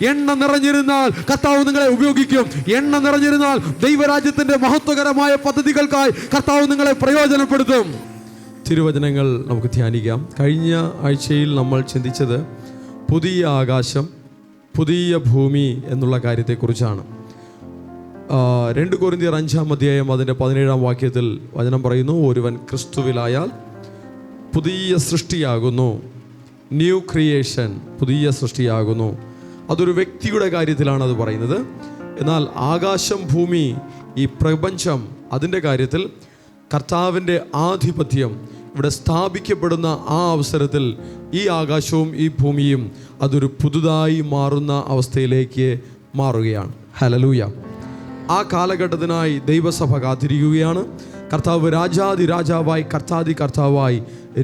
എണ്ണ നിറഞ്ഞിരുന്നാൽ കർത്താവ് നിങ്ങളെ ഉപയോഗിക്കും. എണ്ണ നിറഞ്ഞിരുന്നാൽ ദൈവരാജ്യത്തിന്റെ മഹത്വകരമായ പദ്ധതികൾക്കായി കർത്താവ് നിങ്ങളെ പ്രയോജനപ്പെടുത്തും. തിരുവചനങ്ങൾ നമുക്ക് ധ്യാനിക്കാം. കഴിഞ്ഞ ആഴ്ചയിൽ നമ്മൾ ചിന്തിച്ചത് പുതിയ ആകാശം, പുതിയ ഭൂമി എന്നുള്ള കാര്യത്തെക്കുറിച്ചാണ്. 2 കൊരിന്ത്യർ 5-ാം അധ്യായം അതിൻ്റെ 17-ാം വാക്യത്തിൽ വചനം പറയുന്നു, ഒരുവൻ ക്രിസ്തുവിലായാൽ പുതിയ സൃഷ്ടിയാകുന്നു. ന്യൂ ക്രിയേഷൻ, പുതിയ സൃഷ്ടിയാകുന്നു. അതൊരു വ്യക്തിയുടെ കാര്യത്തിലാണ് അത് പറയുന്നത്. എന്നാൽ ആകാശം, ഭൂമി, ഈ പ്രപഞ്ചം, അതിൻ്റെ കാര്യത്തിൽ കർത്താവിൻ്റെ ആധിപത്യം ഇവിടെ സ്ഥാപിക്കപ്പെടുന്ന ആ അവസരത്തിൽ ഈ ആകാശവും ഈ ഭൂമിയും അതൊരു പുതുതായി മാറുന്ന അവസ്ഥയിലേക്ക് മാറുകയാണ്. ഹല്ലേലൂയ. ആ കാലഘട്ടത്തിനായി ദൈവസഭ കാത്തിരിക്കുകയാണ്. കർത്താവ് രാജാതി രാജാവായി, കർത്താതി കർത്താവായി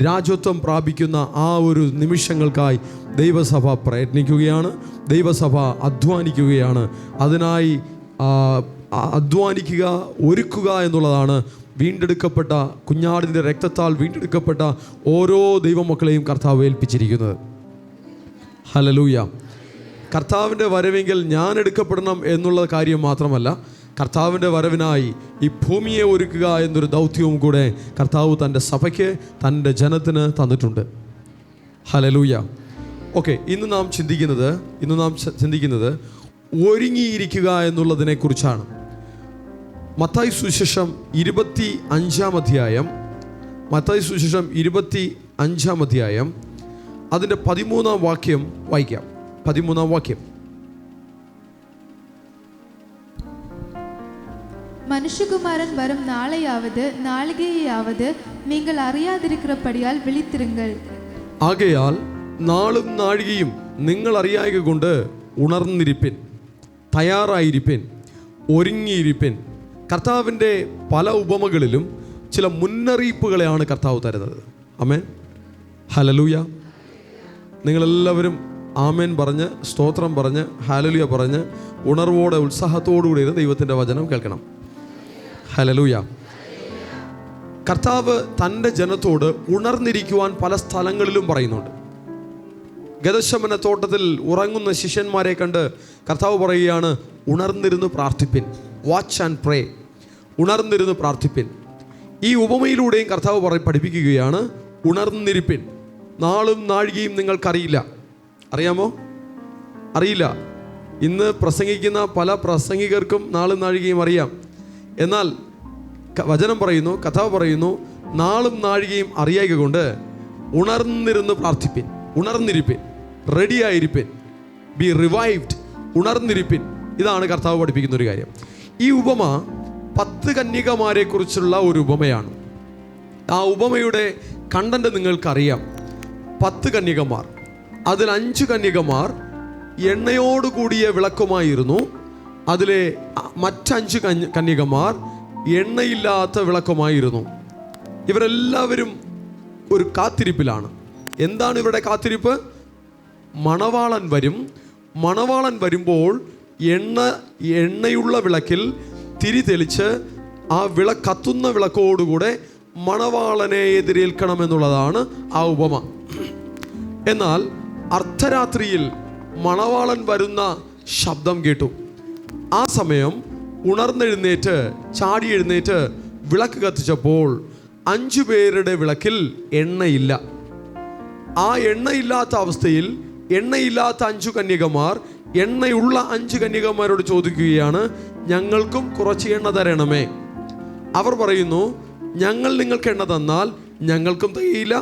രാജത്വം പ്രാപിക്കുന്ന ആ ഒരു നിമിഷങ്ങൾക്കായി ദൈവസഭ പ്രയത്നിക്കുകയാണ്. ദൈവസഭ അധ്വാനിക്കുകയാണ്. അതിനായി അധ്വാനിക്കുക, ഒരുക്കുക എന്നുള്ളതാണ് വീണ്ടെടുക്കപ്പെട്ട കുഞ്ഞാടിൻ്റെ രക്തത്താൽ വീണ്ടെടുക്കപ്പെട്ട ഓരോ ദൈവമക്കളെയും കർത്താവ് ഏൽപ്പിച്ചിരിക്കുന്നത്. ഹല്ലേലൂയ. കർത്താവിൻ്റെ വരവെങ്കിൽ ഞാൻ എടുക്കപ്പെടണം എന്നുള്ള കാര്യം മാത്രമല്ല, കർത്താവിൻ്റെ വരവിനായി ഈ ഭൂമിയെ ഒരുക്കുക എന്നൊരു ദൗത്യവും കൂടെ കർത്താവ് തൻ്റെ സഭയ്ക്ക്, തൻ്റെ ജനത്തിന് തന്നിട്ടുണ്ട്. ഹല്ലേലൂയ. ഓക്കെ, ഇന്ന് നാം ചിന്തിക്കുന്നത് ഒരുങ്ങിയിരിക്കുക എന്നുള്ളതിനെക്കുറിച്ചാണ്. മത്തായി സുവിശേഷം 25-ാം അധ്യായം, മത്തായി സുവിശേഷം 25-ാം അധ്യായം അതിൻ്റെ 13-ാം വാക്യം വായിക്കാം. 13-ാം വാക്യം, மனுஷகுமாரன் வரும் நாளையாவது நாளிகையாவது நீங்கள் அறியாதிருக்கிறபடியால் விழித்திருங்கள். ആകയാൽ നാളും നാഴികയും നിങ്ങൾ അറിയായക കൊണ്ട് ഉണർന്നിരിപ്പിൻ, തയ്യാറായിരിപ്പിൻ, ഒരുങ്ങിയിരിപ്പിൻ. കർത്താവിൻ്റെ പല ഉപമകളിലും ചില മുന്നറിയിപ്പുകളെയാണ് കർത്താവ് തരുന്നത്. ആമേൻ, ഹല്ലേലൂയ. നിങ്ങളെല്ലാവരും ആമേൻ പറഞ്ഞ്, സ്തോത്രം പറഞ്ഞ്, ഹല്ലേലൂയ പറഞ്ഞ് ഉണർവോടെ ഉത്സാഹത്തോടുകൂടി ദൈവത്തിൻ്റെ വചനം കേൾക്കണം. ഹല്ലേലൂയ. കർത്താവ് തൻ്റെ ജനത്തോട് ഉണർന്നിരിക്കുവാൻ പല സ്ഥലങ്ങളിലും പറയുന്നുണ്ട്. ഗദശമന തോട്ടത്തിൽ ഉറങ്ങുന്ന ശിഷ്യന്മാരെ കണ്ട് കർത്താവ് പറയുകയാണ്, ഉണർന്നിരുന്ന് പ്രാർത്ഥിപ്പിൻ, വാച്ച് ആൻഡ് പ്രേ. ഉണർന്നിരുന്ന് പ്രാർത്ഥിപ്പിൻ. ഈ ഉപമയിലൂടെയും കർത്താവ് പഠിപ്പിക്കുകയാണ്, ഉണർന്നിരിപ്പിൻ. നാളും നാഴികയും നിങ്ങൾക്കറിയില്ല. അറിയാമോ? അറിയില്ല. ഇന്ന് പ്രസംഗിക്കുന്ന പല പ്രസംഗികർക്കും നാളും നാഴികയും അറിയാം. എന്നാൽ വചനം പറയുന്നു, കർത്താവ് പറയുന്നു, നാളും നാഴികയും അറിയായക കൊണ്ട് ഉണർന്നിരുന്ന് പ്രാർത്ഥിപ്പിൻ, ഉണർന്നിരിപ്പിൻ, റെഡിയായിരിപ്പിൻ, ബി റിവൈവ്ഡ്, ഉണർന്നിരിപ്പിൻ. ഇതാണ് കർത്താവ് പഠിപ്പിക്കുന്ന ഒരു കാര്യം. ഈ ഉപമ 10 കന്യകമാരെ കുറിച്ചുള്ള ഒരു ഉപമയാണ്. ആ ഉപമയുടെ കണ്ടന്റ് നിങ്ങൾക്കറിയാം. 10 കന്യകമാർ, അതിൽ 5 കന്യകമാർ എണ്ണയോടുകൂടിയ വിളക്കുമായിരുന്നു. അതിലെ മറ്റ് 5 കന്യകമാർ എണ്ണയില്ലാത്ത വിളക്കുമായിരുന്നു. ഇവരെല്ലാവരും ഒരു കാത്തിരിപ്പിലാണ്. എന്താണ് ഇവരുടെ കാത്തിരിപ്പ്? മണവാളൻ വരും. മണവാളൻ വരുമ്പോൾ എണ്ണയുള്ള വിളക്കിൽ തിരി തെളിച്ച് ആ കത്തുന്ന വിളക്കോടുകൂടെ മണവാളനെ എതിരേൽക്കണമെന്നുള്ളതാണ് ആ ഉപമ. എന്നാൽ അർദ്ധരാത്രിയിൽ മണവാളൻ വരുന്ന ശബ്ദം കേട്ടു. ആ സമയം ഉണർന്നെഴുന്നേറ്റ്, ചാടി എഴുന്നേറ്റ് വിളക്ക് കത്തിച്ചപ്പോൾ 5 പേരുടെ വിളക്കിൽ എണ്ണയില്ല. ആ എണ്ണയില്ലാത്ത അവസ്ഥയിൽ എണ്ണയില്ലാത്ത 5 കന്യകമാർ എണ്ണയുള്ള 5 കന്യകമാരോട് ചോദിക്കുകയാണ്, ഞങ്ങൾക്കും കുറച്ച് എണ്ണ തരണമേ. അവർ പറയുന്നു, ഞങ്ങൾ നിങ്ങൾക്ക് എണ്ണ തന്നാൽ ഞങ്ങൾക്കും തികയില്ല,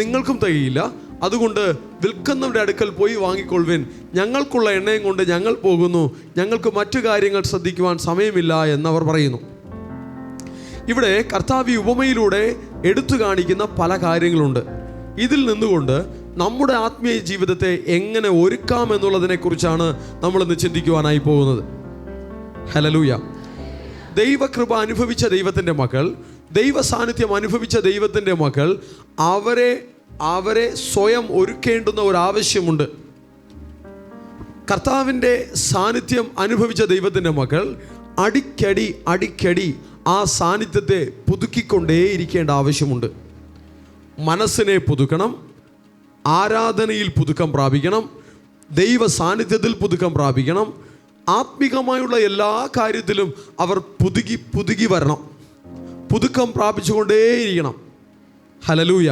നിങ്ങൾക്കും തികയില്ല. അതുകൊണ്ട് വിൽക്കുന്നവരുടെ അടുക്കൽ പോയി വാങ്ങിക്കൊള്ളുവിൻ. ഞങ്ങൾക്കുള്ള എണ്ണയും കൊണ്ട് ഞങ്ങൾ പോകുന്നു, ഞങ്ങൾക്ക് മറ്റു കാര്യങ്ങൾ ശ്രദ്ധിക്കുവാൻ സമയമില്ല എന്നവർ പറയുന്നു. ഇവിടെ കർത്താവ് ഉപമയിലൂടെ എടുത്തു കാണിക്കുന്ന പല കാര്യങ്ങളുണ്ട്. ഇതിൽ നിന്നുകൊണ്ട് നമ്മുടെ ആത്മീയ ജീവിതത്തെ എങ്ങനെ ഒരുക്കാം എന്നുള്ളതിനെ കുറിച്ചാണ് നമ്മളിന്ന് ചിന്തിക്കുവാനായി പോകുന്നത്. ഹല്ലേലൂയ. ദൈവകൃപ അനുഭവിച്ച ദൈവത്തിൻ്റെ മക്കൾ, ദൈവ സാന്നിധ്യം അനുഭവിച്ച ദൈവത്തിൻ്റെ മക്കൾ, അവരെ സ്വയം ഒരുക്കേണ്ടുന്ന ഒരു ആവശ്യമുണ്ട്. കർത്താവിൻ്റെ സാന്നിധ്യം അനുഭവിച്ച ദൈവത്തിൻ്റെ മക്കൾ അടിക്കടി ആ സാന്നിധ്യത്തെ പുതുക്കിക്കൊണ്ടേയിരിക്കേണ്ട ആവശ്യമുണ്ട്. മനസ്സിനെ പുതുക്കണം, ആരാധനയിൽ പുതുക്കം പ്രാപിക്കണം, ദൈവ സാന്നിധ്യത്തിൽ പുതുക്കം പ്രാപിക്കണം. ആത്മികമായുള്ള എല്ലാ കാര്യത്തിലും അവർ പുതുകി വരണം. പുതുക്കം പ്രാപിച്ചുകൊണ്ടേയിരിക്കണം. ഹല്ലേലൂയ.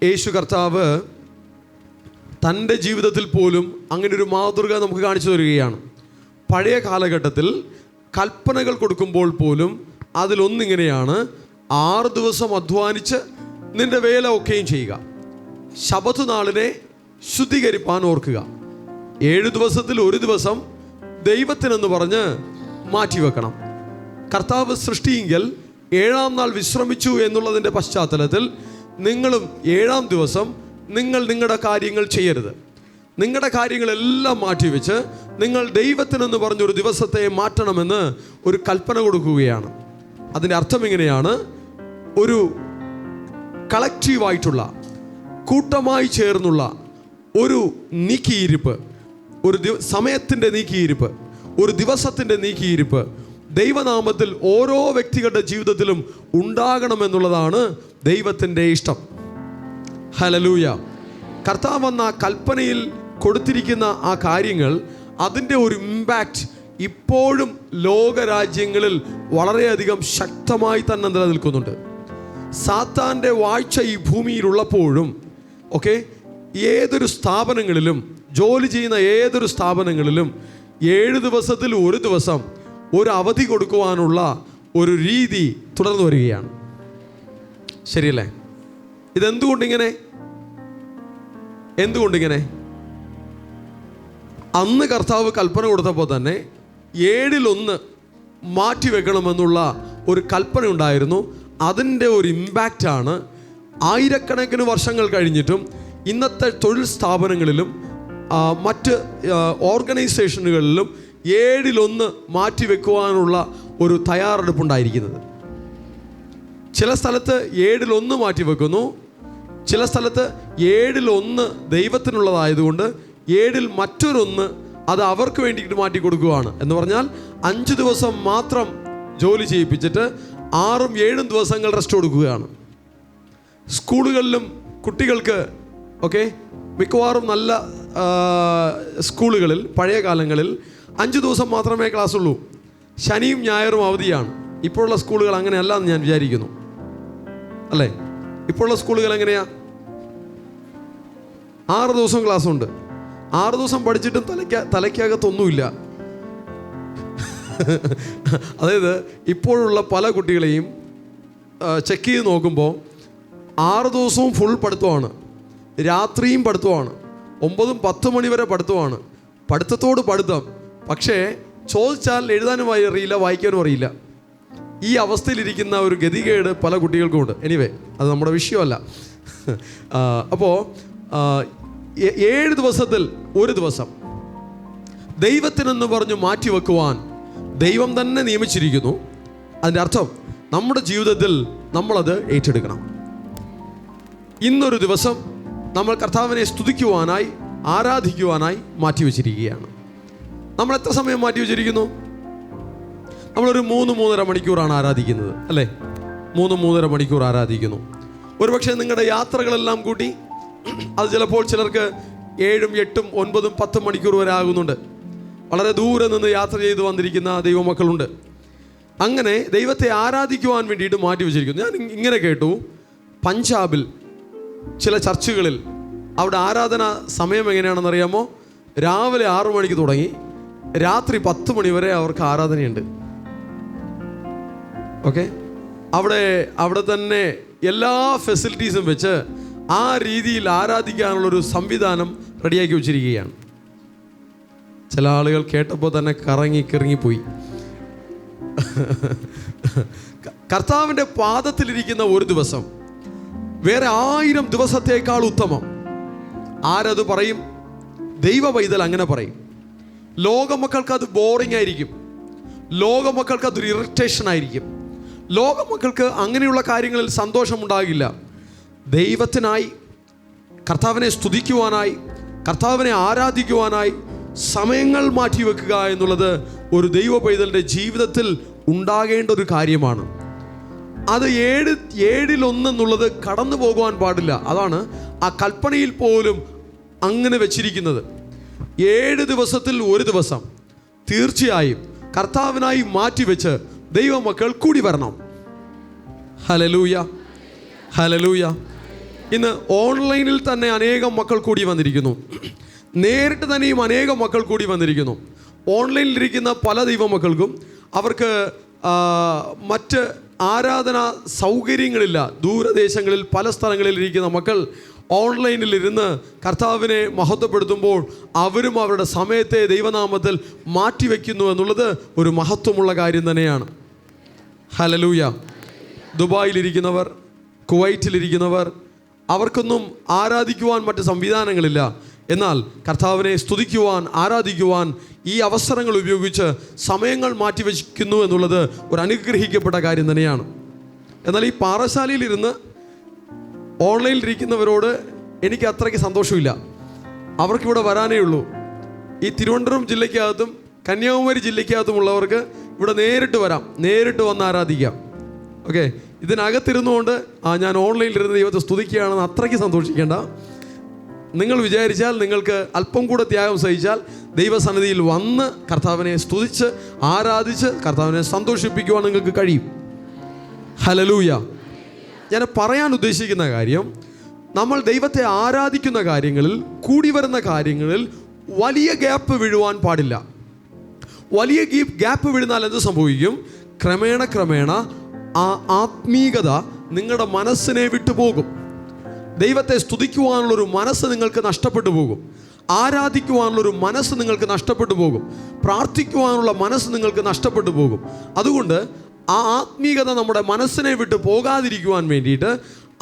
യേശു കർത്താവ് തൻ്റെ ജീവിതത്തിൽ പോലും അങ്ങനൊരു മാതൃക നമുക്ക് കാണിച്ചു തരികയാണ്. പഴയ കാലഘട്ടത്തിൽ കൽപ്പനകൾ കൊടുക്കുമ്പോൾ പോലും അതിലൊന്നിങ്ങനെയാണ്: 6 ദിവസം അധ്വാനിച്ച് നിന്റെ വേല ഒക്കെയും ചെയ്യുക, ശബത്ത് നാളിനെ ശുദ്ധീകരിപ്പാൻ ഓർക്കുക, 7 ദിവസത്തിൽ 1 ദിവസം ദൈവത്തിനെന്ന് പറഞ്ഞ് മാറ്റിവെക്കണം. കർത്താവ് സൃഷ്ടിയെങ്കിൽ 7-ാം നാൾ വിശ്രമിച്ചു എന്നുള്ളതിൻ്റെ പശ്ചാത്തലത്തിൽ നിങ്ങളും 7-ാം ദിവസം നിങ്ങളുടെ കാര്യങ്ങൾ ചെയ്യരുത്. നിങ്ങളുടെ കാര്യങ്ങളെല്ലാം മാറ്റിവെച്ച് നിങ്ങൾ ദൈവത്തിനെന്ന് പറഞ്ഞൊരു ദിവസത്തെ മാറ്റണമെന്ന് ഒരു കൽപ്പന കൊടുക്കുകയാണ്. അതിൻ്റെ അർത്ഥം ഇങ്ങനെയാണ്: ഒരു കളക്റ്റീവായിട്ടുള്ള, കൂട്ടമായി ചേർന്നുള്ള ഒരു നീക്കിയിരിപ്പ്, ഒരു സമയത്തിൻ്റെ നീക്കിയിരിപ്പ്, ഒരു ദിവസത്തിൻ്റെ നീക്കിയിരിപ്പ് ദൈവനാമത്തിൽ ഓരോ വ്യക്തികളുടെ ജീവിതത്തിലും ഉണ്ടാകണമെന്നുള്ളതാണ് ദൈവത്തിൻ്റെ ഇഷ്ടം. ഹല്ലേലൂയ. കർത്താവ് എന്ന കൽപ്പനയിൽ കൊടുത്തിരിക്കുന്ന ആ കാര്യങ്ങൾ, അതിൻ്റെ ഒരു ഇമ്പാക്റ്റ് ഇപ്പോഴും ലോകരാജ്യങ്ങളിൽ വളരെയധികം ശക്തമായി തന്നെ നിലനിൽക്കുന്നുണ്ട്. സാത്താൻ്റെ വാഴ്ച ഈ ഭൂമിയിലുള്ളപ്പോഴും ഏതൊരു സ്ഥാപനങ്ങളിലും, ജോലി ചെയ്യുന്ന ഏതൊരു സ്ഥാപനങ്ങളിലും 7 ദിവസത്തിൽ 1 ദിവസം ഒരു അവധി കൊടുക്കുവാനുള്ള ഒരു രീതി തുടർന്നു വരികയാണ്. ശരിയല്ലേ? ഇതെന്തുകൊണ്ടിങ്ങനെ? അന്ന് കർത്താവ് കൽപ്പന കൊടുത്തപ്പോൾ തന്നെ 7-ൽ 1 മാറ്റിവെക്കണമെന്നുള്ള ഒരു കൽപ്പന ഉണ്ടായിരുന്നു. അതിൻ്റെ ഒരു ഇമ്പാക്റ്റാണ് ആയിരക്കണക്കിന് വർഷങ്ങൾ കഴിഞ്ഞിട്ടും ഇന്നത്തെ തൊഴിൽ സ്ഥാപനങ്ങളിലും മറ്റ് ഓർഗനൈസേഷനുകളിലും 7-ൽ 1 മാറ്റിവെക്കുവാനുള്ള ഒരു തയ്യാറെടുപ്പുണ്ടായിരിക്കുന്നത്. ചില സ്ഥലത്ത് 7-ൽ 1 മാറ്റിവെക്കുന്നു, ചില സ്ഥലത്ത് 7-ൽ 1 ദൈവത്തിനുള്ളതായതുകൊണ്ട് 7-ൽ മറ്റൊരു1 അത് അവർക്ക് വേണ്ടിയിട്ട് മാറ്റി കൊടുക്കുകയാണ്. എന്ന് പറഞ്ഞാൽ 5 ദിവസം മാത്രം ജോലി ചെയ്യിപ്പിച്ചിട്ട് 6ഉം 7ഉം ദിവസങ്ങൾ റെസ്റ്റ് കൊടുക്കുകയാണ്. സ്കൂളുകളിലും കുട്ടികൾക്ക് മിക്കവാറും നല്ല സ്കൂളുകളിൽ പഴയ കാലങ്ങളിൽ 5 ദിവസം മാത്രമേ ക്ലാസ് ഉള്ളൂ. ശനിയും ഞായറും അവധിയാണ്. ഇപ്പോഴുള്ള സ്കൂളുകൾ അങ്ങനെയല്ല എന്ന് ഞാൻ വിചാരിക്കുന്നു, അല്ലേ? ഇപ്പോഴുള്ള സ്കൂളുകൾ എങ്ങനെയാ? 6 ദിവസം ക്ലാസ് ഉണ്ട്. 6 ദിവസം പഠിച്ചിട്ടും തലയ്ക്കകത്തൊന്നുമില്ല. അതായത് ഇപ്പോഴുള്ള പല കുട്ടികളെയും ചെക്ക് ചെയ്ത് നോക്കുമ്പോൾ 6 ദിവസവും ഫുൾ പഠിത്തമാണ്, രാത്രിയും പഠിത്തമാണ്, 9-10 മണി വരെ പഠിത്തമാണ്, പഠിത്തത്തോട് പഠിത്തം. പക്ഷേ ചോദിച്ചാൽ എഴുതാനും അറിയില്ല, വായിക്കാനും അറിയില്ല. ഈ അവസ്ഥയിലിരിക്കുന്ന ഒരു ഗതികേട് പല കുട്ടികൾക്കുമുണ്ട്. എനിവേ, അത് നമ്മുടെ വിഷയമല്ല. അപ്പോൾ 7 ദിവസത്തിൽ 1 ദിവസം ദൈവത്തിനെന്ന് പറഞ്ഞു മാറ്റിവെക്കുവാൻ ദൈവം തന്നെ നിയമിച്ചിരിക്കുന്നു. അതിൻ്റെ അർത്ഥം നമ്മുടെ ജീവിതത്തിൽ നമ്മളത് ഏറ്റെടുക്കണം. ഇന്നൊരു ദിവസം നമ്മൾ കർത്താവിനെ സ്തുതിക്കുവാനായി, ആരാധിക്കുവാനായി മാറ്റിവെച്ചിരിക്കുകയാണ്. നമ്മൾ എത്ര സമയം മാറ്റിവെച്ചിരിക്കുന്നു? നമ്മളൊരു 3-3.5 മണിക്കൂറാണ് ആരാധിക്കുന്നത്, അല്ലേ? 3-3.5 മണിക്കൂർ ആരാധിക്കുന്നു. ഒരുപക്ഷെ നിങ്ങളുടെ യാത്രകളെല്ലാം കൂട്ടി അത് ചിലപ്പോൾ ചിലർക്ക് 7, 8, 9, 10 മണിക്കൂർ വരെ ആകുന്നുണ്ട്. വളരെ ദൂരെ നിന്ന് യാത്ര ചെയ്ത് വന്നിരിക്കുന്ന ദൈവമക്കളുണ്ട്. അങ്ങനെ ദൈവത്തെ ആരാധിക്കുവാൻ വേണ്ടിയിട്ട് മാറ്റിവെച്ചിരിക്കുന്നു. ഞാൻ ഇങ്ങനെ കേട്ടു, പഞ്ചാബിൽ ചില ചർച്ചുകളിൽ അവിടെ ആരാധന സമയം എങ്ങനെയാണെന്നറിയാമോ? രാവിലെ 6 മണിക്ക് തുടങ്ങി രാത്രി 10 മണി വരെ അവർക്ക് ആരാധനയുണ്ട്. അവിടെ തന്നെ എല്ലാ ഫെസിലിറ്റീസും വെച്ച് ആ രീതിയിൽ ആരാധിക്കാനുള്ളൊരു സംവിധാനം റെഡിയാക്കി വെച്ചിരിക്കുകയാണ്. ചില ആളുകൾ കേട്ടപ്പോൾ തന്നെ കറങ്ങിപ്പോയി. കർത്താവിൻ്റെ പാദത്തിലിരിക്കുന്ന ഒരു ദിവസം വേറെ 1000 ദിവസത്തേക്കാൾ ഉത്തമം. ആരത് പറയും? ദൈവ പൈതൽ അങ്ങനെ പറയും. ലോകമക്കൾക്ക് അത് ബോറിംഗ് ആയിരിക്കും, ലോകമക്കൾക്ക് അതൊരു ഇറിറ്റേഷൻ ആയിരിക്കും, ലോകമക്കൾക്ക് അങ്ങനെയുള്ള കാര്യങ്ങളിൽ സന്തോഷമുണ്ടാകില്ല. ദൈവത്തിനായി, കർത്താവിനെ സ്തുതിക്കുവാനായി, കർത്താവിനെ ആരാധിക്കുവാനായി സമയങ്ങൾ മാറ്റിവെക്കുക എന്നുള്ളത് ഒരു ദൈവ പൈതലിൻ്റെ ജീവിതത്തിൽ ഉണ്ടാകേണ്ട ഒരു കാര്യമാണ്. അത് 7-ൽ 1 എന്നുള്ളത് കടന്നു പോകുവാൻ പാടില്ല. അതാണ് ആ കൽപ്പനയിൽ പോലും അങ്ങനെ വെച്ചിരിക്കുന്നത്. 7 ദിവസത്തിൽ ഒരു ദിവസം തീർച്ചയായും കർത്താവിനായി മാറ്റിവെച്ച് ദൈവമക്കൾ കൂടി വരണം. Hallelujah, hallelujah. ഇന്ന് ഓൺലൈനിൽ തന്നെ അനേകം മക്കൾ കൂടി വന്നിരിക്കുന്നു. നേരിട്ട് തന്നെയും അനേകം മക്കൾ കൂടി വന്നിരിക്കുന്നു. ഓൺലൈനിലിരിക്കുന്ന പല ദൈവമക്കൾക്കും അവർക്ക് മറ്റ് ആരാധനാ സൗകര്യങ്ങളില്ല. ദൂരദേശങ്ങളിൽ പല സ്ഥലങ്ങളിൽ ഇരിക്കുന്ന മക്കൾ ഓൺലൈനിലിരുന്ന് കർത്താവിനെ മഹത്വപ്പെടുത്തുമ്പോൾ അവരും അവരുടെ സമയത്തെ ദൈവനാമത്തിൽ മാറ്റിവെക്കുന്നു എന്നുള്ളത് ഒരു മഹത്വമുള്ള കാര്യം തന്നെയാണ്. ഹല്ലേലൂയ. ദുബായിലിരിക്കുന്നവർ, കുവൈറ്റിലിരിക്കുന്നവർ, അവർക്കൊന്നും ആരാധിക്കുവാൻ മറ്റ് സംവിധാനങ്ങളില്ല. എന്നാൽ കർത്താവിനെ സ്തുതിക്കുവാൻ, ആരാധിക്കുവാൻ ഈ അവസരങ്ങൾ ഉപയോഗിച്ച് സമയങ്ങൾ മാറ്റിവെക്കുന്നു എന്നുള്ളത് ഒരു അനുഗ്രഹിക്കപ്പെട്ട കാര്യം തന്നെയാണ്. എന്നാൽ ഈ പാറശാലയിലിരുന്ന് ഓൺലൈനിലിരിക്കുന്നവരോട് എനിക്ക് അത്രയ്ക്ക് സന്തോഷമില്ല. അവർക്കിവിടെ വരാനേ ഉള്ളൂ. ഈ തിരുവനന്തപുരം ജില്ലയ്ക്കകത്തും കന്യാകുമാരി ജില്ലയ്ക്കകത്തുമുള്ളവർക്ക് ഇവിടെ നേരിട്ട് വരാം, നേരിട്ട് വന്ന് ആരാധിക്കാം. ഓക്കെ, ഇതിനകത്തിരുന്നുകൊണ്ട് ഞാൻ ഓൺലൈനിലിരുന്ന് ദൈവത്തെ സ്തുതിക്കുകയാണെന്ന് അത്രയ്ക്ക് സന്തോഷിക്കേണ്ട. നിങ്ങൾ വിചാരിച്ചാൽ, നിങ്ങൾക്ക് അല്പം കൂടെ ത്യാഗം സഹിച്ചാൽ ദൈവസന്നിധിയിൽ വന്ന് കർത്താവിനെ സ്തുതിച്ച് ആരാധിച്ച് കർത്താവിനെ സന്തോഷിപ്പിക്കുവാൻ നിങ്ങൾക്ക് കഴിയും. ഹല്ലേലൂയ. ഞാൻ പറയാൻ ഉദ്ദേശിക്കുന്ന കാര്യം, നമ്മൾ ദൈവത്തെ ആരാധിക്കുന്ന കാര്യങ്ങളിൽ, കൂടി വരുന്ന കാര്യങ്ങളിൽ വലിയ ഗ്യാപ്പ് വീഴുവാൻ പാടില്ല. വലിയ ഗ്യാപ്പ് വീഴുന്നാൽ എന്ത് സംഭവിക്കും? ക്രമേണ ആ ആത്മീകത നിങ്ങളുടെ മനസ്സിനെ വിട്ടുപോകും. ദൈവത്തെ സ്തുതിക്കുവാനുള്ളൊരു മനസ്സ് നിങ്ങൾക്ക് നഷ്ടപ്പെട്ടു പോകും. ആരാധിക്കുവാനുള്ളൊരു മനസ്സ് നിങ്ങൾക്ക് നഷ്ടപ്പെട്ടു പോകും. പ്രാർത്ഥിക്കുവാനുള്ള മനസ്സ് നിങ്ങൾക്ക് നഷ്ടപ്പെട്ടു പോകും. അതുകൊണ്ട് ആ ആത്മീകത നമ്മുടെ മനസ്സിനെ വിട്ട് പോകാതിരിക്കുവാൻ വേണ്ടിയിട്ട്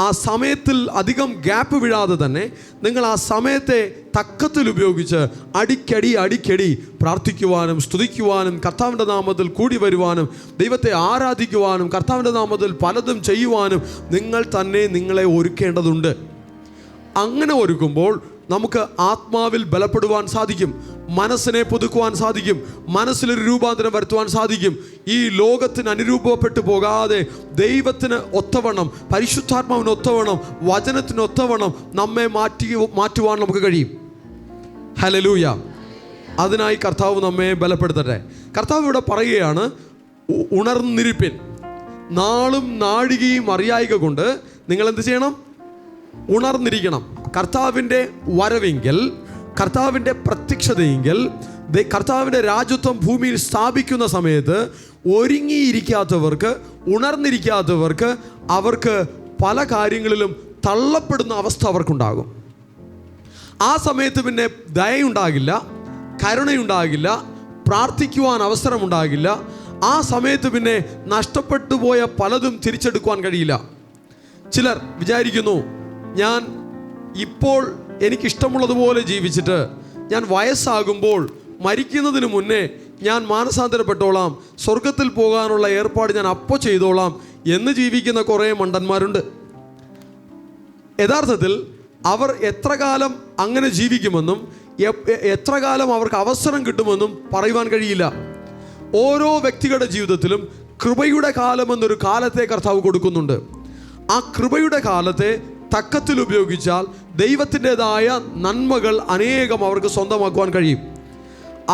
ആ സമയത്തിൽ അധികം ഗ്യാപ്പ് വീഴാതെ തന്നെ നിങ്ങൾ ആ സമയത്തെ തക്കത്തിൽ ഉപയോഗിച്ച് അടിക്കടി പ്രാർത്ഥിക്കുവാനും സ്തുതിക്കുവാനും കർത്താവിൻ്റെ നാമത്തിൽ കൂടി വരുവാനും ദൈവത്തെ ആരാധിക്കുവാനും കർത്താവിൻ്റെ നാമത്തിൽ പലതും ചെയ്യുവാനും നിങ്ങൾ തന്നെ നിങ്ങളെ ഒരുക്കേണ്ടതുണ്ട്. അങ്ങനെ ഒരുക്കുമ്പോൾ നമുക്ക് ആത്മാവിൽ ബലപ്പെടുവാൻ സാധിക്കും, മനസ്സിനെ പുതുക്കുവാൻ സാധിക്കും, മനസ്സിലൊരു രൂപാന്തരം വരുത്തുവാൻ സാധിക്കും. ഈ ലോകത്തിന് അനുരൂപപ്പെട്ടു പോകാതെ ദൈവത്തിന് ഒത്തവണ്ണം, പരിശുദ്ധാത്മാവിന് ഒത്തവണ്ണം, വചനത്തിന് ഒത്തവണ്ണം നമ്മെ മാറ്റുവാൻ നമുക്ക് കഴിയും. ഹല്ലേലൂയ. അതിനായി കർത്താവ് നമ്മെ ബലപ്പെടുത്തട്ടെ. കർത്താവ് ഇവിടെ പറയുകയാണ്, ഉണർന്നിരിപ്പിൻ, നാളും നാഴികയും അറിയായിക കൊണ്ട് നിങ്ങൾ എന്ത് ചെയ്യണം? ഉണർന്നിരിക്കണം. കർത്താവിൻ്റെ വരവെങ്കിൽ, കർത്താവിൻ്റെ പ്രത്യക്ഷതയെങ്കിൽ, കർത്താവിൻ്റെ രാജ്യത്വം ഭൂമിയിൽ സ്ഥാപിക്കുന്ന സമയത്ത് ഒരുങ്ങിയിരിക്കാത്തവർക്ക്, ഉണർന്നിരിക്കാത്തവർക്ക് അവർക്ക് പല കാര്യങ്ങളിലും തള്ളപ്പെടുന്ന അവസ്ഥ അവർക്കുണ്ടാകും. ആ സമയത്ത് പിന്നെ ദയയുണ്ടാകില്ല, കരുണയുണ്ടാകില്ല, പ്രാർത്ഥിക്കുവാൻ അവസരമുണ്ടാകില്ല. ആ സമയത്ത് പിന്നെ നഷ്ടപ്പെട്ടു പോയ പലതും തിരിച്ചെടുക്കുവാൻ കഴിയില്ല. ചിലർ വിചാരിക്കുന്നു, ഞാൻ ഇപ്പോൾ എനിക്കിഷ്ടമുള്ളതുപോലെ ജീവിച്ചിട്ട് ഞാൻ വയസ്സാകുമ്പോൾ മരിക്കുന്നതിന് മുന്നേ ഞാൻ മാനസാന്തരപ്പെട്ടോളാം, സ്വർഗത്തിൽ പോകാനുള്ള ഏർപ്പാട് ഞാൻ അപ്പോൾ ചെയ്തോളാം എന്ന് ജീവിക്കുന്ന കുറേ മണ്ടന്മാരുണ്ട്. യഥാർത്ഥത്തിൽ അവർ എത്ര കാലം അങ്ങനെ ജീവിക്കുമെന്നും എത്ര കാലം അവർക്ക് അവസരം കിട്ടുമെന്നും പറയുവാൻ കഴിയില്ല. ഓരോ വ്യക്തികളുടെ ജീവിതത്തിലും കൃപയുടെ കാലമെന്നൊരു കാലത്തെ കർത്താവ് കൊടുക്കുന്നുണ്ട്. ആ കൃപയുടെ കാലത്തെ തക്കത്തിൽ ഉപയോഗിച്ചാൽ ദൈവത്തിൻ്റെതായ നന്മകൾ അനേകം അവർക്ക് സ്വന്തമാക്കുവാൻ കഴിയും.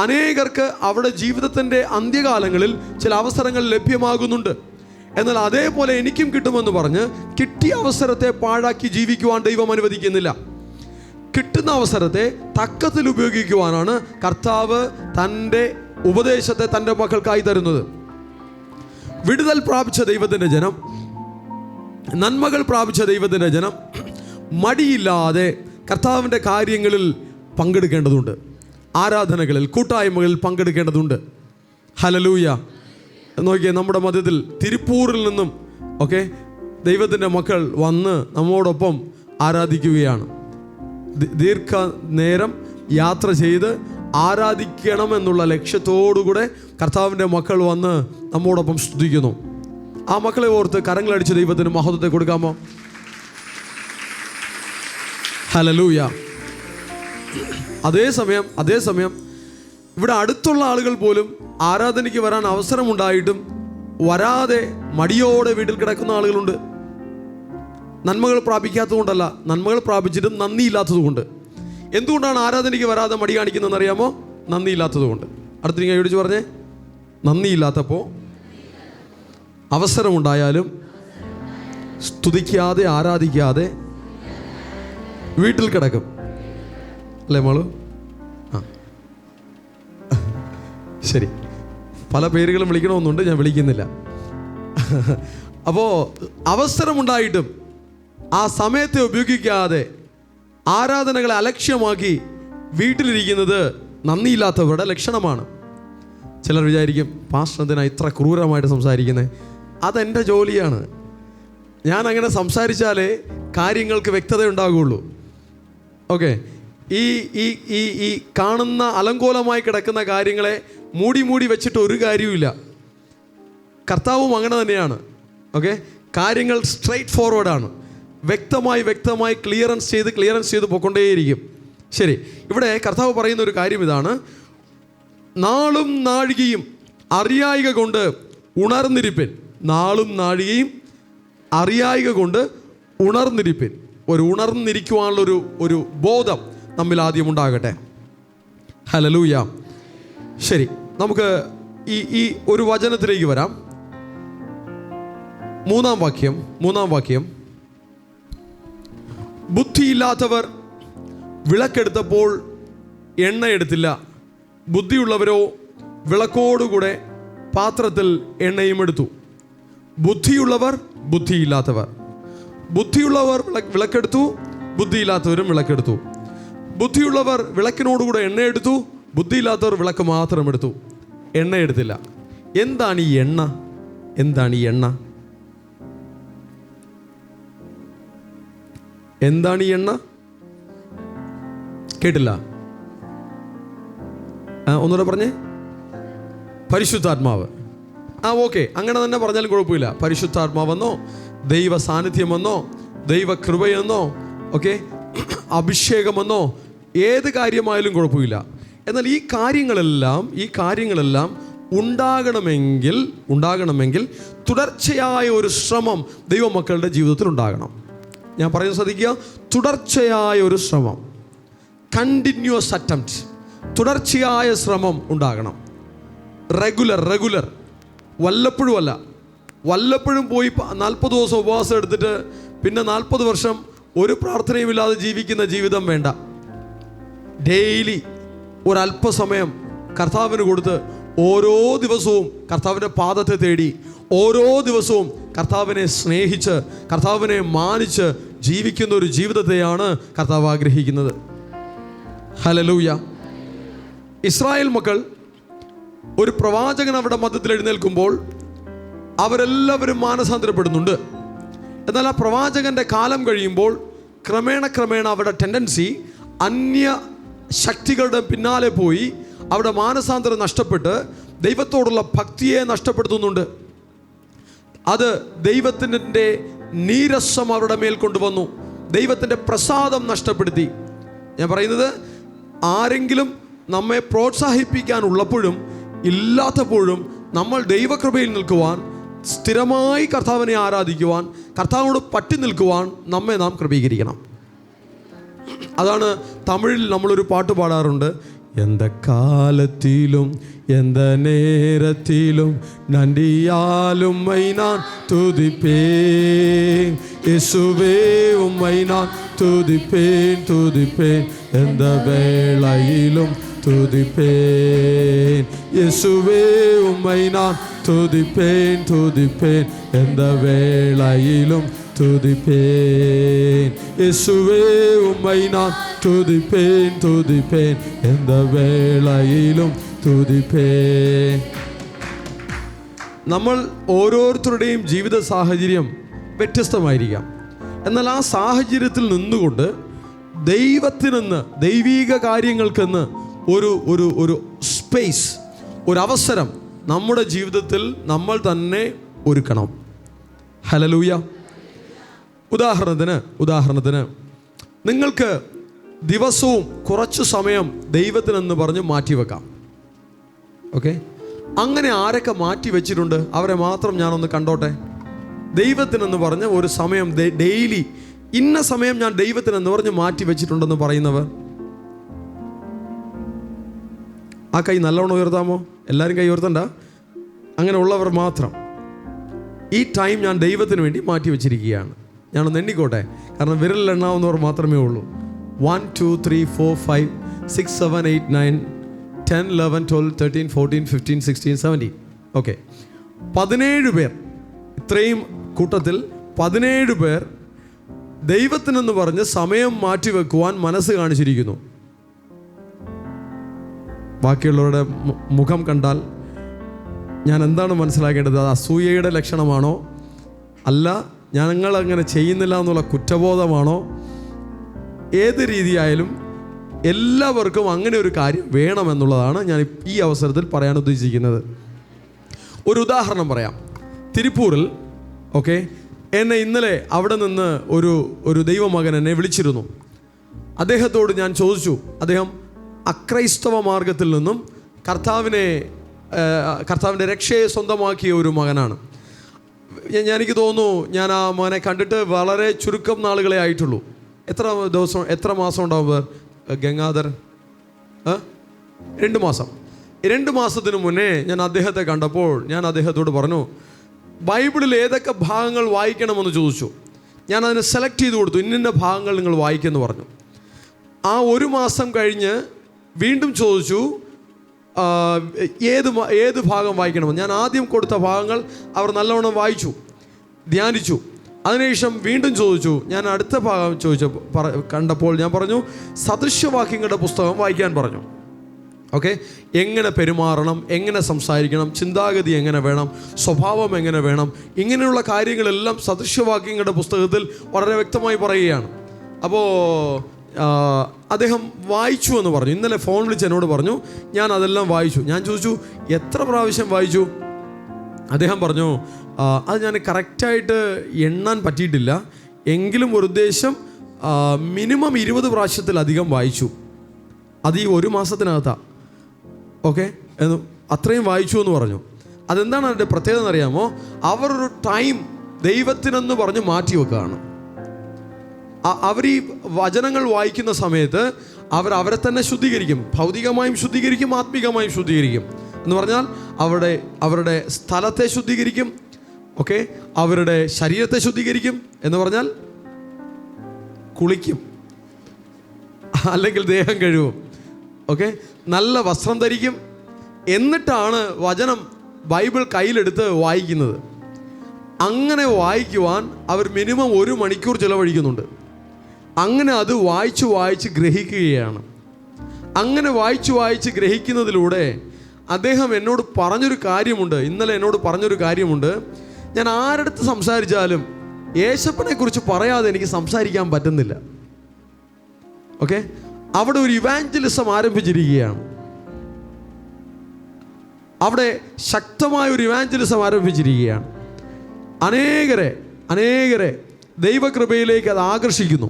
അനേകർക്ക് അവരുടെ ജീവിതത്തിൻ്റെ അന്ത്യകാലങ്ങളിൽ ചില അവസരങ്ങൾ ലഭ്യമാകുന്നുണ്ട്. എന്നാൽ അതേപോലെ എനിക്കും കിട്ടുമെന്ന് പറഞ്ഞ് കിട്ടിയ അവസരത്തെ പാഴാക്കി ജീവിക്കുവാൻ ദൈവം അനുവദിക്കുന്നില്ല. കിട്ടുന്ന അവസരത്തെ തക്കത്തിൽ ഉപയോഗിക്കുവാനാണ് കർത്താവ് തൻ്റെ ഉപദേശത്തെ തൻ്റെ മക്കൾക്കായി തരുന്നത്. വിടുതൽ പ്രാപിച്ച ദൈവത്തിൻ്റെ ജനം, നന്മകൾ പ്രാപിച്ച ദൈവത്തിൻ്റെ ജനം മടിയില്ലാതെ കർത്താവിൻ്റെ കാര്യങ്ങളിൽ പങ്കെടുക്കേണ്ടതുണ്ട്. ആരാധനകളിൽ, കൂട്ടായ്മകളിൽ പങ്കെടുക്കേണ്ടതുണ്ട്. ഹല്ലേലൂയ. നോക്കിയേ, നമ്മുടെ മധ്യത്തിൽ തിരുപ്പൂരിൽ നിന്നും ദൈവത്തിൻ്റെ മക്കൾ വന്ന് നമ്മോടൊപ്പം ആരാധിക്കുകയാണ്. ദീർഘനേരം യാത്ര ചെയ്ത് ആരാധിക്കണമെന്നുള്ള ലക്ഷ്യത്തോടുകൂടെ കർത്താവിൻ്റെ മക്കൾ വന്ന് നമ്മോടൊപ്പം സ്തുതിക്കുന്നു. ആ മക്കളെ ഓർത്ത് കരങ്ങളടിച്ച് ദൈവത്തിന് മഹത്വത്തെ കൊടുക്കാമോ? ഹല്ലേലൂയ. അതേസമയം ഇവിടെ അടുത്തുള്ള ആളുകൾ പോലും ആരാധനയ്ക്ക് വരാൻ അവസരമുണ്ടായിട്ടും വരാതെ മടിയോടെ വീട്ടിൽ കിടക്കുന്ന ആളുകളുണ്ട്. നന്മകൾ പ്രാപിക്കാത്തതുകൊണ്ടല്ല, നന്മകൾ പ്രാപിച്ചിട്ടും നന്ദിയില്ലാത്തതുകൊണ്ട്. എന്തുകൊണ്ടാണ് ആരാധനയ്ക്ക് വരാതെ മടി കാണിക്കുന്നതെന്ന് അറിയാമോ? നന്ദിയില്ലാത്തത് കൊണ്ട്. അടുത്ത കൈ പിടിച്ച് പറഞ്ഞേ, നന്ദിയില്ലാത്തപ്പോൾ അവസരമുണ്ടായാലും സ്തുതിക്കാതെ ആരാധിക്കാതെ വീട്ടിൽ കിടക്കും. അല്ലേ മോള്? ആ ശരി, പല പേരുകളും വിളിക്കണമെന്നുണ്ട്, ഞാൻ വിളിക്കുന്നില്ല. അപ്പോൾ അവസരമുണ്ടായിട്ടും ആ സമയത്തെ ഉപയോഗിക്കാതെ ആരാധനകളെ അലക്ഷ്യമാക്കി വീട്ടിലിരിക്കുന്നത് നന്ദിയില്ലാത്തവരുടെ ലക്ഷണമാണ്. ചിലർ വിചാരിക്കും, പാസ്റ്റർ എന്തിനാ ഇത്ര ക്രൂരമായിട്ട് സംസാരിക്കുന്നത്? അതെൻ്റെ ജോലിയാണ്. ഞാൻ അങ്ങനെ സംസാരിച്ചാലേ കാര്യങ്ങൾക്ക് വ്യക്തത ഉണ്ടാകുള്ളൂ. ഓക്കെ, ഈ ഈ ഈ ഈ കാണുന്ന അലങ്കോലമായി കിടക്കുന്ന കാര്യങ്ങളെ മൂടി മൂടി വെച്ചിട്ട് ഒരു കാര്യവുമില്ല. കർത്താവും അങ്ങനെ തന്നെയാണ്. ഓക്കെ, കാര്യങ്ങൾ സ്ട്രെയിറ്റ് ഫോർവേഡാണ്. വ്യക്തമായി ക്ലിയറൻസ് ചെയ്ത് പോയിക്കൊണ്ടേയിരിക്കും. ശരി, ഇവിടെ കർത്താവ് പറയുന്ന ഒരു കാര്യം ഇതാണ്: നാളും നാഴികയും അറിയായിക കൊണ്ട് ഉണർന്നിരിപ്പിൻ. നാളും നാഴികയും അറിയായിക കൊണ്ട് ഉണർന്നിരിപ്പിൻ. ഒരു ഉണർന്നിരിക്കുവാനുള്ളൊരു ഒരു ബോധം നമ്മിൽ ആദ്യം ഉണ്ടാകട്ടെ. ഹല്ലേലൂയ. ശരി, നമുക്ക് ഈ ഒരു വചനത്തിലേക്ക് വരാം. മൂന്നാം വാക്യം, ബുദ്ധിയില്ലാത്തവർ വിളക്കെടുത്തപ്പോൾ എണ്ണ എടുത്തില്ല, ബുദ്ധിയുള്ളവരോ വിളക്കോടുകൂടെ പാത്രത്തിൽ എണ്ണയും എടുത്തു. ബുദ്ധിയുള്ളവർ വിളക്കെടുത്തു, ബുദ്ധിയില്ലാത്തവരും വിളക്കെടുത്തു. ബുദ്ധിയുള്ളവർ വിളക്കിനോടുകൂടെ എണ്ണ എടുത്തു, ബുദ്ധിയില്ലാത്തവർ വിളക്ക് മാത്രം എടുത്തു, എണ്ണ എടുത്തില്ല. എന്താണ് ഈ എണ്ണ? എന്താണ് ഈ എണ്ണ? കേട്ടില്ല? ഒന്നുകൂടെ പറഞ്ഞേ. പരിശുദ്ധാത്മാവ്. ഓക്കെ, അങ്ങനെ തന്നെ പറഞ്ഞാലും കുഴപ്പമില്ല. പരിശുദ്ധാത്മാവെന്നോ, ദൈവ സാന്നിധ്യമെന്നോ, ദൈവ കൃപയെന്നോ, ഓക്കെ, അഭിഷേകമെന്നോ, ഏത് കാര്യമായാലും കുഴപ്പമില്ല. എന്നാൽ ഈ കാര്യങ്ങളെല്ലാം ഉണ്ടാകണമെങ്കിൽ തുടർച്ചയായ ഒരു ശ്രമം ദൈവമക്കളുടെ ജീവിതത്തിൽ ഉണ്ടാകണം. ഞാൻ പറയുന്നത് ശ്രദ്ധിക്കുക. തുടർച്ചയായ ഒരു ശ്രമം, കണ്ടിന്യൂസ് അറ്റംപ്റ്റ്, തുടർച്ചയായ ശ്രമം ഉണ്ടാകണം. റെഗുലർ, വല്ലപ്പോഴും പോയി 40 ദിവസം ഉപവാസം എടുത്തിട്ട് പിന്നെ 40 വർഷം ഒരു പ്രാർത്ഥനയുമില്ലാതെ ജീവിക്കുന്ന ജീവിതം വേണ്ട. ഡെയിലി ഒരല്പസമയം കർത്താവിന് കൊടുത്ത് ഓരോ ദിവസവും കർത്താവിൻ്റെ പാദത്തെ തേടി, ഓരോ ദിവസവും കർത്താവിനെ സ്നേഹിച്ച്, കർത്താവിനെ മാനിച്ച് ജീവിക്കുന്ന ഒരു ജീവിതത്തെയാണ് കർത്താവ് ആഗ്രഹിക്കുന്നത്. ഹല്ലേലൂയ. ഇസ്രായേൽ മക്കൾ ഒരു പ്രവാചകൻ അവരുടെ മധ്യത്തിൽ എഴുന്നേൽക്കുമ്പോൾ അവരെല്ലാവരും മാനസാന്തരപ്പെടുന്നുണ്ട്. എന്നാൽ ആ പ്രവാചകൻ്റെ കാലം കഴിയുമ്പോൾ ക്രമേണ അവരുടെ ടെൻഡൻസി അന്യ ശക്തികളുടെ പിന്നാലെ പോയി അവിടെ മാനസാന്തരം നഷ്ടപ്പെട്ട് ദൈവത്തോടുള്ള ഭക്തിയെ നഷ്ടപ്പെടുത്തുന്നുണ്ട്. അത് ദൈവത്തിൻ്റെ നീരസം അവരുടെ മേൽ കൊണ്ടുവന്നു, ദൈവത്തിൻ്റെ പ്രസാദം നഷ്ടപ്പെടുത്തി. ഞാൻ പറയുന്നത്, ആരെങ്കിലും നമ്മെ പ്രോത്സാഹിപ്പിക്കാനുള്ളപ്പോഴും ഇല്ലാത്തപ്പോഴും നമ്മൾ ദൈവകൃപയിൽ നിൽക്കുവാൻ, സ്ഥിരമായി കർത്താവിനെ ആരാധിക്കുവാൻ, കർത്താവിനോട് പറ്റി നിൽക്കുവാൻ നമ്മെ നാം ക്രമീകരിക്കണം. അതാണ് തമിഴിൽ നമ്മളൊരു പാട്ട് പാടാറുണ്ട്. எந்த காலத்திலும் எந்த நேரத்திலும் நன்றியால் உம்மை நான் துதிப்பேன். இயேசுவே உம்மை நான் துதிப்பேன். எந்த வேளையிலும் துதிப்பேன். இயேசுவே உம்மை நான் துதிப்பேன். எந்த வேளையிலும் துதிப்பேன். இயேசுவே உம்மை நான் துதிப்பேன். எந்த വേളയിലും തുതിപ്പേൻ. നമ്മൾ ഓരോരുത്തരുടെയും ജീവിത സാഹചര്യം വ്യത്യസ്തമായിരിക്കാം. എന്നാൽ ആ സാഹചര്യത്തിൽ നിന്നുകൊണ്ട് ദൈവത്തിനെന്ന്, ദൈവീക കാര്യങ്ങൾക്കെന്ന് ഒരു സ്പേസ്, ഒരു അവസരം നമ്മുടെ ജീവിതത്തിൽ നമ്മൾ തന്നെ ഒരുക്കണം. ഹല്ലേലൂയ. ഉദാഹരണത്തിന് നിങ്ങൾക്ക് ദിവസവും കുറച്ച് സമയം ദൈവത്തിനെന്ന് പറഞ്ഞ് മാറ്റിവെക്കാം. ഓക്കെ, അങ്ങനെ ആരൊക്കെ മാറ്റി വെച്ചിട്ടുണ്ട് അവരെ മാത്രം ഞാനൊന്ന് കണ്ടോട്ടെ. ദൈവത്തിനെന്ന് പറഞ്ഞ് ഒരു സമയം, ഡെയിലി ഇന്ന സമയം ഞാൻ ദൈവത്തിനെന്ന് പറഞ്ഞ് മാറ്റി വെച്ചിട്ടുണ്ടെന്ന് പറയുന്നവർ ആ കൈ നല്ലവണ്ണം ഉയർത്താമോ? എല്ലാവരും കൈ ഉയർത്തണ്ട, അങ്ങനെ ഉള്ളവർ മാത്രം. ഈ ടൈം ഞാൻ ദൈവത്തിന് വേണ്ടി മാറ്റി വെച്ചിരിക്കുകയാണ്. ഞാനൊന്ന് എണ്ണിക്കോട്ടെ, കാരണം വിരലിലെണ്ണാവുന്നവർ മാത്രമേ ഉള്ളൂ. 1 2 3 4 5 6 7 8 9 10 11 12 13 14 15 16 17. ഓക്കെ, 17 പേർ, ഇത്രയും കൂട്ടത്തിൽ 17 പേർ ദൈവത്തിനെന്ന് പറഞ്ഞ് സമയം മാറ്റിവെക്കുവാൻ മനസ്സ് കാണിച്ചിരിക്കുന്നു. ബാക്കിയുള്ളവരുടെ മുഖം കണ്ടാൽ ഞാൻ എന്താണ് മനസ്സിലാക്കേണ്ടത്? അത് അസൂയയുടെ ലക്ഷണമാണോ, അല്ല ഞങ്ങൾ അങ്ങനെ ചെയ്യുന്നില്ല എന്നുള്ള കുറ്റബോധമാണോ? ഏത് രീതിയായാലും എല്ലാവർക്കും അങ്ങനെ ഒരു കാര്യം വേണമെന്നുള്ളതാണ് ഞാൻ ഈ അവസരത്തിൽ പറയാൻ ഉദ്ദേശിക്കുന്നത്. ഒരു ഉദാഹരണം പറയാം. തിരുപ്പൂരിൽ ഓക്കെ, എന്നെ ഇന്നലെ അവിടെ നിന്ന് ഒരു ദൈവമകൻ എന്നെ വിളിച്ചിരുന്നു. അദ്ദേഹത്തോട് ഞാൻ ചോദിച്ചു, അദ്ദേഹം അക്രൈസ്തവ മാർഗത്തിൽ നിന്നും കർത്താവിൻ്റെ രക്ഷയെ സ്വന്തമാക്കിയ ഒരു മകനാണ്. എനിക്ക് തോന്നുന്നു ഞാൻ ആ മകനെ കണ്ടിട്ട് വളരെ ചുരുക്കം നാളുകളെ ആയിട്ടുള്ളൂ. എത്ര മാസം ഉണ്ടാവും ഗംഗാധർ? 2 മാസം. 2 മാസത്തിന് മുന്നേ ഞാൻ അദ്ദേഹത്തെ കണ്ടപ്പോൾ ഞാൻ അദ്ദേഹത്തോട് പറഞ്ഞു, ബൈബിളിൽ ഏതൊക്കെ ഭാഗങ്ങൾ വായിക്കണമെന്ന് ചോദിച്ചു. ഞാൻ അതിനെ സെലക്ട് ചെയ്ത് കൊടുത്തു. ഇന്ന ഭാഗങ്ങൾ നിങ്ങൾ വായിക്കുമെന്ന് പറഞ്ഞു. ആ 1 മാസം കഴിഞ്ഞ് വീണ്ടും ചോദിച്ചു ഏത് ഭാഗം വായിക്കണമെന്ന്. ഞാൻ ആദ്യം കൊടുത്ത ഭാഗങ്ങൾ അവർ നല്ലവണ്ണം വായിച്ചു, ധ്യാനിച്ചു. അതിനുശേഷം വീണ്ടും ചോദിച്ചു. ഞാൻ അടുത്ത ഭാഗം കണ്ടപ്പോൾ ഞാൻ പറഞ്ഞു, സദൃശ്യവാക്യങ്ങളുടെ പുസ്തകം വായിക്കാൻ പറഞ്ഞു. ഓക്കെ, എങ്ങനെ പെരുമാറണം, എങ്ങനെ സംസാരിക്കണം, ചിന്താഗതി എങ്ങനെ വേണം, സ്വഭാവം എങ്ങനെ വേണം, ഇങ്ങനെയുള്ള കാര്യങ്ങളെല്ലാം സദൃശ്യവാക്യങ്ങളുടെ പുസ്തകത്തിൽ വളരെ വ്യക്തമായി പറയുകയാണ്. അപ്പോൾ അദ്ദേഹം വായിച്ചു എന്ന് പറഞ്ഞു. ഇന്നലെ ഫോൺ വിളിച്ച് എന്നോട് പറഞ്ഞു ഞാൻ അതെല്ലാം വായിച്ചു. ഞാൻ ചോദിച്ചു എത്ര പ്രാവശ്യം വായിച്ചു? അദ്ദേഹം പറഞ്ഞു അത് ഞാൻ കറക്റ്റായിട്ട് എണ്ണാൻ പറ്റിയിട്ടില്ല, എങ്കിലും ഒരു ഉദ്ദേശം മിനിമം 20 പ്രാവശ്യത്തിലധികം വായിച്ചു. അത് ഈ 1 മാസത്തിനകത്താണ്. ഓക്കെ, അത്രയും വായിച്ചു എന്ന് പറഞ്ഞു. അതെന്താണ് അതിൻ്റെ പ്രത്യേകത എന്നറിയാമോ? അവർ ഒരു ടൈം ദൈവത്തിനെന്ന് പറഞ്ഞ് മാറ്റി വെക്കുകയാണ്. അവർ ഈ വചനങ്ങൾ വായിക്കുന്ന സമയത്ത് അവരെ തന്നെ ശുദ്ധീകരിക്കും. ഭൗതികമായും ശുദ്ധീകരിക്കും, ആത്മീകമായും ശുദ്ധീകരിക്കും. എന്ന് പറഞ്ഞാൽ അവരുടെ സ്ഥലത്തെ ശുദ്ധീകരിക്കും. ഓക്കെ, അവരുടെ ശരീരത്തെ ശുദ്ധീകരിക്കും. എന്ന് പറഞ്ഞാൽ കുളിക്കും, അല്ലെങ്കിൽ ദേഹം കഴുകും. ഓക്കെ, നല്ല വസ്ത്രം ധരിക്കും. എന്നിട്ടാണ് വചനം ബൈബിൾ കയ്യിലെടുത്ത് വായിക്കുന്നത്. അങ്ങനെ വായിക്കുവാൻ അവർ മിനിമം 1 മണിക്കൂർ ചിലവഴിക്കുന്നുണ്ട്. അങ്ങനെ അത് വായിച്ച് ഗ്രഹിക്കുകയാണ്. അങ്ങനെ വായിച്ച് ഗ്രഹിക്കുന്നതിലൂടെ അദ്ദേഹം എന്നോട് പറഞ്ഞൊരു കാര്യമുണ്ട്. ഇന്നലെ എന്നോട് പറഞ്ഞൊരു കാര്യമുണ്ട്. ഞാൻ ആരടുത്ത് സംസാരിച്ചാലും യേശപ്പനെ കുറിച്ച് പറയാതെ എനിക്ക് സംസാരിക്കാൻ പറ്റുന്നില്ല. ഓക്കെ, അവിടെ ഒരു ഇവാഞ്ചലിസം ആരംഭിച്ചിരിക്കുകയാണ്. അവിടെ ശക്തമായ ഒരു ഇവാഞ്ചലിസം ആരംഭിച്ചിരിക്കുകയാണ്. അനേകരെ ദൈവകൃപയിലേക്ക് അത് ആകർഷിക്കുന്നു.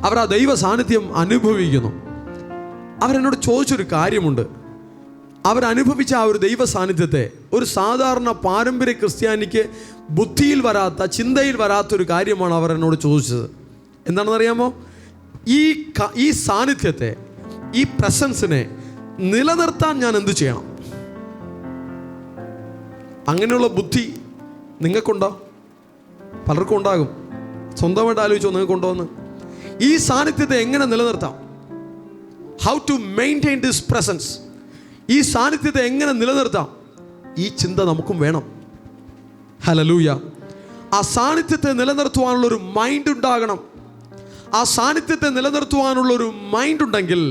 അവർ ആ ദൈവ സാന്നിധ്യം അനുഭവിക്കുന്നു. അവരെന്നോട് ചോദിച്ചൊരു കാര്യമുണ്ട്. അവരനുഭവിച്ച ആ ഒരു ദൈവ സാന്നിധ്യത്തെ ഒരു സാധാരണ പാരമ്പര്യ ക്രിസ്ത്യാനിക്ക് ബുദ്ധിയിൽ വരാത്ത, ചിന്തയിൽ വരാത്തൊരു കാര്യമാണ് അവർ എന്നോട് ചോദിച്ചത്. എന്താണെന്നറിയാമോ? ഈ സാന്നിധ്യത്തെ, ഈ പ്രസൻസിനെ നിലനിർത്താൻ ഞാൻ എന്ത് ചെയ്യണം? അങ്ങനെയുള്ള ബുദ്ധി നിങ്ങൾക്കുണ്ടോ? പലർക്കും ഉണ്ടാകും. സ്വന്തമായിട്ട് ആലോചിച്ചോ നിങ്ങൾക്കുണ്ടോ എന്ന്? ഈ സാന്നിധ്യത്തെ എങ്ങനെ നിലനിർത്താം? How to maintain this presence. ഈ സാന്നിധ്യത്തെ എങ്ങനെ നിലനിർത്താം? ഈ ചിന്ത നമുക്കും വേണം. ഹല്ലേലൂയ. ആ സാന്നിധ്യത്തെ നിലനിർത്തുവാനുള്ളൊരു മൈൻഡ് ഉണ്ടാകണം. ആ സാന്നിധ്യത്തെ നിലനിർത്തുവാനുള്ളൊരു മൈൻഡ് ഉണ്ടെങ്കിൽ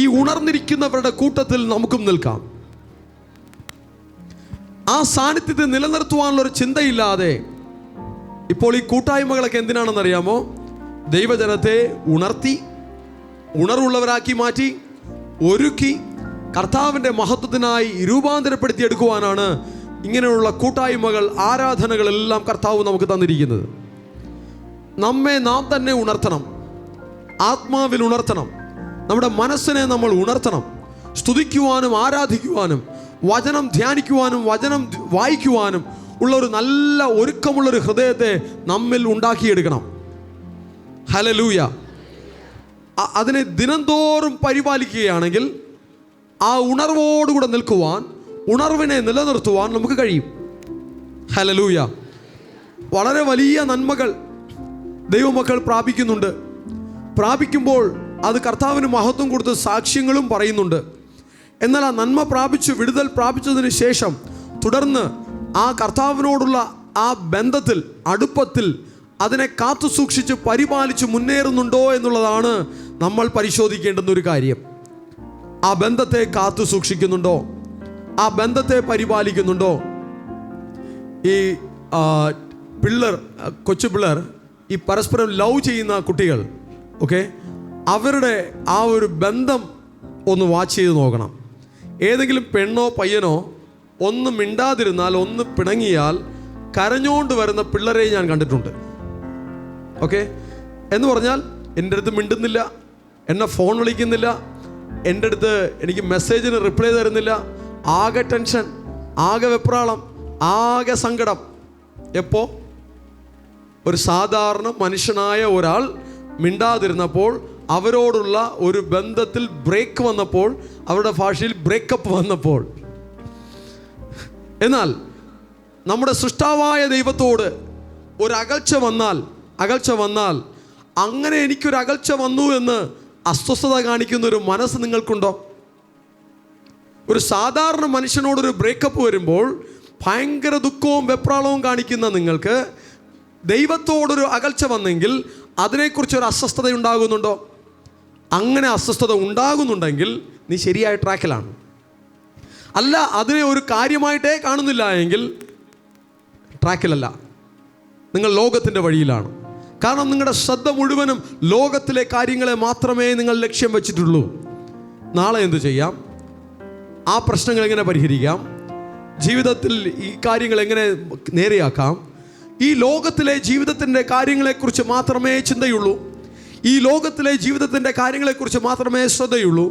ഈ ഉണർന്നിരിക്കുന്നവരുടെ കൂട്ടത്തിൽ നമുക്കും നിൽക്കാം. ആ സാന്നിധ്യത്തെ നിലനിർത്തുവാനുള്ളൊരു ചിന്തയില്ലാതെ ഇപ്പോൾ ഈ കൂട്ടായ്മകളൊക്കെ എന്തിനാണെന്നറിയാമോ? ദൈവജനത്തെ ഉണർവുള്ളവരാക്കി മാറ്റി, ഒരുക്കി കർത്താവിൻ്റെ മഹത്വത്തിനായി രൂപാന്തരപ്പെടുത്തിയെടുക്കുവാനാണ് ഇങ്ങനെയുള്ള കൂട്ടായ്മകൾ, ആരാധനകളെല്ലാം കർത്താവ് നമുക്ക് തന്നിരിക്കുന്നത്. നമ്മെ നാം തന്നെ ഉണർത്തണം, ആത്മാവിൽ ഉണർത്തണം, നമ്മുടെ മനസ്സിനെ നമ്മൾ ഉണർത്തണം. സ്തുതിക്കുവാനും ആരാധിക്കുവാനും വചനം ധ്യാനിക്കുവാനും വചനം വായിക്കുവാനും ഉള്ള ഒരു നല്ല ഒരുക്കമുള്ളൊരു ഹൃദയത്തെ നമ്മിൽ ഉണ്ടാക്കിയെടുക്കണം. ഹല്ലേലൂയ. അതിനെ ദിനംതോറും പരിപാലിക്കുകയാണെങ്കിൽ ആ ഉണർവോടുകൂടെ നിൽക്കുവാൻ, ഉണർവിനെ നിലനിർത്തുവാൻ നമുക്ക് കഴിയും. ഹല്ലേലൂയ. വളരെ വലിയ നന്മകൾ ദൈവമക്കൾ പ്രാപിക്കുന്നുണ്ട്. പ്രാപിക്കുമ്പോൾ അത് കർത്താവിന് മഹത്വം കൊടുത്ത് സാക്ഷ്യങ്ങളും പറയുന്നുണ്ട്. എന്നാൽ ആ നന്മ പ്രാപിച്ച് വിടുതൽ പ്രാപിച്ചതിന് ശേഷം തുടർന്ന് ആ കർത്താവിനോടുള്ള ആ ബന്ധത്തിൽ, അടുപ്പത്തിൽ അതിനെ കാത്തു സൂക്ഷിച്ച് പരിപാലിച്ച് മുന്നേറുന്നുണ്ടോ എന്നുള്ളതാണ് നമ്മൾ പരിശോധിക്കേണ്ടുന്ന ഒരു കാര്യം. ആ ബന്ധത്തെ കാത്തു സൂക്ഷിക്കുന്നുണ്ടോ? ആ ബന്ധത്തെ പരിപാലിക്കുന്നുണ്ടോ? ഈ കൊച്ചു പിള്ളേർ, ഈ പരസ്പരം ലവ് ചെയ്യുന്ന കുട്ടികൾ, ഓക്കെ, അവരുടെ ആ ഒരു ബന്ധം ഒന്ന് വാച്ച് ചെയ്ത് നോക്കണം. ഏതെങ്കിലും പെണ്ണോ പയ്യനോ ഒന്ന് മിണ്ടാതിരുന്നാൽ, ഒന്ന് പിണങ്ങിയാൽ കരഞ്ഞുകൊണ്ട് വരുന്ന പിള്ളേരെ ഞാൻ കണ്ടിട്ടുണ്ട്. ഓക്കെ, എന്ന് പറഞ്ഞാൽ എൻ്റെ അടുത്ത് മിണ്ടുന്നില്ല, എന്നെ ഫോൺ വിളിക്കുന്നില്ല, എൻ്റെ അടുത്ത് എനിക്ക് മെസ്സേജിന് റിപ്ലൈ തരുന്നില്ല, ആകെ ടെൻഷൻ, ആകെ വെപ്രാളം, ആകെ സങ്കടം. എപ്പോൾ ഒരു സാധാരണ മനുഷ്യനായ ഒരാൾ മിണ്ടാതിരുന്നപ്പോൾ, അവരോടുള്ള ഒരു ബന്ധത്തിൽ ബ്രേക്ക് വന്നപ്പോൾ, അവരുടെ ഭാഷയിൽ ബ്രേക്കപ്പ് വന്നപ്പോൾ. എന്നാൽ നമ്മുടെ സൃഷ്ടാവായ ദൈവത്തോട് ഒരു അകൽച്ച വന്നാൽ അങ്ങനെ എനിക്കൊരു അകൽച്ച വന്നു എന്ന് അസ്വസ്ഥത കാണിക്കുന്ന ഒരു മനസ്സ് നിങ്ങൾക്കുണ്ടോ? ഒരു സാധാരണ മനുഷ്യനോടൊരു ബ്രേക്കപ്പ് വരുമ്പോൾ ഭയങ്കര ദുഃഖവും വെപ്രാളവും കാണിക്കുന്ന നിങ്ങൾക്ക് ദൈവത്തോടൊരു അകൽച്ച വന്നെങ്കിൽ അതിനെക്കുറിച്ചൊരു അസ്വസ്ഥത ഉണ്ടാകുന്നുണ്ടോ? അങ്ങനെ അസ്വസ്ഥത ഉണ്ടാകുന്നുണ്ടെങ്കിൽ നീ ശരിയായ ട്രാക്കിലാണ്. അല്ല, അതിനെ ഒരു കാര്യമായിട്ടേ കാണുന്നില്ല എങ്കിൽ ട്രാക്കിലല്ല, നിങ്ങൾ ലോകത്തിൻ്റെ വഴിയിലാണ്. കാരണം നിങ്ങളുടെ ശ്രദ്ധ മുഴുവനും ലോകത്തിലെ കാര്യങ്ങളെ മാത്രമേ നിങ്ങൾ ലക്ഷ്യം വെച്ചിട്ടുള്ളൂ. നാളെ എന്തു ചെയ്യാം, ആ പ്രശ്നങ്ങൾ എങ്ങനെ പരിഹരിക്കാം, ജീവിതത്തിൽ ഈ കാര്യങ്ങൾ എങ്ങനെ നേരെയാക്കാം, ഈ ലോകത്തിലെ ജീവിതത്തിൻ്റെ കാര്യങ്ങളെക്കുറിച്ച് മാത്രമേ ചിന്തയുള്ളൂ. ഈ ലോകത്തിലെ ജീവിതത്തിൻ്റെ കാര്യങ്ങളെക്കുറിച്ച് മാത്രമേ ശ്രദ്ധയുള്ളൂ.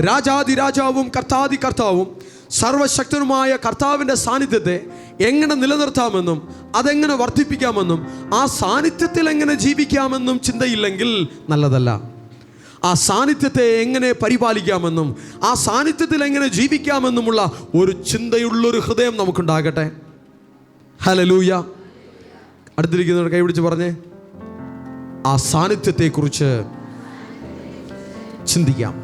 രാജാതിരാജാവും കർത്താതി കർത്താവും സർവശക്തനുമായ കർത്താവിൻ്റെ സാന്നിധ്യത്തെ എങ്ങനെ നിലനിർത്താമെന്നും അതെങ്ങനെ വർദ്ധിപ്പിക്കാമെന്നും ആ സാന്നിധ്യത്തിൽ എങ്ങനെ ജീവിക്കാമെന്നും ചിന്തയില്ലെങ്കിൽ നല്ലതല്ല. ആ സാന്നിധ്യത്തെ എങ്ങനെ പരിപാലിക്കാമെന്നും ആ സാന്നിധ്യത്തിൽ എങ്ങനെ ജീവിക്കാമെന്നുമുള്ള ഒരു ചിന്തയുള്ളൊരു ഹൃദയം നമുക്കുണ്ടാകട്ടെ. ഹല്ലേലൂയ. അടുത്തിരിക്കുന്നവർ കൈപിടിച്ച് പറഞ്ഞേ, ആ സാന്നിധ്യത്തെക്കുറിച്ച് ചിന്തിക്കാം,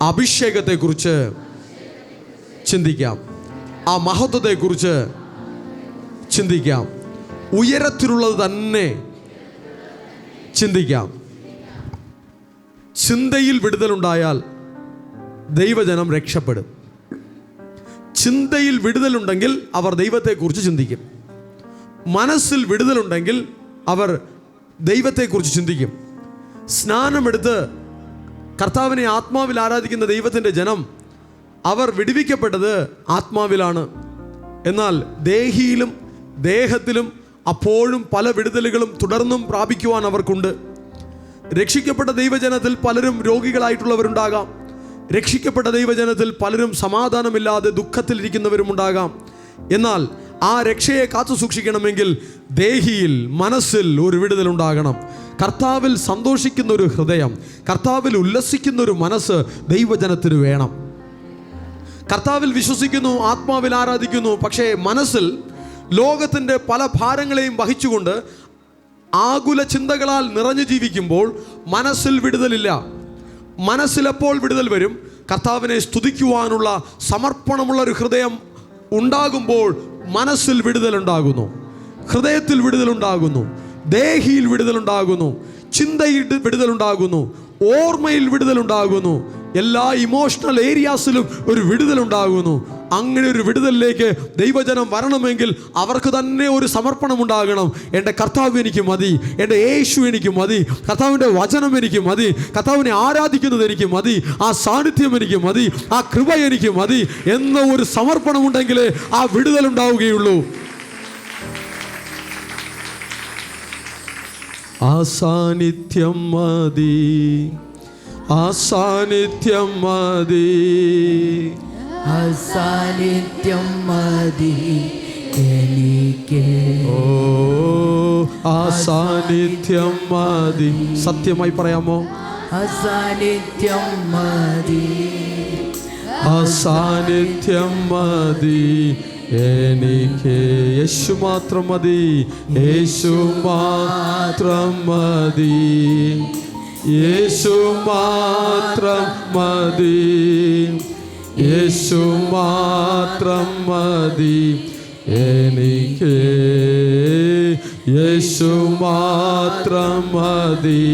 അഭിഷേകത്തെക്കുറിച്ച് ചിന്തിക്കാം, ആ മഹത്വത്തെക്കുറിച്ച് ചിന്തിക്കാം, ഉയരത്തിലുള്ളത് തന്നെ ചിന്തിക്കാം. ചിന്തയിൽ വിടുതലുണ്ടായാൽ ദൈവജനം രക്ഷപ്പെടും. ചിന്തയിൽ വിടുതലുണ്ടെങ്കിൽ അവർ ദൈവത്തെക്കുറിച്ച് ചിന്തിക്കും. മനസ്സിൽ വിടുതലുണ്ടെങ്കിൽ അവർ ദൈവത്തെക്കുറിച്ച് ചിന്തിക്കും. സ്നാനമെടുത്ത് കർത്താവിനെ ആത്മാവിൽ ആരാധിക്കുന്ന ദൈവത്തിൻ്റെ ജനം, അവർ വിടുവിക്കപ്പെട്ടത് ആത്മാവിലാണ്. എന്നാൽ ദേഹിയിലും ദേഹത്തിലും അപ്പോഴും പല വിടുതലുകളും തുടർന്നും പ്രാപിക്കുവാൻ അവർക്കുണ്ട്. രക്ഷിക്കപ്പെട്ട ദൈവജനത്തിൽ പലരും രോഗികളായിട്ടുള്ളവരുണ്ടാകാം. രക്ഷിക്കപ്പെട്ട ദൈവജനത്തിൽ പലരും സമാധാനമില്ലാതെ ദുഃഖത്തിലിരിക്കുന്നവരുമുണ്ടാകാം. എന്നാൽ ആ രക്ഷയെ കാത്തു സൂക്ഷിക്കണമെങ്കിൽ ദേഹിയിൽ, മനസ്സിൽ ഒരു വിടുതലുണ്ടാകണം. കർത്താവിൽ സന്തോഷിക്കുന്ന ഒരു ഹൃദയം, കർത്താവിൽ ഉല്ലസിക്കുന്ന ഒരു മനസ്സ് ദൈവജനത്തിന് വേണം. കർത്താവിൽ വിശ്വസിക്കുന്നു, ആത്മാവിൽ ആരാധിക്കുന്നു, പക്ഷേ മനസ്സിൽ ലോകത്തിൻ്റെ പല ഭാരങ്ങളെയും വഹിച്ചുകൊണ്ട് ആകുല ചിന്തകളാൽ നിറഞ്ഞു ജീവിക്കുമ്പോൾ മനസ്സിൽ വിടുതലില്ല. മനസ്സിലെപ്പോൾ വിടുതൽ വരും? കർത്താവിനെ സ്തുതിക്കുവാനുള്ള സമർപ്പണമുള്ള ഒരു ഹൃദയം ഉണ്ടാകുമ്പോൾ മനസ്സിൽ വിടുതലുണ്ടാകുന്നു, ഹൃദയത്തിൽ വിടുതലുണ്ടാകുന്നു, ദേഹിയിൽ വിടുതലുണ്ടാകുന്നു, ചിന്തയിൽ വിടുതലുണ്ടാകുന്നു, ഓർമ്മയിൽ വിടുതലുണ്ടാകുന്നു, എല്ലാ ഇമോഷണൽ ഏരിയാസിലും ഒരു വിടുതലുണ്ടാകുന്നു. അങ്ങനെ ഒരു വിടുതലിലേക്ക് ദൈവജനം വരണമെങ്കിൽ അവർക്ക് തന്നെ ഒരു സമർപ്പണം ഉണ്ടാകണം. എൻ്റെ കർത്താവ് എനിക്ക് മതി, എൻ്റെ യേശു എനിക്ക് മതി, കർത്താവിൻ്റെ വചനം എനിക്ക് മതി, കർത്താവിനെ ആരാധിക്കുന്നത് എനിക്ക് മതി, ആ സാന്നിധ്യം എനിക്ക് മതി, ആ കൃപ എനിക്ക് മതി എന്ന ഒരു സമർപ്പണം ഉണ്ടെങ്കിലേ ആ വിടുതലുണ്ടാവുകയുള്ളൂ. ആ സാന്നിധ്യം മതി, ആ സാന്നിധ്യം മതി, ആ സാന്നിധ്യം മതി എനിക്ക്. ഓ ആ സാന്നിധ്യം മതി. സത്യമായി പറയാമോ? അസാന്നിധ്യം മതി, അസാന്നിധ്യം മതി എനിക്ക്. യേശു മാത്രം മതി, യേശു മാത്രം മതി, യേശു മാത്രം മതി, യേശു മാത്രം മതി എനിക്ക്. യേശു മാത്രം മതി,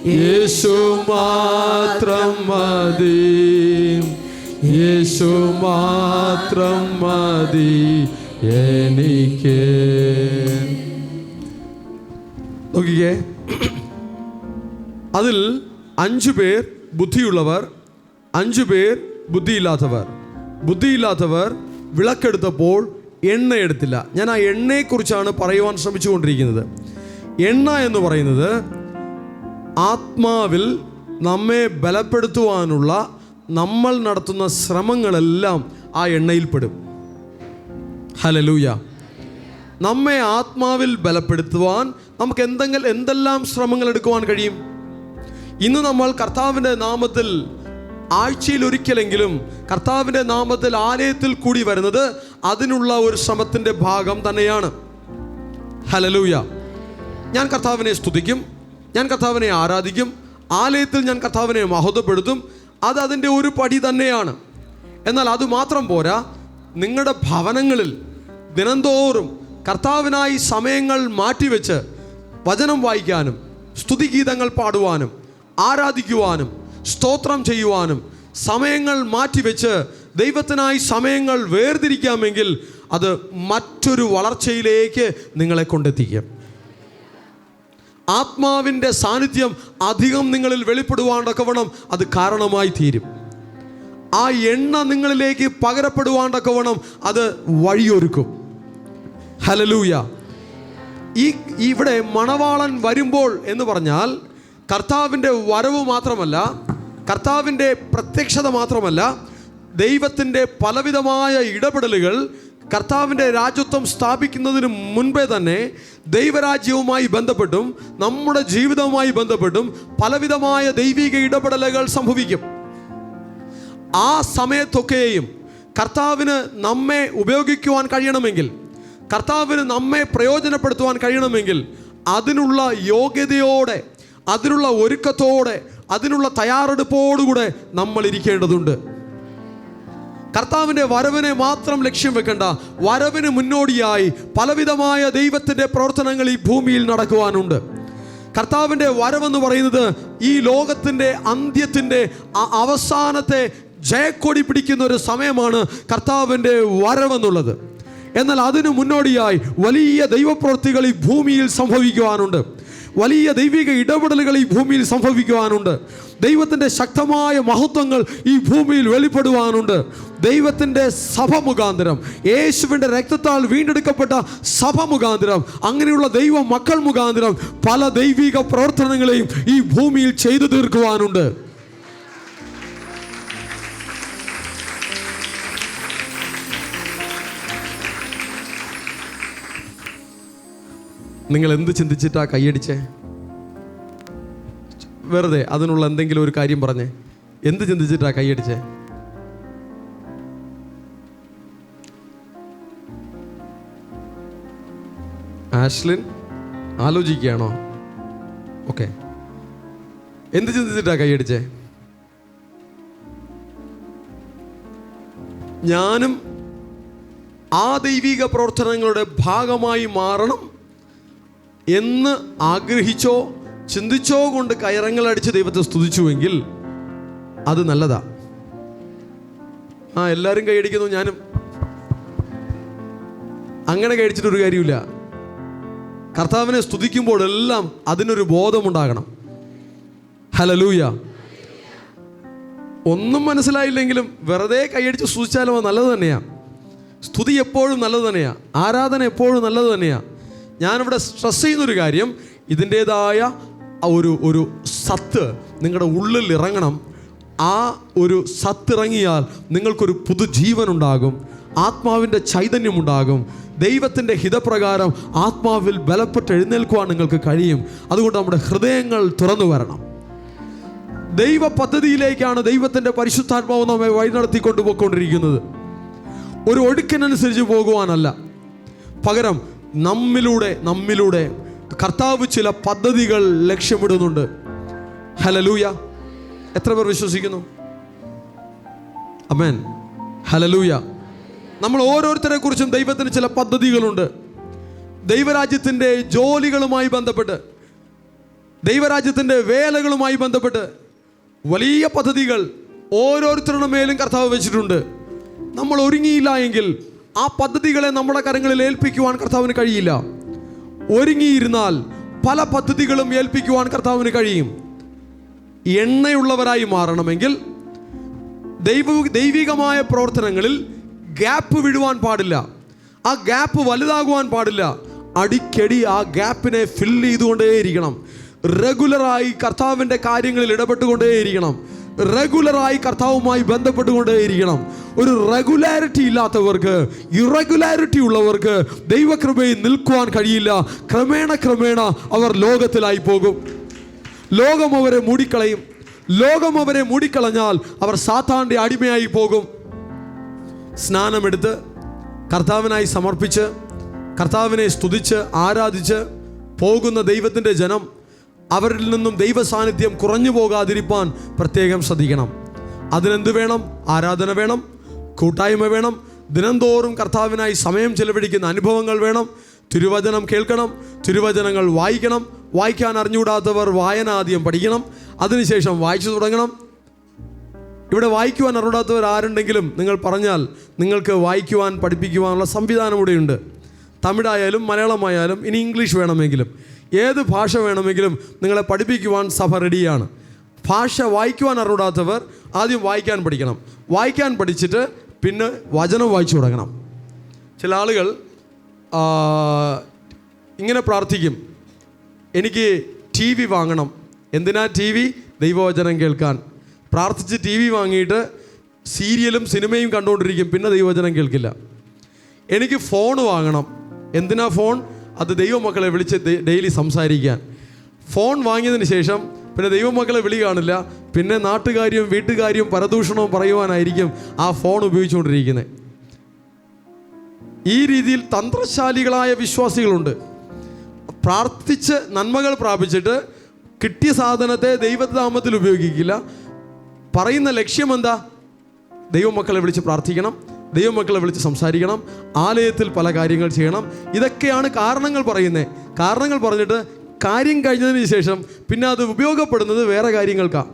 യേശു മാത്രം മതി, യേശു മാത്രം മതി എനിക്ക്. നോക്കിക്കേ, അതിൽ 5 പേർ ബുദ്ധിയുള്ളവർ, 5 പേർ ബുദ്ധിയില്ലാത്തവർ. ബുദ്ധിയില്ലാത്തവർ വിളക്കെടുത്തപ്പോൾ എണ്ണ എടുത്തില്ല. ഞാൻ ആ എണ്ണയെക്കുറിച്ചാണ് പറയുവാൻ ശ്രമിച്ചുകൊണ്ടിരിക്കുന്നത്. എണ്ണ എന്ന് പറയുന്നത് ആത്മാവിൽ നമ്മെ ബലപ്പെടുത്തുവാനുള്ള നമ്മൾ നടത്തുന്ന ശ്രമങ്ങളെല്ലാം ആ എണ്ണയിൽപ്പെടും. ഹല്ലേലൂയ. നമ്മെ ആത്മാവിൽ ബലപ്പെടുത്തുവാൻ നമുക്ക് എന്തെല്ലാം ശ്രമങ്ങൾ എടുക്കുവാൻ കഴിയും? ഇന്ന് നമ്മൾ കർത്താവിൻ്റെ നാമത്തിൽ ആഴ്ചയിൽ ഒരിക്കലെങ്കിലും കർത്താവിൻ്റെ നാമത്തിൽ ആലയത്തിൽ കൂടി വരുന്നത് അതിനുള്ള ഒരു ശ്രമത്തിൻ്റെ ഭാഗം തന്നെയാണ്. ഹല്ലേലൂയ. ഞാൻ കർത്താവിനെ സ്തുതിക്കും, ഞാൻ കർത്താവിനെ ആരാധിക്കും, ആലയത്തിൽ ഞാൻ കർത്താവിനെ മഹത്വപ്പെടുത്തും. അത് അതിൻ്റെ ഒരു പടി തന്നെയാണ്. എന്നാൽ അതുമാത്രം പോരാ, നിങ്ങളുടെ ഭവനങ്ങളിൽ ദിനംതോറും കർത്താവിനായി സമയങ്ങൾ മാറ്റിവെച്ച് വചനം വായിക്കാനും സ്തുതിഗീതങ്ങൾ പാടുവാനും ആരാധിക്കുവാനും സ്തോത്രം ചെയ്യുവാനും സമയങ്ങൾ മാറ്റിവെച്ച് ദൈവത്തിനായി സമയങ്ങൾ വേർതിരിക്കാമെങ്കിൽ അത് മറ്റൊരു വളർച്ചയിലേക്ക് നിങ്ങളെ കൊണ്ടെത്തിക്കും. ആത്മാവിൻ്റെ സാന്നിധ്യം അധികം നിങ്ങളിൽ വെളിപ്പെടുവാണ്ടൊക്കവണ്ണം അത് കാരണമായി തീരും. ആ എണ്ണ നിങ്ങളിലേക്ക് പകരപ്പെടുവാണ്ടൊക്കവണ്ണം അത് വഴിയൊരുക്കും. ഹല്ലേലൂയ. ഇവിടെ മണവാളൻ വരുമ്പോൾ എന്ന് പറഞ്ഞാൽ കർത്താവിൻ്റെ വരവ് മാത്രമല്ല, കർത്താവിൻ്റെ പ്രത്യക്ഷത മാത്രമല്ല, ദൈവത്തിൻ്റെ പലവിധമായ ഇടപെടലുകൾ കർത്താവിൻ്റെ രാജ്യത്വം സ്ഥാപിക്കുന്നതിന് മുൻപേ തന്നെ ദൈവരാജ്യവുമായി ബന്ധപ്പെട്ടും നമ്മുടെ ജീവിതവുമായി ബന്ധപ്പെട്ടും പലവിധമായ ദൈവിക ഇടപെടലുകൾ സംഭവിക്കും. ആ സമയത്തൊക്കെയും കർത്താവിന് നമ്മെ ഉപയോഗിക്കുവാൻ കഴിയണമെങ്കിൽ, കർത്താവിന് നമ്മെ പ്രയോജനപ്പെടുത്തുവാൻ കഴിയണമെങ്കിൽ അതിനുള്ള യോഗ്യതയോടെ, അതിനുള്ള ഒരുക്കത്തോടെ, അതിനുള്ള തയ്യാറെടുപ്പോടുകൂടെ നമ്മൾ ഇരിക്കേണ്ടതുണ്ട്. കർത്താവിൻ്റെ വരവിനെ മാത്രം ലക്ഷ്യം വെക്കേണ്ട, വരവിന് മുന്നോടിയായി പലവിധമായ ദൈവത്തിൻ്റെ പ്രവർത്തനങ്ങൾ ഈ ഭൂമിയിൽ നടക്കുവാനുണ്ട്. കർത്താവിൻ്റെ വരവെന്ന് പറയുന്നത് ഈ ലോകത്തിൻ്റെ അന്ത്യത്തിൻ്റെ അവസാനത്തെ ജയക്കൊടി പിടിക്കുന്ന ഒരു സമയമാണ് കർത്താവിൻ്റെ വരവെന്നുള്ളത്. എന്നാൽ അതിനു മുന്നോടിയായി വലിയ ദൈവപ്രവൃത്തികൾ ഈ ഭൂമിയിൽ സംഭവിക്കുവാനുണ്ട്. വലിയ ദൈവിക ഇടപെടലുകൾ ഈ ഭൂമിയിൽ സംഭവിക്കുവാനുണ്ട്. ദൈവത്തിൻ്റെ ശക്തമായ മഹത്വങ്ങൾ ഈ ഭൂമിയിൽ വെളിപ്പെടുവാനുണ്ട്. ദൈവത്തിൻ്റെ സഭ മുഖാന്തരം, യേശുവിൻ്റെ രക്തത്താൽ വീണ്ടെടുക്കപ്പെട്ട സഭ മുഖാന്തരം, അങ്ങനെയുള്ള ദൈവ മക്കൾ മുഖാന്തരം പല ദൈവിക പ്രവർത്തനങ്ങളെയും ഈ ഭൂമിയിൽ ചെയ്തു തീർക്കുവാനുണ്ട്. നിങ്ങൾ എന്ത് ചിന്തിച്ചിട്ടാ കൈയടിച്ചേ? വെറുതെ അതിനുള്ള എന്തെങ്കിലും ഒരു കാര്യം പറഞ്ഞേ. എന്ത് ചിന്തിച്ചിട്ടാ കൈയടിച്ചേ? ആഷ്ലിൻ ആലോചിക്കുകയാണോ? ഓക്കെ, എന്ത് ചിന്തിച്ചിട്ടാ കൈയടിച്ചേ? ഞാനും ആ ദൈവിക പ്രവർത്തനങ്ങളുടെ ഭാഗമായി മാറണം എന്ന് ആഗ്രഹിച്ചോ ചിന്തിച്ചോ കൊണ്ട് കയറങ്ങളടിച്ച് ദൈവത്തെ സ്തുതിച്ചുവെങ്കിൽ അത് നല്ലതാ. എല്ലാവരും കൈയടിക്കുന്നു, ഞാനും അങ്ങനെ കഴിച്ചിട്ടൊരു കാര്യമില്ല. കർത്താവിനെ സ്തുതിക്കുമ്പോഴെല്ലാം അതിനൊരു ബോധമുണ്ടാകണം. ഹല്ലേലൂയ. ഒന്നും മനസ്സിലായില്ലെങ്കിലും വെറുതെ കൈയടിച്ച് സ്തുതിച്ചാലും നല്ലത് തന്നെയാണ്. സ്തുതി എപ്പോഴും നല്ലത് തന്നെയാണ്. ആരാധന എപ്പോഴും നല്ലത് തന്നെയാണ്. ഞാനിവിടെ സ്ട്രെസ് ചെയ്യുന്നൊരു കാര്യം, ഇതിൻ്റേതായ ഒരു സത്ത് നിങ്ങളുടെ ഉള്ളിൽ ഇറങ്ങണം. ആ ഒരു സത്ത് ഇറങ്ങിയാൽ നിങ്ങൾക്കൊരു പുതുജീവനുണ്ടാകും, ആത്മാവിൻ്റെ ചൈതന്യമുണ്ടാകും. ദൈവത്തിൻ്റെ ഹിതപ്രകാരം ആത്മാവിൽ ബലപ്പെട്ട് എഴുന്നേൽക്കുവാൻ നിങ്ങൾക്ക് കഴിയും. അതുകൊണ്ട് നമ്മുടെ ഹൃദയങ്ങൾ തുറന്നു വരണം. ദൈവ പദ്ധതിയിലേക്കാണ് ദൈവത്തിൻ്റെ പരിശുദ്ധാത്മാവ് നമ്മെ വഴി നടത്തി കൊണ്ടുപോയിക്കൊണ്ടിരിക്കുന്നത്. ഒരു ഒഴുക്കിനനുസരിച്ച് പോകുവാനല്ല, പകരം നമ്മിലൂടെ കർത്താവ് ചില പദ്ധതികൾ ലക്ഷ്യമിടുന്നുണ്ട്. ഹല്ലേലൂയ. എത്ര പേർ വിശ്വസിക്കുന്നു? ആമേൻ. ഹല്ലേലൂയ. നമ്മൾ ഓരോരുത്തരെ കുറിച്ചും ദൈവത്തിന് ചില പദ്ധതികളുണ്ട്. ദൈവരാജ്യത്തിൻ്റെ ജോലികളുമായി ബന്ധപ്പെട്ട്, ദൈവരാജ്യത്തിൻ്റെ വേലകളുമായി ബന്ധപ്പെട്ട് വലിയ പദ്ധതികൾ ഓരോരുത്തരുടെ മേലും കർത്താവ് വെച്ചിട്ടുണ്ട്. നമ്മൾ ഒരുങ്ങിയില്ല എങ്കിൽ ആ പദ്ധതികളെ നമ്മുടെ കരങ്ങളിൽ ഏൽപ്പിക്കുവാൻ കർത്താവിന് കഴിയില്ല. ഒരുങ്ങിയിരുന്നാൽ പല പദ്ധതികളും ഏൽപ്പിക്കുവാൻ കർത്താവിന് കഴിയും. എണ്ണയുള്ളവരായി മാറണമെങ്കിൽ ദൈവികമായ പ്രവർത്തനങ്ങളിൽ ഗ്യാപ്പ് വിടുവാൻ പാടില്ല. ആ ഗ്യാപ്പ് വലുതാകുവാൻ പാടില്ല. അടിക്കടി ആ ഗ്യാപ്പിനെ ഫില്ല് ചെയ്തുകൊണ്ടേയിരിക്കണം. റെഗുലറായി കർത്താവിൻ്റെ കാര്യങ്ങളിൽ ഇടപെട്ടുകൊണ്ടേയിരിക്കണം. റെഗുലറായി കർത്താവുമായി ബന്ധപ്പെട്ടുകൊണ്ടേയിരിക്കണം. ഒരു റെഗുലാരിറ്റി ഇല്ലാത്തവർക്ക്, ഇറഗുലാരിറ്റി ഉള്ളവർക്ക് ദൈവകൃപയിൽ നിൽക്കുവാൻ കഴിയില്ല. ക്രമേണ അവർ ലോകത്തിലായി പോകും. ലോകം അവരെ മൂടിക്കളയും. ലോകം അവരെ മൂടിക്കളഞ്ഞാൽ അവർ സാത്താൻ്റെ അടിമയായി പോകും. സ്നാനമെടുത്ത് കർത്താവിനായി സമർപ്പിച്ച് കർത്താവിനെ സ്തുതിച്ച് ആരാധിച്ച് പോകുന്ന ദൈവത്തിൻ്റെ ജനം, അവരിൽ നിന്നും ദൈവ സാന്നിധ്യം കുറഞ്ഞു പോകാതിരിക്കാൻ പ്രത്യേകം ശ്രദ്ധിക്കണം. അതിനെന്ത് വേണം? ആരാധന വേണം, കൂട്ടായ്മ വേണം, ദിനംതോറും കർത്താവിനായി സമയം ചെലവഴിക്കുന്ന അനുഭവങ്ങൾ വേണം. തിരുവചനം കേൾക്കണം, തിരുവചനങ്ങൾ വായിക്കണം. വായിക്കാൻ അറിഞ്ഞുകൂടാത്തവർ വായന ആദ്യം പഠിക്കണം, അതിനുശേഷം വായിച്ചു തുടങ്ങണം. ഇവിടെ വായിക്കുവാൻ അറിയാത്തവർ ആരുണ്ടെങ്കിലും നിങ്ങൾ പറഞ്ഞാൽ നിങ്ങൾക്ക് വായിക്കുവാൻ പഠിപ്പിക്കുവാനുള്ള സംവിധാനം ഇവിടെയുണ്ട്. തമിഴായാലും മലയാളമായാലും ഇനി ഇംഗ്ലീഷ് വേണമെങ്കിലും ഏത് ഭാഷ വേണമെങ്കിലും നിങ്ങളെ പഠിപ്പിക്കുവാൻ സഭ റെഡിയാണ്. ഭാഷ വായിക്കുവാൻ അറിയാത്തവർ ആദ്യം വായിക്കാൻ പഠിക്കണം. വായിക്കാൻ പഠിച്ചിട്ട് പിന്നെ വചനം വായിച്ചു തുടങ്ങണം. ചില ആളുകൾ ഇങ്ങനെ പ്രാർത്ഥിക്കും, എനിക്ക് TV വാങ്ങണം. എന്തിനാ TV? ദൈവവചനം കേൾക്കാൻ. പ്രാർത്ഥിച്ച് TV വാങ്ങിയിട്ട് സീരിയലും സിനിമയും കണ്ടുകൊണ്ടിരിക്കും, പിന്നെ ദൈവവചനം കേൾക്കില്ല. എനിക്ക് ഫോൺ വാങ്ങണം. എന്തിനാ ഫോൺ? അത് ദൈവമക്കളെ വിളിച്ച് ഡെയിലി സംസാരിക്കാൻ. ഫോൺ വാങ്ങിയതിന് ശേഷം പിന്നെ ദൈവമക്കളെ വിളി കാണില്ല, പിന്നെ നാട്ടുകാര്യവും വീട്ടുകാര്യവും പരദൂഷണവും പറയുവാനായിരിക്കും ആ ഫോൺ ഉപയോഗിച്ചുകൊണ്ടിരിക്കുന്നത്. ഈ രീതിയിൽ തന്ത്രശാലികളായ വിശ്വാസികളുണ്ട്. പ്രാർത്ഥിച്ച് നന്മകൾ പ്രാപിച്ചിട്ട് കിട്ടിയ സാധനത്തെ ദൈവനാമത്തിൽ ഉപയോഗിക്കില്ല. പറയുന്ന ലക്ഷ്യം എന്താ? ദൈവമക്കളെ വിളിച്ച് പ്രാർത്ഥിക്കണം, ദൈവമക്കളെ വിളിച്ച് സംസാരിക്കണം, ആലയത്തിൽ പല കാര്യങ്ങൾ ചെയ്യണം. ഇതൊക്കെയാണ് കാരണങ്ങൾ പറയുന്നത്. കാരണങ്ങൾ പറഞ്ഞിട്ട് കാര്യം കഴിഞ്ഞതിന് ശേഷം പിന്നെ അത് ഉപയോഗപ്പെടുന്നത് വേറെ കാര്യങ്ങൾക്കാണ്.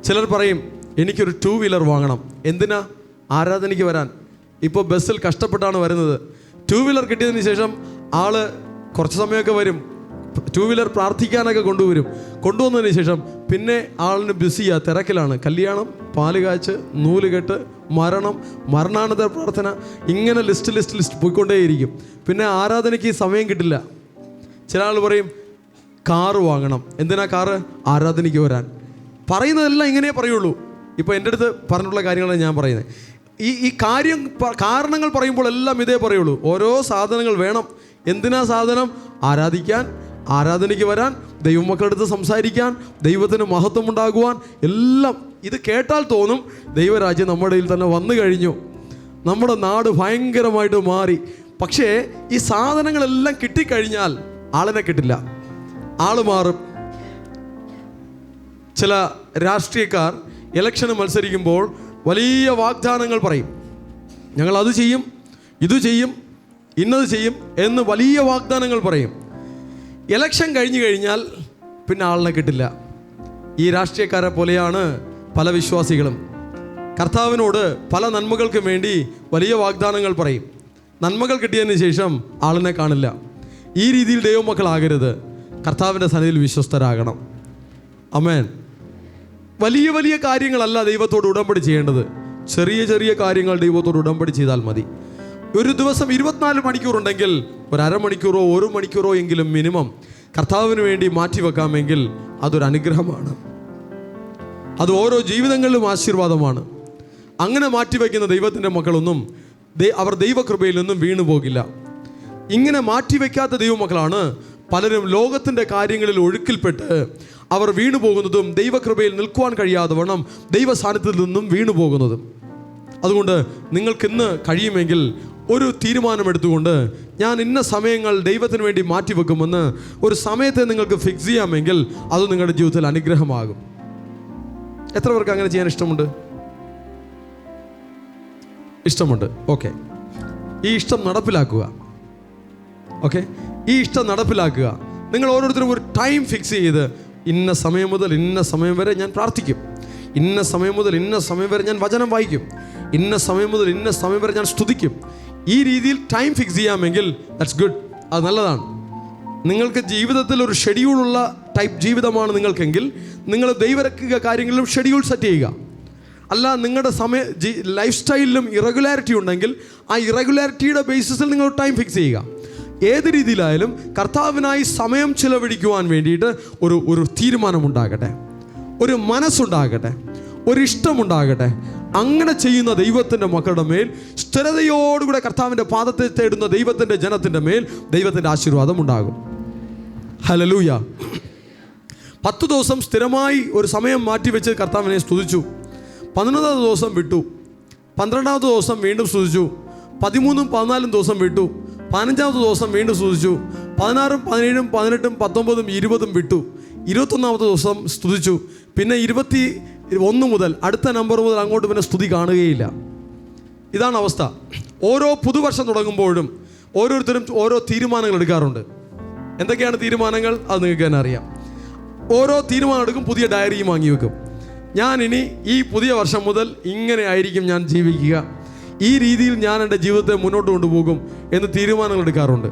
ചിലർ പറയും, എനിക്കൊരു 2 വീലർ വാങ്ങണം. എന്തിനാ? ആരാധനയ്ക്ക് വരാൻ. ഇപ്പോൾ ബസ്സിൽ കഷ്ടപ്പെട്ടാണ് വരുന്നത്. 2 വീലർ കിട്ടിയതിന് ശേഷം ആള് കുറച്ച് സമയമൊക്കെ വരും, 2 വീലർ പ്രാർത്ഥിക്കാനൊക്കെ കൊണ്ടുവന്നതിന് ശേഷം പിന്നെ ആളിന് ബിസിയാണ്, തിരക്കിലാണ്. കല്യാണം, പാല് കാച്ച്, നൂലുകെട്ട്, മരണാനന്തര പ്രാർത്ഥന, ഇങ്ങനെ ലിസ്റ്റ് പോയിക്കൊണ്ടേയിരിക്കും. പിന്നെ ആരാധനയ്ക്ക് സമയം കിട്ടില്ല. ചില ആൾ പറയും കാറ് വാങ്ങണം. എന്തിനാ കാറ്? ആരാധനയ്ക്ക് വരാൻ. പറയുന്നതെല്ലാം ഇങ്ങനെ പറയുള്ളൂ. ഇപ്പോൾ എൻ്റെ അടുത്ത് പറഞ്ഞിട്ടുള്ള കാര്യങ്ങളാണ് ഞാൻ പറയുന്നത്. ഈ കാരണങ്ങൾ പറയുമ്പോൾ എല്ലാം ഇതേ പറയുള്ളൂ. ഓരോ സാധനങ്ങൾ വേണം. എന്തിനാ സാധനം? ആരാധിക്കാൻ, ആരാധനയ്ക്ക് വരാൻ, ദൈവമക്കളുടെ അടുത്ത് സംസാരിക്കാൻ, ദൈവത്തിന് മഹത്വം ഉണ്ടാകുവാൻ. എല്ലാം ഇത് കേട്ടാൽ തോന്നും ദൈവരാജ്യം നമ്മുടെ ഇടയിൽ തന്നെ വന്നു കഴിഞ്ഞു, നമ്മുടെ നാട് ഭയങ്കരമായിട്ട് മാറി. പക്ഷേ ഈ സാധനങ്ങളെല്ലാം കിട്ടിക്കഴിഞ്ഞാൽ ആളിനെ കിട്ടില്ല, ആള് മാറും. ചില രാഷ്ട്രീയക്കാർ ഇലക്ഷന് മത്സരിക്കുമ്പോൾ വലിയ വാഗ്ദാനങ്ങൾ പറയും. ഞങ്ങൾ അത് ചെയ്യും, ഇത് ചെയ്യും, ഇന്നത് ചെയ്യും എന്ന് വലിയ വാഗ്ദാനങ്ങൾ പറയും. ഇലക്ഷൻ കഴിഞ്ഞു കഴിഞ്ഞാൽ പിന്നെ ആളിനെ കിട്ടില്ല. ഈ രാഷ്ട്രീയക്കാരെ പോലെയാണ് പല വിശ്വാസികളും. കർത്താവിനോട് പല നന്മകൾക്കും വേണ്ടി വലിയ വാഗ്ദാനങ്ങൾ പറയും. നന്മകൾ കിട്ടിയതിന് ശേഷം ആളിനെ കാണില്ല. ഈ രീതിയിൽ ദൈവമക്കളാകരുത്. കർത്താവിൻ്റെ സന്നിധിയിൽ വിശ്വസ്തരാകണം. ആമേൻ. വലിയ വലിയ കാര്യങ്ങളല്ല ദൈവത്തോട് ഉടമ്പടി ചെയ്യേണ്ടത്. ചെറിയ ചെറിയ കാര്യങ്ങൾ ദൈവത്തോട് ഉടമ്പടി ചെയ്താൽ മതി. ഒരു ദിവസം 24 മണിക്കൂറുണ്ടെങ്കിൽ ഒരു അരമണിക്കൂറോ 1 മണിക്കൂറോ എങ്കിലും മിനിമം കർത്താവിന് വേണ്ടി മാറ്റിവെക്കാമെങ്കിൽ അതൊരു അനുഗ്രഹമാണ്. അത് ഓരോ ജീവിതങ്ങളിലും ആശീർവാദമാണ്. അങ്ങനെ മാറ്റിവെക്കുന്ന ദൈവത്തിൻ്റെ മക്കളൊന്നും അവർ ദൈവകൃപയിൽ നിന്നും വീണു പോകില്ല. ഇങ്ങനെ മാറ്റിവെക്കാത്ത ദൈവമക്കളാണ് പലരും ലോകത്തിൻ്റെ കാര്യങ്ങളിൽ ഒഴുക്കിൽപ്പെട്ട് അവർ വീണു പോകുന്നതും ദൈവകൃപയിൽ നിൽക്കുവാൻ കഴിയാതെ വണ്ണം ദൈവ സാന്നിധ്യത്തിൽ നിന്നും വീണു പോകുന്നതും. അതുകൊണ്ട് നിങ്ങൾക്കിന്ന് കഴിയുമെങ്കിൽ ഒരു തീരുമാനമെടുത്തുകൊണ്ട് ഞാൻ ഇന്ന സമയങ്ങൾ ദൈവത്തിന് വേണ്ടി മാറ്റിവെക്കുമെന്ന് ഒരു സമയത്തെ നിങ്ങൾക്ക് ഫിക്സ് ചെയ്യാമെങ്കിൽ അത് നിങ്ങളുടെ ജീവിതത്തിൽ അനുഗ്രഹമാകും. എത്ര പേർക്ക് അങ്ങനെ ചെയ്യാൻ ഇഷ്ടമുണ്ട്? ഇഷ്ടമുണ്ട്. ഓക്കെ, ഈ ഇഷ്ടം നടപ്പിലാക്കുക. ഓക്കെ, ഈ ഇഷ്ടം നടപ്പിലാക്കുക. നിങ്ങൾ ഓരോരുത്തരും ഒരു ടൈം ഫിക്സ് ചെയ്ത് ഇന്ന സമയം മുതൽ ഇന്ന സമയം വരെ ഞാൻ പ്രാർത്ഥിക്കും, ഇന്ന സമയം മുതൽ ഇന്ന സമയം വരെ ഞാൻ വചനം വായിക്കും, ഇന്ന സമയം മുതൽ ഇന്ന സമയം വരെ ഞാൻ സ്തുതിക്കും. ഈ രീതിയിൽ ടൈം ഫിക്സ് ചെയ്യാമെങ്കിൽ ദാറ്റ്സ് ഗുഡ്, അത് നല്ലതാണ്. നിങ്ങൾക്ക് ജീവിതത്തിൽ ഒരു ഷെഡ്യൂളുള്ള ടൈപ്പ് ജീവിതമാണ് നിങ്ങൾക്കെങ്കിൽ നിങ്ങൾ ദൈവരക്കുക കാര്യങ്ങളിലും ഷെഡ്യൂൾ സെറ്റ് ചെയ്യുക. അല്ല, നിങ്ങളുടെ ലൈഫ് സ്റ്റൈലിലും ഇറഗുലാരിറ്റി ഉണ്ടെങ്കിൽ ആ ഇറഗുലാരിറ്റിയുടെ ബേസിസിൽ നിങ്ങൾ ടൈം ഫിക്സ് ചെയ്യുക. ഏത് രീതിയിലായാലും കർത്താവിനായി സമയം ചിലവഴിക്കുവാൻ വേണ്ടിയിട്ട് ഒരു തീരുമാനമുണ്ടാകട്ടെ, ഒരു മനസ്സുണ്ടാകട്ടെ, ഒരിഷ്ടമുണ്ടാകട്ടെ. അങ്ങനെ ചെയ്യുന്ന ദൈവത്തിൻ്റെ മക്കളുടെ മേൽ സ്ഥിരതയോടുകൂടെ കർത്താവിൻ്റെ പാദത്തെ തേടുന്ന ദൈവത്തിൻ്റെ ജനത്തിൻ്റെ മേൽ ദൈവത്തിൻ്റെ ആശീർവാദം ഉണ്ടാകും. ഹല്ലേലൂയ. 10 ദിവസം സ്ഥിരമായി ഒരു സമയം മാറ്റിവെച്ച് കർത്താവിനെ സ്തുതിച്ചു. 11ാമത്തെ ദിവസം വിട്ടു. 12ാമത്തെ ദിവസം വീണ്ടും സ്തുതിച്ചു. 13ഉം 14ഉം ദിവസം വിട്ടു. 15ാമത്തെ ദിവസം വീണ്ടും സ്തുതിച്ചു. 16ഉം 17ഉം 18ഉം 19ഉം 20ഉം വിട്ടു. 21ാമത്തെ ദിവസം സ്തുതിച്ചു. പിന്നെ 21 മുതൽ അടുത്ത നമ്പർ മുതൽ അങ്ങോട്ട് പിന്നെ സ്തുതി കാണുകയില്ല. ഇതാണ് അവസ്ഥ. ഓരോ പുതുവർഷം തുടങ്ങുമ്പോഴും ഓരോരുത്തരും ഓരോ തീരുമാനങ്ങൾ എടുക്കാറുണ്ട്. എന്തൊക്കെയാണ് തീരുമാനങ്ങൾ? അത് നിങ്ങൾക്ക് തന്നെ അറിയാം. ഓരോ തീരുമാനം എടുക്കും, പുതിയ ഡയറിയും വാങ്ങി വെക്കും. ഞാൻ ഇനി ഈ പുതിയ വർഷം മുതൽ ഇങ്ങനെ ആയിരിക്കും ഞാൻ ജീവിക്കുക, ഈ രീതിയിൽ ഞാൻ എൻ്റെ ജീവിതത്തെ മുന്നോട്ട് കൊണ്ടുപോകും എന്ന് തീരുമാനങ്ങൾ എടുക്കാറുണ്ട്.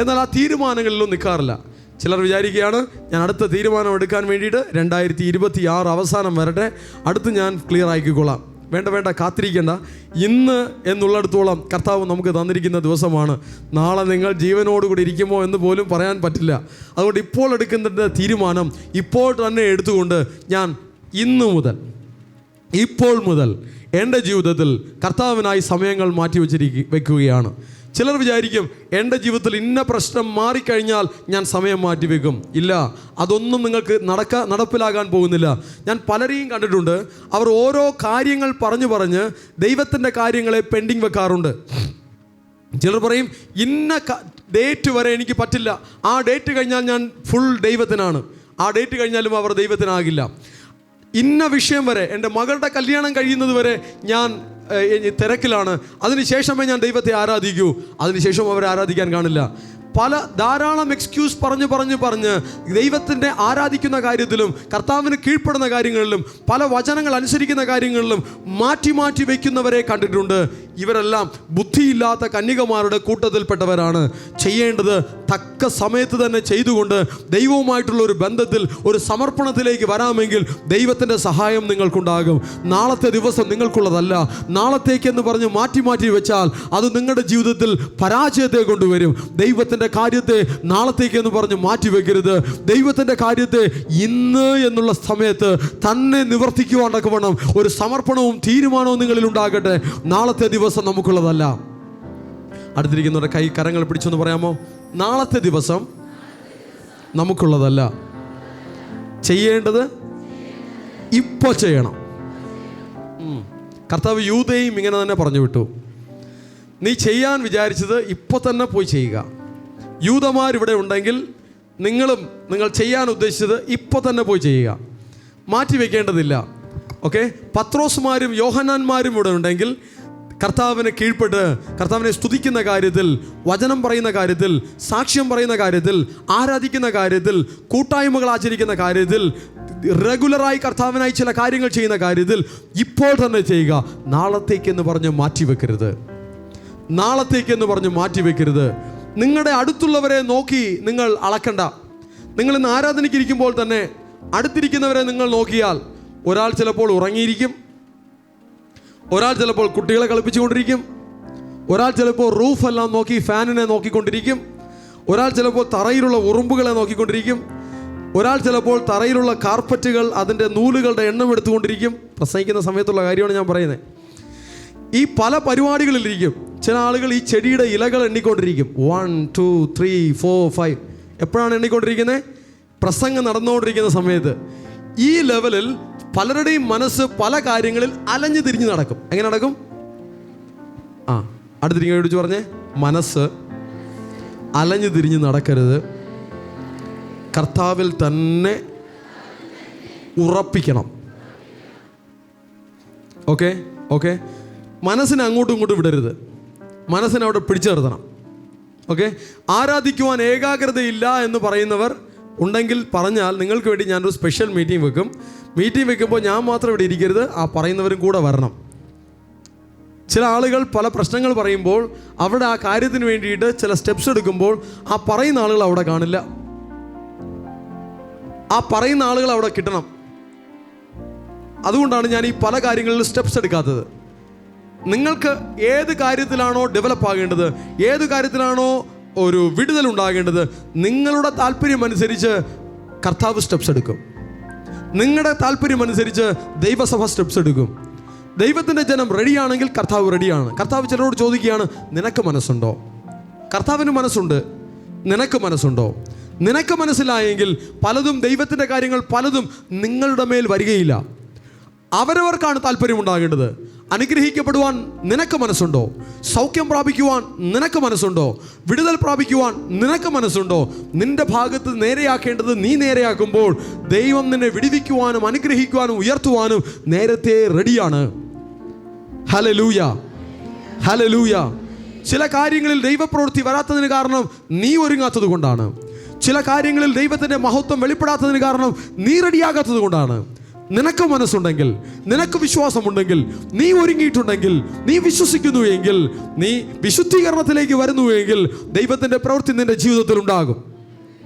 എന്നാൽ ആ തീരുമാനങ്ങളിലൊന്നും നിൽക്കാറില്ല. ചിലർ വിചാരിക്കുകയാണ് ഞാൻ അടുത്ത തീരുമാനം എടുക്കാൻ വേണ്ടിയിട്ട് 2026 അവസാനം വരട്ടെ, അടുത്ത് ഞാൻ ക്ലിയർ ആക്കിക്കൊള്ളാം. വേണ്ട, കാത്തിരിക്കേണ്ട. ഇന്ന് എന്നുള്ളിടത്തോളം കർത്താവ് നമുക്ക് തന്നിരിക്കുന്ന ദിവസമാണ്. നാളെ നിങ്ങൾ ജീവനോടുകൂടി ഇരിക്കുമോ എന്ന് പോലും പറയാൻ പറ്റില്ല. അതുകൊണ്ട് ഇപ്പോൾ എടുക്കുന്ന തീരുമാനം ഇപ്പോൾ തന്നെ എടുത്തുകൊണ്ട് ഞാൻ ഇപ്പോൾ മുതൽ എൻ്റെ ജീവിതത്തിൽ കർത്താവിനായി സമയങ്ങൾ വെക്കുകയാണ്. ചിലർ വിചാരിക്കും എൻ്റെ ജീവിതത്തിൽ ഇന്ന പ്രശ്നം മാറിക്കഴിഞ്ഞാൽ ഞാൻ സമയം മാറ്റിവെക്കും. ഇല്ല, അതൊന്നും നിങ്ങൾക്ക് നടപ്പിലാകാൻ പോകുന്നില്ല. ഞാൻ പലരെയും കണ്ടിട്ടുണ്ട്, അവർ ഓരോ കാര്യങ്ങൾ പറഞ്ഞ് ദൈവത്തിൻ്റെ കാര്യങ്ങളെ പെൻഡിങ് വെക്കാറുണ്ട്. ചിലർ പറയും ഇന്ന ഡേറ്റ് വരെ എനിക്ക് പറ്റില്ല, ആ ഡേറ്റ് കഴിഞ്ഞാൽ ഞാൻ ഫുൾ ദൈവത്തിനാണ്. ആ ഡേറ്റ് കഴിഞ്ഞാലും അവർ ദൈവത്തിനാകില്ല. ഇന്ന വിഷയം വരെ, എൻ്റെ മകളുടെ കല്യാണം കഴിയുന്നത് വരെ ഞാൻ തിരക്കിലാണ്, അതിനുശേഷമേ ഞാൻ ദൈവത്തെ ആരാധിക്കൂ. അതിനുശേഷം അവരെ ആരാധിക്കാൻ കാണില്ല. ധാരാളം എക്സ്ക്യൂസ് പറഞ്ഞ് ദൈവത്തിൻ്റെ ആരാധിക്കുന്ന കാര്യത്തിലും കർത്താവിന് കീഴ്പ്പെടുന്ന കാര്യങ്ങളിലും പല വചനങ്ങൾ അനുസരിക്കുന്ന കാര്യങ്ങളിലും മാറ്റി വയ്ക്കുന്നവരെ കണ്ടിട്ടുണ്ട്. ഇവരെല്ലാം ബുദ്ധിയില്ലാത്ത കന്യകമാരുടെ കൂട്ടത്തിൽപ്പെട്ടവരാണ്. ചെയ്യേണ്ടത് തക്ക സമയത്ത് തന്നെ ചെയ്തുകൊണ്ട് ദൈവവുമായിട്ടുള്ള ഒരു ബന്ധത്തിൽ, ഒരു സമർപ്പണത്തിലേക്ക് വരാമെങ്കിൽ ദൈവത്തിൻ്റെ സഹായം നിങ്ങൾക്കുണ്ടാകും. നാളത്തെ ദിവസം നിങ്ങൾക്കുള്ളതല്ല. നാളത്തേക്കെന്ന് പറഞ്ഞ് മാറ്റി വെച്ചാൽ അത് നിങ്ങളുടെ ജീവിതത്തിൽ പരാജയത്തെ കൊണ്ടുവരും. ദൈവത്തിൻ്റെ കാര്യത്തെ നാളത്തേക്കെന്ന് പറഞ്ഞ് മാറ്റിവെക്കരുത്. ദൈവത്തിൻ്റെ കാര്യത്തെ ഇന്ന് എന്നുള്ള സമയത്ത് തന്നെ നിവർത്തിക്കുവാണ്ടൊക്കെ വേണം ഒരു സമർപ്പണവും തീരുമാനവും നിങ്ങളിൽ ഉണ്ടാകട്ടെ. നാളത്തെ ദിവസം നമുക്കുള്ളതല്ല. അടുത്തിരിക്കുന്നവരുടെ കരങ്ങൾ പിടിച്ചൊന്ന് പറയാമോ? നാളത്തെ ദിവസം നമുക്കുള്ളതല്ല. ചെയ്യേണ്ടത് ഇപ്പോൾ ചെയ്യണം. കർത്താവ് യൂദയെയും ഇങ്ങനെ തന്നെ പറഞ്ഞു വിട്ടു. നീ ചെയ്യാൻ വിചാരിച്ചത് ഇപ്പോൾ തന്നെ പോയി ചെയ്യുക. യൂദമാരിവിടെ ഉണ്ടെങ്കിൽ നിങ്ങൾ ചെയ്യാൻ ഉദ്ദേശിച്ചത് ഇപ്പോൾ തന്നെ പോയി ചെയ്യുക, മാറ്റി വയ്ക്കേണ്ടതില്ല. ഓക്കെ, പത്രോസ്മാരും യോഹന്നാന്മാരും ഇവിടെ ഉണ്ടെങ്കിൽ കർത്താവിനെ കീഴ്പ്പെട്ട് കർത്താവിനെ സ്തുതിക്കുന്ന കാര്യത്തിൽ, വചനം പറയുന്ന കാര്യത്തിൽ, സാക്ഷ്യം പറയുന്ന കാര്യത്തിൽ, ആരാധിക്കുന്ന കാര്യത്തിൽ, കൂട്ടായ്മകൾ ആചരിക്കുന്ന കാര്യത്തിൽ, റെഗുലറായി കർത്താവിനായി ചില കാര്യങ്ങൾ ചെയ്യുന്ന കാര്യത്തിൽ ഇപ്പോൾ തന്നെ ചെയ്യുക. നാളത്തേക്കെന്ന് പറഞ്ഞ് മാറ്റിവെക്കരുത്. നിങ്ങളുടെ അടുത്തുള്ളവരെ നോക്കി നിങ്ങൾ അളക്കണ്ട. നിങ്ങൾ ഇന്ന് ആരാധനയ്ക്കിരിക്കുമ്പോൾ തന്നെ അടുത്തിരിക്കുന്നവരെ നിങ്ങൾ നോക്കിയാൽ ഒരാൾ ചിലപ്പോൾ ഉറങ്ങിയിരിക്കും, ഒരാൾ ചിലപ്പോൾ കുട്ടികളെ കളിപ്പിച്ചുകൊണ്ടിരിക്കും, ഒരാൾ ചിലപ്പോൾ റൂഫെല്ലാം നോക്കി ഫാനിനെ നോക്കിക്കൊണ്ടിരിക്കും, ഒരാൾ ചിലപ്പോൾ തറയിലുള്ള ഉറുമ്പുകളെ നോക്കിക്കൊണ്ടിരിക്കും, ഒരാൾ ചിലപ്പോൾ തറയിലുള്ള കാർപ്പറ്റുകൾ അതിൻ്റെ നൂലുകളുടെ എണ്ണം എടുത്തുകൊണ്ടിരിക്കും. പ്രസംഗിക്കുന്ന സമയത്തുള്ള കാര്യമാണ് ഞാൻ പറയുന്നത്. ഈ പല പരിപാടികളിലിരിക്കും. ചില ആളുകൾ ഈ ചെടിയുടെ ഇലകൾ എണ്ണിക്കൊണ്ടിരിക്കും. 1 2 3 4 5. എപ്പോഴാണ് എണ്ണിക്കൊണ്ടിരിക്കുന്നത്? പ്രസംഗം നടന്നുകൊണ്ടിരിക്കുന്ന സമയത്ത് ഈ ലെവലിൽ പലരുടെയും മനസ്സ് പല കാര്യങ്ങളിൽ അലഞ്ഞു തിരിഞ്ഞ് നടക്കും. എങ്ങനെ നടക്കും? അടുത്തിരിക്കാൻ വിളിച്ച് പറഞ്ഞേ, മനസ്സ് അലഞ്ഞു തിരിഞ്ഞ് നടക്കരുത്, കർത്താവിൽ തന്നെ ഉറപ്പിക്കണം. ഓക്കെ ഓക്കെ, മനസ്സിനെ അങ്ങോട്ടും ഇങ്ങോട്ടും വിടരുത്, മനസ്സിനെ അവിടെ പിടിച്ചു നിർത്തണം. ഓക്കെ, ആരാധിക്കുവാൻ ഏകാഗ്രതയില്ല എന്ന് പറയുന്നവർ ഉണ്ടെങ്കിൽ പറഞ്ഞാൽ നിങ്ങൾക്ക് വേണ്ടി ഞാനൊരു സ്പെഷ്യൽ മീറ്റിംഗ് വെക്കും. മീറ്റിംഗ് വെക്കുമ്പോൾ ഞാൻ മാത്രം ഇവിടെ ഇരിക്കരുത്, ആ പറയുന്നവരും കൂടെ വരണം. ചില ആളുകൾ പല പ്രശ്നങ്ങൾ പറയുമ്പോൾ അവിടെ ആ കാര്യത്തിന് വേണ്ടിയിട്ട് ചില സ്റ്റെപ്സ് എടുക്കുമ്പോൾ ആ പറയുന്ന ആളുകൾ അവിടെ കാണില്ല, ആ പറയുന്ന ആളുകൾ അവിടെ കിട്ടണം. അതുകൊണ്ടാണ് ഞാൻ ഈ പല കാര്യങ്ങളിലും സ്റ്റെപ്സ് എടുക്കാത്തത്. നിങ്ങൾക്ക് ഏത് കാര്യത്തിലാണോ ഡെവലപ്പ് ആകേണ്ടത്, ഏത് കാര്യത്തിലാണോ ഒരു വിടുതൽ ഉണ്ടാകേണ്ടത്, നിങ്ങളുടെ താല്പര്യമനുസരിച്ച് കർത്താവ് സ്റ്റെപ്സ് എടുക്കും. നിങ്ങളുടെ താല്പര്യമനുസരിച്ച് ദൈവസഭ സ്റ്റെപ്സ് എടുക്കും. ദൈവത്തിൻ്റെ ജനം റെഡിയാണെങ്കിൽ കർത്താവ് റെഡിയാണ്. കർത്താവ് ചിലരോട് ചോദിക്കുകയാണ്, നിനക്ക് മനസ്സുണ്ടോ? കർത്താവിന് മനസ്സുണ്ട്, നിനക്ക് മനസ്സുണ്ടോ? നിനക്ക് മനസ്സിലായെങ്കിൽ പലതും ദൈവത്തിൻ്റെ കാര്യങ്ങൾ പലതും നിങ്ങളുടെ മേൽ വരികയില്ല. അവരവർക്കാണ് താല്പര്യമുണ്ടാകേണ്ടത്. അനുഗ്രഹിക്കപ്പെടുവാൻ നിനക്ക് മനസ്സുണ്ടോ? സൗഖ്യം പ്രാപിക്കുവാൻ നിനക്ക് മനസ്സുണ്ടോ? വിടുതൽ പ്രാപിക്കുവാൻ നിനക്ക് മനസ്സുണ്ടോ? നിന്റെ ഭാഗത്ത് നേരെയാക്കേണ്ടത് നീ നേരെയാക്കുമ്പോൾ ദൈവം നിന്നെ വിടുവിക്കുവാനും അനുഗ്രഹിക്കുവാനും ഉയർത്തുവാനും നേരത്തെ റെഡിയാണ്. Hallelujah, hallelujah. ചില കാര്യങ്ങളിൽ ദൈവപ്രവൃത്തി വരാത്തതിന് കാരണം നീ ഒരുങ്ങാത്തത് കൊണ്ടാണ്. ചില കാര്യങ്ങളിൽ ദൈവത്തിൻ്റെ മഹത്വം വെളിപ്പെടാത്തതിന് കാരണം നീ റെഡിയാകാത്തത് കൊണ്ടാണ്. നിനക്ക് മനസ്സുണ്ടെങ്കിൽ, നിനക്ക് വിശ്വാസമുണ്ടെങ്കിൽ, നീ ഒരുങ്ങിയിട്ടുണ്ടെങ്കിൽ, നീ വിശ്വസിക്കുന്നു എങ്കിൽ, നീ വിശുദ്ധീകരണത്തിലേക്ക് വരുന്നുവെങ്കിൽ ദൈവത്തിൻ്റെ പ്രവൃത്തി നിന്റെ ജീവിതത്തിൽ ഉണ്ടാകും.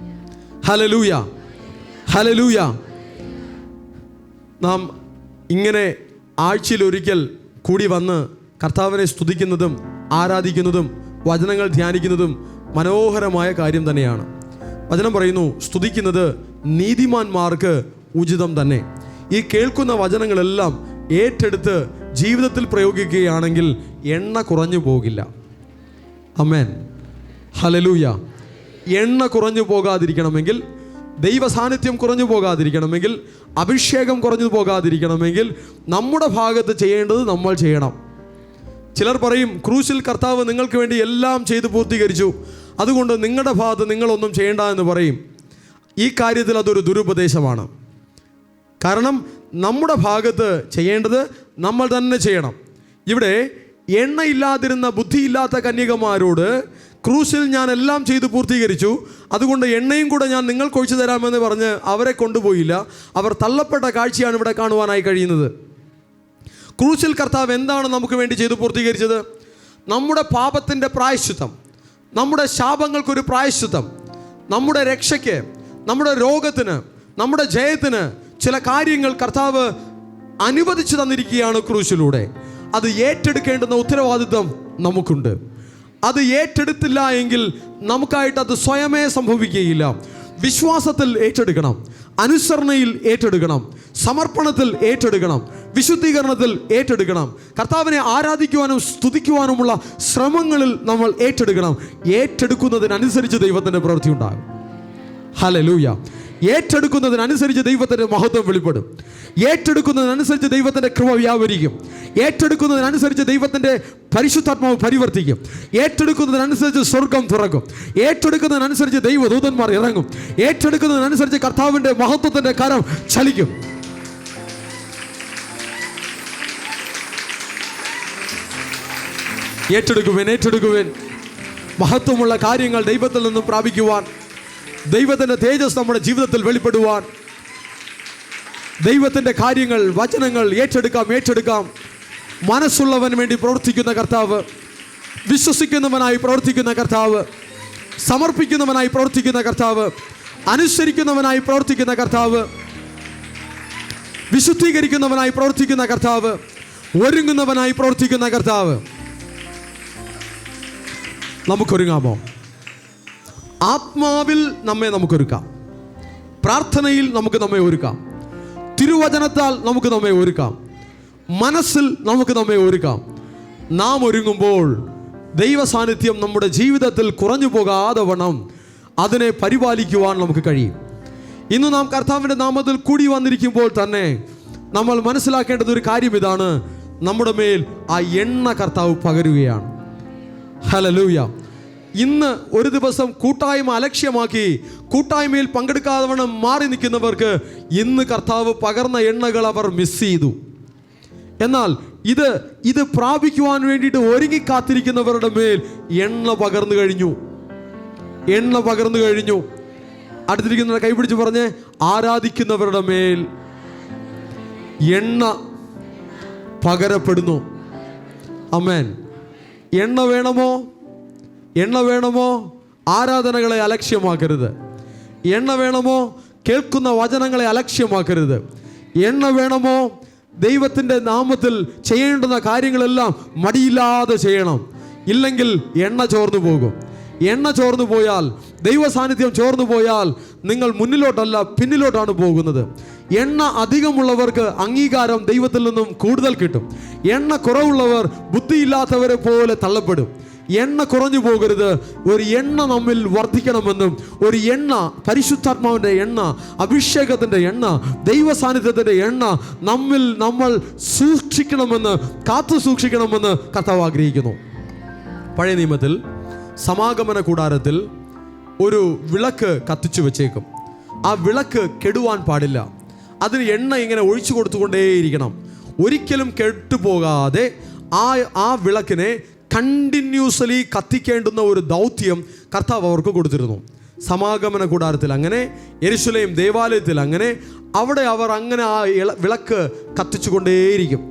Hallelujah, hallelujah. നാം ഇങ്ങനെ ആഴ്ചയിലൊരിക്കൽ കൂടി വന്ന് കർത്താവിനെ സ്തുതിക്കുന്നതും ആരാധിക്കുന്നതും വചനങ്ങൾ ധ്യാനിക്കുന്നതും മനോഹരമായ കാര്യം തന്നെയാണ്. വചനം പറയുന്നു, സ്തുതിക്കുന്നത് നീതിമാന്മാർക്ക് ഉചിതം തന്നെ. ഈ കേൾക്കുന്ന വചനങ്ങളെല്ലാം ഏറ്റെടുത്ത് ജീവിതത്തിൽ പ്രയോഗിക്കുകയാണെങ്കിൽ എണ്ണ കുറഞ്ഞു പോകില്ല. ആമേൻ, ഹല്ലേലൂയ. എണ്ണ കുറഞ്ഞു പോകാതിരിക്കണമെങ്കിൽ, ദൈവ സാന്നിധ്യം കുറഞ്ഞു പോകാതിരിക്കണമെങ്കിൽ, അഭിഷേകം കുറഞ്ഞു പോകാതിരിക്കണമെങ്കിൽ നമ്മുടെ ഭാഗത്ത് ചെയ്യേണ്ടത് നമ്മൾ ചെയ്യണം. ചിലർ പറയും, ക്രൂശിൽ കർത്താവ് നിങ്ങൾക്ക് വേണ്ടി എല്ലാം ചെയ്ത് പൂർത്തീകരിച്ചു, അതുകൊണ്ട് നിങ്ങളുടെ ഭാഗത്ത് നിങ്ങളൊന്നും ചെയ്യേണ്ട എന്ന് പറയും. ഈ കാര്യത്തിൽ അതൊരു ദുരുപദേശമാണ്. കാരണം നമ്മുടെ ഭാഗത്ത് ചെയ്യേണ്ടത് നമ്മൾ തന്നെ ചെയ്യണം. ഇവിടെ എണ്ണയില്ലാതിരുന്ന ബുദ്ധിയില്ലാത്ത കന്യകമാരോട് ക്രൂശിൽ ഞാൻ എല്ലാം ചെയ്ത് പൂർത്തീകരിച്ചു, അതുകൊണ്ട് എണ്ണയും കൂടെ ഞാൻ നിങ്ങൾക്ക് ഒഴിച്ചു തരാമെന്ന് പറഞ്ഞ് അവരെ കൊണ്ടുപോയില്ല. അവർ തള്ളപ്പെട്ട കാഴ്ചയാണ് ഇവിടെ കാണുവാനായി കഴിയുന്നത്. ക്രൂശിൽ കർത്താവ് എന്താണ് നമുക്ക് വേണ്ടി ചെയ്ത് പൂർത്തീകരിച്ചത്? നമ്മുടെ പാപത്തിൻ്റെ പ്രായശ്ചിത്തം, നമ്മുടെ ശാപങ്ങൾക്കൊരു പ്രായശ്ചിത്തം, നമ്മുടെ രക്ഷയ്ക്ക്, നമ്മുടെ രോഗത്തിന്, നമ്മുടെ ജയത്തിന് ചില കാര്യങ്ങൾ കർത്താവ് അനുവദിച്ചു തന്നിരിക്കുകയാണ് ക്രൂശിലൂടെ. അത് ഏറ്റെടുക്കേണ്ടുന്ന ഉത്തരവാദിത്വം നമുക്കുണ്ട്. അത് ഏറ്റെടുത്തില്ല എങ്കിൽ നമുക്കായിട്ട് അത് സ്വയമേ സംഭവിക്കുകയില്ല. വിശ്വാസത്തിൽ ഏറ്റെടുക്കണം, അനുസരണയിൽ ഏറ്റെടുക്കണം, സമർപ്പണത്തിൽ ഏറ്റെടുക്കണം, വിശുദ്ധീകരണത്തിൽ ഏറ്റെടുക്കണം. കർത്താവിനെ ആരാധിക്കുവാനും സ്തുതിക്കുവാനുമുള്ള ശ്രമങ്ങളിൽ നമ്മൾ ഏറ്റെടുക്കണം. ഏറ്റെടുക്കുന്നതിനനുസരിച്ച് ദൈവത്തിൻ്റെ പ്രവൃത്തി ഉണ്ടാകും. ഹല്ലേലൂയ. ഏറ്റെടുക്കുന്നതിനനുസരിച്ച് ദൈവത്തിൻ്റെ മഹത്വം വെളിപ്പെടും. ഏറ്റെടുക്കുന്നതിനനുസരിച്ച് ദൈവത്തിൻ്റെ കൃപ വ്യാപരിക്കും. ഏറ്റെടുക്കുന്നതിനനുസരിച്ച് ദൈവത്തിൻ്റെ പരിശുദ്ധാത്മാവ് പരിവർത്തിക്കും. ഏറ്റെടുക്കുന്നതിനനുസരിച്ച് സ്വർഗം തുറക്കും. ഏറ്റെടുക്കുന്നതിനനുസരിച്ച് ദൈവദൂതന്മാർ ഇറങ്ങും. ഏറ്റെടുക്കുന്നതിനനുസരിച്ച് കർത്താവിൻ്റെ മഹത്വത്തിൻ്റെ കരം ചലിക്കും. ഏറ്റെടുക്കുവേൻ, ഏറ്റെടുക്കുവേൻ. മഹത്വമുള്ള കാര്യങ്ങൾ ദൈവത്തിൽ നിന്നും പ്രാപിക്കുവാൻ, ദൈവത്തിൻ്റെ തേജസ് നമ്മുടെ ജീവിതത്തിൽ വെളിപ്പെടുവാൻ, ദൈവത്തിൻ്റെ കാര്യങ്ങൾ, വചനങ്ങൾ ഏറ്റെടുക്കാം. മനസ്സുള്ളവന് വേണ്ടി പ്രവർത്തിക്കുന്ന കർത്താവ്, വിശ്വസിക്കുന്നവനായി പ്രവർത്തിക്കുന്ന കർത്താവ്, സമർപ്പിക്കുന്നവനായി പ്രവർത്തിക്കുന്ന കർത്താവ്, അനുസരിക്കുന്നവനായി പ്രവർത്തിക്കുന്ന കർത്താവ്, വിശുദ്ധീകരിക്കുന്നവനായി പ്രവർത്തിക്കുന്ന കർത്താവ്, ഒരുങ്ങുന്നവനായി പ്രവർത്തിക്കുന്ന കർത്താവ്. നമുക്കൊരുങ്ങാമോ? ആത്മാവിൽ നമുക്കൊരുക്കാം, പ്രാർത്ഥനയിൽ നമ്മെ ഒരുക്കാം, തിരുവചനത്താൽ നമ്മെ ഒരുക്കാം, മനസ്സിൽ നമ്മെ ഒരുക്കാം. നാം ഒരുങ്ങുമ്പോൾ ദൈവ സാന്നിധ്യം നമ്മുടെ ജീവിതത്തിൽ കുറഞ്ഞു പോകാതെ വണ്ണം അതിനെ പരിപാലിക്കുവാൻ നമുക്ക് കഴിയും. ഇന്ന് നാം കർത്താവിൻ്റെ നാമത്തിൽ കൂടി വന്നിരിക്കുമ്പോൾ തന്നെ നമ്മൾ മനസ്സിലാക്കേണ്ടത് ഒരു കാര്യം ഇതാണ്: നമ്മുടെ മേൽ ആ എണ്ണ കർത്താവ് പകരുകയാണ്. ഹല്ലേലൂയ. ഇന്ന് ഒരു ദിവസം കൂട്ടായ്മ അലക്ഷ്യമാക്കി കൂട്ടായ്മയിൽ പങ്കെടുക്കാതെ വണ്ണം മാറി നിൽക്കുന്നവർക്ക് ഇന്ന് കർത്താവ് പകർന്ന എണ്ണകൾ അവർ മിസ് ചെയ്തു. എന്നാൽ ഇത് പ്രാപിക്കുവാൻ വേണ്ടിയിട്ട് ഒരുങ്ങി കാത്തിരിക്കുന്നവരുടെ മേൽ എണ്ണ പകർന്നു കഴിഞ്ഞു. എണ്ണ പകർന്നു കഴിഞ്ഞു. അടുത്തിരിക്കുന്നവരെ കൈപിടിച്ച് പറഞ്ഞ്, ആരാധിക്കുന്നവരുടെ മേൽ എണ്ണ പകരപ്പെടുന്നു. ആമേൻ. എണ്ണ വേണമോ? എണ്ണ വേണമോ? ആരാധനകളെ അലക്ഷ്യമാക്കരുത്. എണ്ണ വേണമോ? കേൾക്കുന്ന വചനങ്ങളെ അലക്ഷ്യമാക്കരുത്. എണ്ണ വേണമോ? ദൈവത്തിൻ്റെ നാമത്തിൽ ചെയ്യേണ്ടുന്ന കാര്യങ്ങളെല്ലാം മടിയില്ലാതെ ചെയ്യണം. ഇല്ലെങ്കിൽ എണ്ണ ചോർന്നു പോകും. എണ്ണ ചോർന്നു പോയാൽ, ദൈവ സാന്നിധ്യം ചോർന്നു പോയാൽ നിങ്ങൾ മുന്നിലോട്ടല്ല പിന്നിലോട്ടാണ് പോകുന്നത്. എണ്ണ അധികമുള്ളവർക്ക് അംഗീകാരം ദൈവത്തിൽ നിന്നും കൂടുതൽ കിട്ടും. എണ്ണ കുറവുള്ളവർ ബുദ്ധിയില്ലാത്തവരെ പോലെ തള്ളപ്പെടും. എണ്ണ കുറഞ്ഞു പോകരുത്. ഒരു എണ്ണ നമ്മിൽ വർദ്ധിക്കണമെന്നും, ഒരു എണ്ണ, പരിശുദ്ധാത്മാവിൻ്റെ എണ്ണ, അഭിഷേകത്തിൻ്റെ എണ്ണ, ദൈവ സാന്നിധ്യത്തിൻ്റെ എണ്ണ നമ്മൾ സൂക്ഷിക്കണമെന്ന്, കാത്തു സൂക്ഷിക്കണമെന്ന് കർത്താവ് ആഗ്രഹിക്കുന്നു. പഴയ നിയമത്തിൽ സമാഗമന കൂടാരത്തിൽ ഒരു വിളക്ക് കത്തിച്ചു വെച്ചേക്കും. ആ വിളക്ക് കെടുവാൻ പാടില്ല. അതിന് എണ്ണ ഇങ്ങനെ ഒഴിച്ചു കൊടുത്തുകൊണ്ടേയിരിക്കണം. ഒരിക്കലും കെട്ടുപോകാതെ ആ വിളക്കിനെ കണ്ടിന്യൂസ്ലി കത്തിക്കേണ്ടുന്ന ഒരു ദൗത്യം കർത്താവ് അവർക്ക് കൊടുത്തിരുന്നു. സമാഗമന കൂടാരത്തിൽ അങ്ങനെ, യെരുശലേം ദേവാലയത്തിൽ അങ്ങനെ, അവിടെ അവർ അങ്ങനെ ആ വിളക്ക് കത്തിച്ചു കൊണ്ടേയിരിക്കും.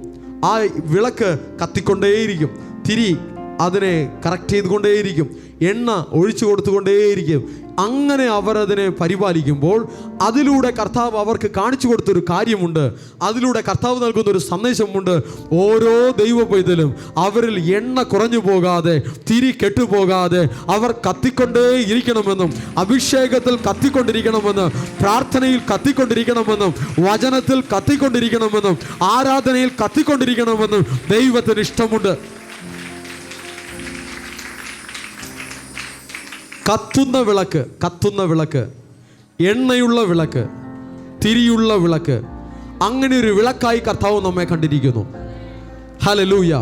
ആ വിളക്ക് കത്തിക്കൊണ്ടേയിരിക്കും. തിരി അതിനെ കറക്റ്റ് ചെയ്തുകൊണ്ടേയിരിക്കും. എണ്ണ ഒഴിച്ചു കൊടുത്തുകൊണ്ടേയിരിക്കും. അങ്ങനെ അവരതിനെ പരിപാലിക്കുമ്പോൾ അതിലൂടെ കർത്താവ് അവർക്ക് കാണിച്ചു കൊടുത്തൊരു കാര്യമുണ്ട്. അതിലൂടെ കർത്താവ് നൽകുന്നൊരു സന്ദേശമുണ്ട്. ഓരോ ദൈവ പൈതലും അവരിൽ എണ്ണ കുറഞ്ഞു പോകാതെ, തിരി കെട്ടുപോകാതെ അവർ കത്തിക്കൊണ്ടേ ഇരിക്കണമെന്നും, അഭിഷേകത്തിൽ കത്തിക്കൊണ്ടിരിക്കണമെന്നും, പ്രാർത്ഥനയിൽ കത്തിക്കൊണ്ടിരിക്കണമെന്നും, വചനത്തിൽ കത്തിക്കൊണ്ടിരിക്കണമെന്നും, ആരാധനയിൽ കത്തിക്കൊണ്ടിരിക്കണമെന്നും ദൈവത്തിന് ഇഷ്ടമുണ്ട്. കത്തുന്ന വിളക്ക്, കത്തുന്ന വിളക്ക്, എണ്ണയുള്ള വിളക്ക്, തിരിയുള്ള വിളക്ക്, അങ്ങനെ ഒരു വിളക്കായി കർത്താവ് നമ്മെ കണ്ടിരിക്കുന്നു. ഹല്ലേലൂയ.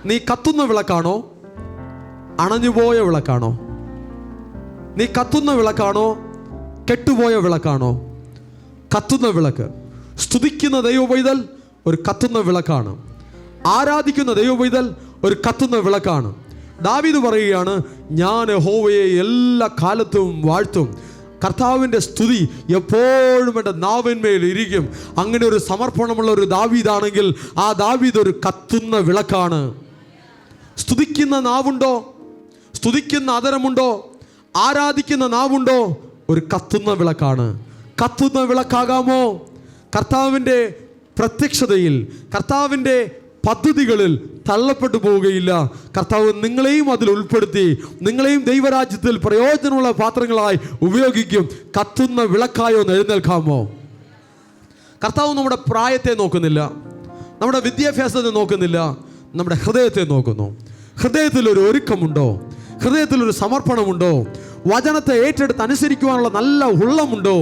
നീ കത്തുന്ന വിളക്കാണോ? അണഞ്ഞുപോയ വിളക്കാണോ? നീ കത്തുന്ന വിളക്കാണോ? കെട്ടുപോയ വിളക്കാണോ? കത്തുന്ന വിളക്ക്. സ്തുതിക്കുന്ന ദൈവപൈതൽ ഒരു കത്തുന്ന വിളക്കാണ്. ആരാധിക്കുന്ന ദൈവപൈതൽ ഒരു കത്തുന്ന വിളക്കാണ്. ദാവീദ് പറയുകയാണ്, ഞാൻ യഹോവയെ എല്ലാ കാലത്തും വാഴ്ത്തും. കർത്താവിൻ്റെ സ്തുതി എപ്പോഴും എൻ്റെ നാവിന്മേൽ ഇരിക്കും. അങ്ങനെ ഒരു സമർപ്പണമുള്ള ഒരു ദാവീദാണെങ്കിൽ ആ ദാവീദ് ഒരു കത്തുന്ന വിളക്കാണ്. സ്തുതിക്കുന്ന നാവുണ്ടോ? സ്തുതിക്കുന്ന അതരമുണ്ടോ? ആരാധിക്കുന്ന നാവുണ്ടോ? ഒരു കത്തുന്ന വിളക്കാണ്. കത്തുന്ന വിളക്കാകാമോ? കർത്താവിൻ്റെ പ്രത്യക്ഷതയിൽ, കർത്താവിൻ്റെ പദ്ധതികളിൽ തള്ളപ്പെട്ടു പോവുകയില്ല. കർത്താവ് നിങ്ങളെയും അതിൽ ഉൾപ്പെടുത്തി നിങ്ങളെയും ദൈവരാജ്യത്തിൽ പ്രയോജനമുള്ള പാത്രങ്ങളായി ഉപയോഗിക്കും. കത്തുന്ന വിളക്കായോ എന്ന് എഴുന്നേൽക്കാമോ? കർത്താവ് നമ്മുടെ പ്രായത്തെ നോക്കുന്നില്ല, നമ്മുടെ വിദ്യാഭ്യാസത്തെ നോക്കുന്നില്ല, നമ്മുടെ ഹൃദയത്തെ നോക്കുന്നു. ഹൃദയത്തിലൊരു ഒരുക്കമുണ്ടോ? ഹൃദയത്തിലൊരു സമർപ്പണമുണ്ടോ? വചനത്തെ ഏറ്റെടുത്ത് അനുസരിക്കുവാനുള്ള നല്ല ഉള്ളമുണ്ടോ?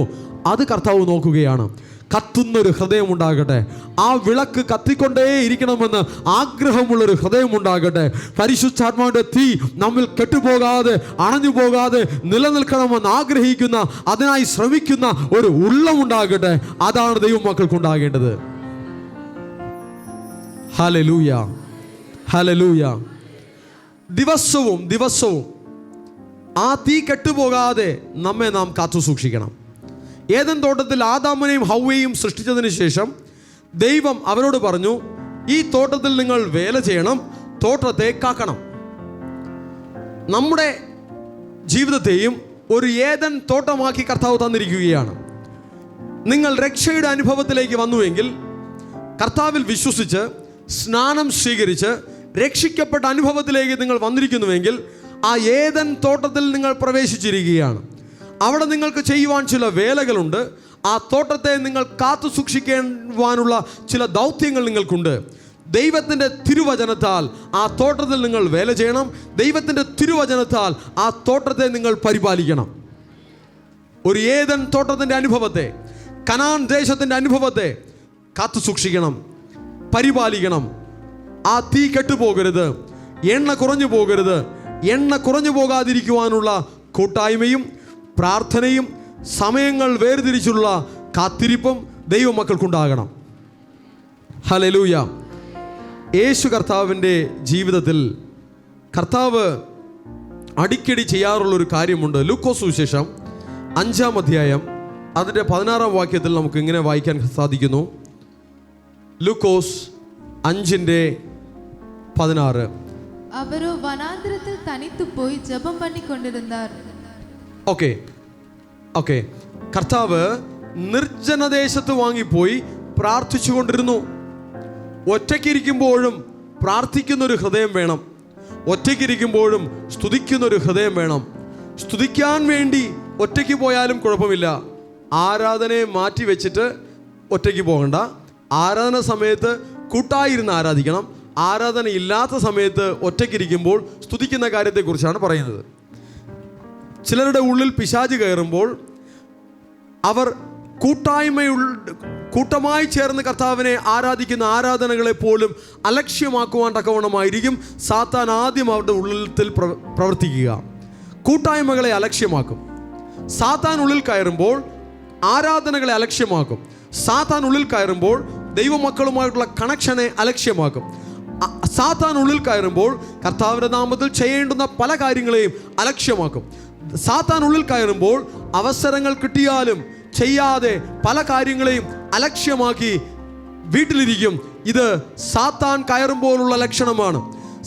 അത് കർത്താവ് നോക്കുകയാണ്. കത്തുന്നൊരു ഹൃദയമുണ്ടാകട്ടെ. ആ വിളക്ക് കത്തിക്കൊണ്ടേ ഇരിക്കണമെന്ന് ആഗ്രഹമുള്ളൊരു ഹൃദയമുണ്ടാകട്ടെ. പരിശുദ്ധാത്മാവിൻ്റെ തീ നമ്മിൽ കെട്ടുപോകാതെ, അണഞ്ഞു പോകാതെ നിലനിൽക്കണമെന്ന് ആഗ്രഹിക്കുന്ന, അതിനായി ശ്രമിക്കുന്ന ഒരു ഉള്ളമുണ്ടാകട്ടെ. അതാണ് ദൈവമക്കൾക്കുണ്ടാകേണ്ടത്. Hallelujah, hallelujah. ദിവസവും ആ തീ കെട്ടുപോകാതെ നമ്മെ നാം കാത്തു സൂക്ഷിക്കണം. ഏദൻ തോട്ടത്തിൽ ആദാമിനെയും ഹവ്വയെയും സൃഷ്ടിച്ചതിന് ശേഷം ദൈവം അവരോട് പറഞ്ഞു, ഈ തോട്ടത്തിൽ നിങ്ങൾ വേല ചെയ്യണം, തോട്ടത്തെ കാക്കണം. നമ്മുടെ ജീവിതത്തെയും ഒരു ഏദൻ തോട്ടമാക്കി കർത്താവ് തന്നിരിക്കുകയാണ്. നിങ്ങൾ രക്ഷയുടെ അനുഭവത്തിലേക്ക് വന്നുവെങ്കിൽ, കർത്താവിൽ വിശ്വസിച്ച് സ്നാനം സ്വീകരിച്ച് രക്ഷിക്കപ്പെട്ട അനുഭവത്തിലേക്ക് നിങ്ങൾ വന്നിരിക്കുന്നുവെങ്കിൽ, ആ ഏദൻ തോട്ടത്തിൽ നിങ്ങൾ പ്രവേശിച്ചിരിക്കുകയാണ്. അവിടെ നിങ്ങൾക്ക് ചെയ്യുവാൻ ചില വേലകളുണ്ട്. ആ തോട്ടത്തെ നിങ്ങൾ കാത്തു സൂക്ഷിക്കുവാനുള്ള ചില ദൗത്യങ്ങൾ നിങ്ങൾക്കുണ്ട്. ദൈവത്തിൻ്റെ തിരുവചനത്താൽ ആ തോട്ടത്തിൽ നിങ്ങൾ വേല ചെയ്യണം. ദൈവത്തിൻ്റെ തിരുവചനത്താൽ ആ തോട്ടത്തെ നിങ്ങൾ പരിപാലിക്കണം. ഒരു ഏദൻ തോട്ടത്തിൻ്റെ അനുഭവത്തെ, കനാൻ ദേശത്തിൻ്റെ അനുഭവത്തെ കാത്തു സൂക്ഷിക്കണം, പരിപാലിക്കണം. ആ തീ കെട്ടുപോകരുത്, എണ്ണ കുറഞ്ഞു പോകരുത്. എണ്ണ കുറഞ്ഞു പോകാതിരിക്കുവാനുള്ള കൂട്ടായ്മയും പ്രാർത്ഥനയും സമയങ്ങൾ വേർതിരിച്ചുള്ള കാത്തിരിപ്പും ദൈവമക്കൾക്കുണ്ടാകണം. ഹല്ലേലൂയ. യേശു കർത്താവിൻ്റെ ജീവിതത്തിൽ കർത്താവ് അടിക്കടി ചെയ്യാറുള്ളൊരു കാര്യമുണ്ട്. ലൂക്കോസ് സുവിശേഷം 5-ാം അധ്യായം അതിൻ്റെ 16-ാം വാക്യത്തിൽ നമുക്ക് ഇങ്ങനെ വായിക്കാൻ സാധിക്കുന്നു. ലൂക്കോസ് 5:16. അവരോ വനാന്തരത്തിൽ തനിത്തു പോയി ജപം പണിക്കൊണ്ടിരുന്നാർ. ഓക്കെ. കർത്താവ് നിർജ്ജനദേശത്ത് വാങ്ങിപ്പോയി പ്രാർത്ഥിച്ചു കൊണ്ടിരുന്നു. ഒറ്റയ്ക്കിരിക്കുമ്പോഴും പ്രാർത്ഥിക്കുന്നൊരു ഹൃദയം വേണം. ഒറ്റയ്ക്കിരിക്കുമ്പോഴും സ്തുതിക്കുന്നൊരു ഹൃദയം വേണം. സ്തുതിക്കാൻ വേണ്ടി ഒറ്റയ്ക്ക് പോയാലും കുഴപ്പമില്ല. ആരാധനയെ മാറ്റി വെച്ചിട്ട് ഒറ്റയ്ക്ക് പോകണ്ട. ആരാധന സമയത്ത് കൂട്ടായിരുന്ന് ആരാധിക്കണം. ആരാധന ഇല്ലാത്ത സമയത്ത് ഒറ്റയ്ക്കിരിക്കുമ്പോൾ സ്തുതിക്കുന്ന കാര്യത്തെക്കുറിച്ചാണ് പറയുന്നത്. ചിലരുടെ ഉള്ളിൽ പിശാച് കയറുമ്പോൾ അവർ കൂട്ടമായി ചേർന്ന് കർത്താവിനെ ആരാധിക്കുന്ന ആരാധനകളെ പോലും അലക്ഷ്യമാക്കുവാൻ തക്കവണ്ണമായിരിക്കും സാത്താൻ ആദ്യം അവരുടെ ഉള്ളിൽ പ്രവർത്തിക്കുക. കൂട്ടായ്മകളെ അലക്ഷ്യമാക്കും. സാത്താൻ ഉള്ളിൽ കയറുമ്പോൾ ആരാധനകളെ അലക്ഷ്യമാക്കും. സാത്താൻ ഉള്ളിൽ കയറുമ്പോൾ ദൈവമക്കളുമായിട്ടുള്ള കണക്ഷനെ അലക്ഷ്യമാക്കും. സാത്താൻ ഉള്ളിൽ കയറുമ്പോൾ കർത്താവിൻ്റെ നാമത്തിൽ ചെയ്യേണ്ടുന്ന പല കാര്യങ്ങളെയും അലക്ഷ്യമാക്കും. സാത്താൻ ഉള്ളിൽ കയറുമ്പോൾ അവസരങ്ങൾ കിട്ടിയാലും ചെയ്യാതെ പല കാര്യങ്ങളെയും അലക്ഷ്യമാക്കി വീട്ടിലിരിക്കും. ഇത് സാത്താൻ കയറുമ്പോഴുള്ള ലക്ഷണമാണ്.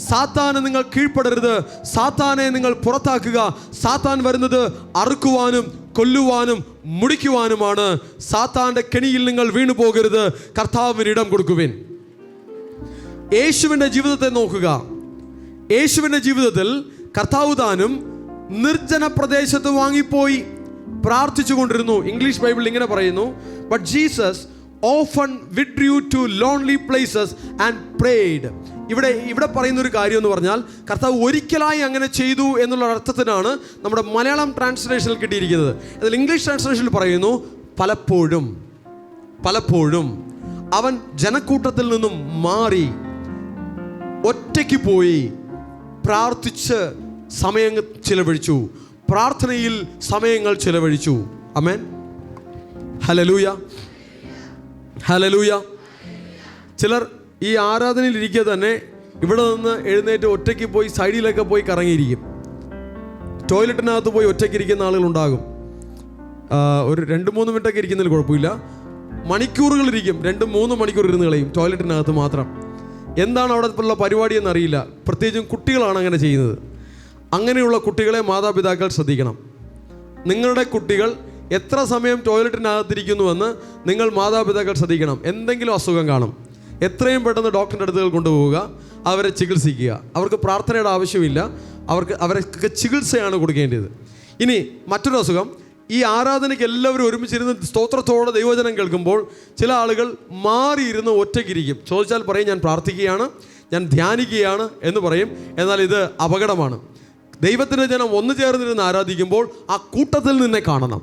സാത്താന് നിങ്ങൾ കീഴ്പ്പെടരുത്. സാത്താനെ നിങ്ങൾ പുറത്താക്കുക. സാത്താൻ വരുന്നത് അറുക്കുവാനും കൊല്ലുവാനും മുടിക്കുവാനുമാണ്. സാത്താന്റെ കെണിയിൽ നിങ്ങൾ വീണു പോകരുത്. കർത്താവിന് ഇടം കൊടുക്കുവിൻ. യേശുവിൻ്റെ ജീവിതത്തെ നോക്കുക. യേശുവിൻ്റെ ജീവിതത്തിൽ കർത്താവ് താനും നിർജ്ജന പ്രദേശത്ത് വാങ്ങിപ്പോയി പ്രാർത്ഥിച്ചു കൊണ്ടിരുന്നു. ഇംഗ്ലീഷ് ബൈബിളിൽ ഇങ്ങനെ പറയുന്നു, but Jesus often withdrew to lonely places and prayed. ഇവിടെ പറയുന്ന ഒരു കാര്യം എന്ന് പറഞ്ഞാൽ കർത്താവ് ഒരിക്കലായി അങ്ങനെ ചെയ്തു എന്നുള്ള അർത്ഥത്തിനാണ് നമ്മുടെ മലയാളം ട്രാൻസ്ലേഷനിൽ കിട്ടിയിരിക്കുന്നത്. അതിൽ ഇംഗ്ലീഷ് ട്രാൻസ്ലേഷനിൽ പറയുന്നു, പലപ്പോഴും അവൻ ജനക്കൂട്ടത്തിൽ നിന്നും മാറി ഒറ്റയ്ക്ക് പോയി പ്രാർത്ഥിച്ച് സമയം ചിലവഴിച്ചു. പ്രാർത്ഥനയിൽ സമയങ്ങൾ ചിലവഴിച്ചു. ആമേൻ. ഹല്ലേലൂയ, ഹല്ലേലൂയ. ചിലർ ഈ ആരാധനയിൽ ഇരിക്കുക തന്നെ ഇവിടെ നിന്ന് എഴുന്നേറ്റ് ഒറ്റയ്ക്ക് പോയി സൈഡിലൊക്കെ പോയി കറങ്ങിയിരിക്കും. ടോയ്ലറ്റിനകത്ത് പോയി ഒറ്റയ്ക്ക് ഇരിക്കുന്ന ആളുകളുണ്ടാകും. ഒരു 2-3 മിനിറ്റൊക്കെ ഇരിക്കുന്നതിൽ കുഴപ്പമില്ല. മണിക്കൂറുകളിരിക്കും. 2-3 മണിക്കൂർ ഇരുന്ന് കളയും ടോയ്ലറ്റിനകത്ത് മാത്രം. എന്താണ് അവിടെ ഉള്ള പരിപാടി എന്നറിയില്ല. പ്രത്യേകിച്ചും കുട്ടികളാണ് അങ്ങനെ ചെയ്യുന്നത്. അങ്ങനെയുള്ള കുട്ടികളെ മാതാപിതാക്കൾ ശ്രദ്ധിക്കണം. നിങ്ങളുടെ കുട്ടികൾ എത്ര സമയം ടോയ്ലറ്റിനകത്തിരിക്കുന്നുവെന്ന് നിങ്ങൾ മാതാപിതാക്കൾ ശ്രദ്ധിക്കണം. എന്തെങ്കിലും അസുഖം കാണും. എത്രയും പെട്ടെന്ന് ഡോക്ടറിൻ്റെ അടുത്തുകൾ കൊണ്ടുപോവുക. അവരെ ചികിത്സിക്കുക. അവർക്ക് പ്രാർത്ഥനയുടെ ആവശ്യമില്ല. അവർക്ക് ചികിത്സയാണ് കൊടുക്കേണ്ടത്. ഇനി മറ്റൊരു അസുഖം, ഈ ആരാധനയ്ക്ക് എല്ലാവരും ഒരുമിച്ചിരുന്ന് സ്തോത്രത്തോടെ ദൈവവചനം കേൾക്കുമ്പോൾ ചില ആളുകൾ മാറിയിരുന്ന് ഒറ്റയ്ക്കിരിക്കും. ചോദിച്ചാൽ പറയും, ഞാൻ പ്രാർത്ഥിക്കുകയാണ്, ഞാൻ ധ്യാനിക്കുകയാണ് എന്ന് പറയും. എന്നാൽ ഇത് അപകടമാണ്. ദൈവത്തിൻ്റെ ജനം ഒന്നു ചേർന്നിരുന്ന് ആരാധിക്കുമ്പോൾ ആ കൂട്ടത്തിൽ നിന്നെ കാണണം.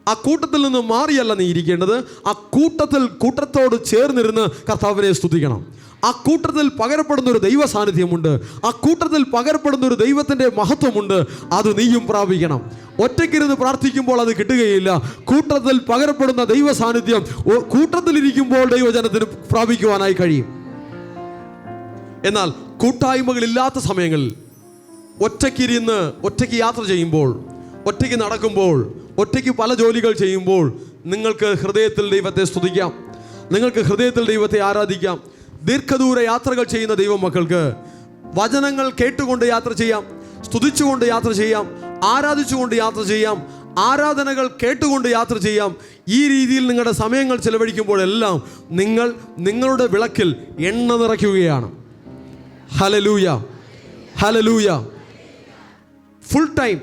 ആ കൂട്ടത്തിൽ നിന്ന് മാറിയല്ല നീ ഇരിക്കേണ്ടത്. ആ കൂട്ടത്തോട് ചേർന്നിരുന്ന് കർത്താവിനെ സ്തുതിക്കണം. ആ കൂട്ടത്തിൽ പകരപ്പെടുന്ന ഒരു ദൈവ സാന്നിധ്യമുണ്ട്. ആ കൂട്ടത്തിൽ പകരപ്പെടുന്ന ഒരു ദൈവത്തിൻ്റെ മഹത്വമുണ്ട്. അത് നീയും പ്രാപിക്കണം. ഒറ്റയ്ക്കിരുന്ന് പ്രാർത്ഥിക്കുമ്പോൾ അത് കിട്ടുകയില്ല. കൂട്ടത്തിൽ പകരപ്പെടുന്ന ദൈവ സാന്നിധ്യം കൂട്ടത്തിലിരിക്കുമ്പോൾ ദൈവജനത്തിന് പ്രാപിക്കുവാനായി കഴിയും. എന്നാൽ കൂട്ടായ്മകളില്ലാത്ത സമയങ്ങളിൽ ഒറ്റയ്ക്കിരുന്ന് ഒറ്റയ്ക്ക് യാത്ര ചെയ്യുമ്പോൾ, ഒറ്റയ്ക്ക് നടക്കുമ്പോൾ, ഒറ്റയ്ക്ക് പല ജോലികൾ ചെയ്യുമ്പോൾ നിങ്ങൾക്ക് ഹൃദയത്തിൽ ദൈവത്തെ സ്തുതിക്കാം. നിങ്ങൾക്ക് ഹൃദയത്തിൽ ദൈവത്തെ ആരാധിക്കാം. ദീർഘദൂര യാത്രകൾ ചെയ്യുന്ന ദൈവമക്കൾക്ക് വചനങ്ങൾ കേട്ടുകൊണ്ട് യാത്ര ചെയ്യാം, സ്തുതിച്ചുകൊണ്ട് യാത്ര ചെയ്യാം, ആരാധിച്ചുകൊണ്ട് യാത്ര ചെയ്യാം, ആരാധനകൾ കേട്ടുകൊണ്ട് യാത്ര ചെയ്യാം. ഈ രീതിയിൽ നിങ്ങളുടെ സമയങ്ങൾ ചെലവഴിക്കുമ്പോഴെല്ലാം നിങ്ങളുടെ വിളക്കിൽ എണ്ണ നിറയ്ക്കുകയാണ്. ഹല്ലേലൂയ, ഹല്ലേലൂയ. ഫുൾ ടൈം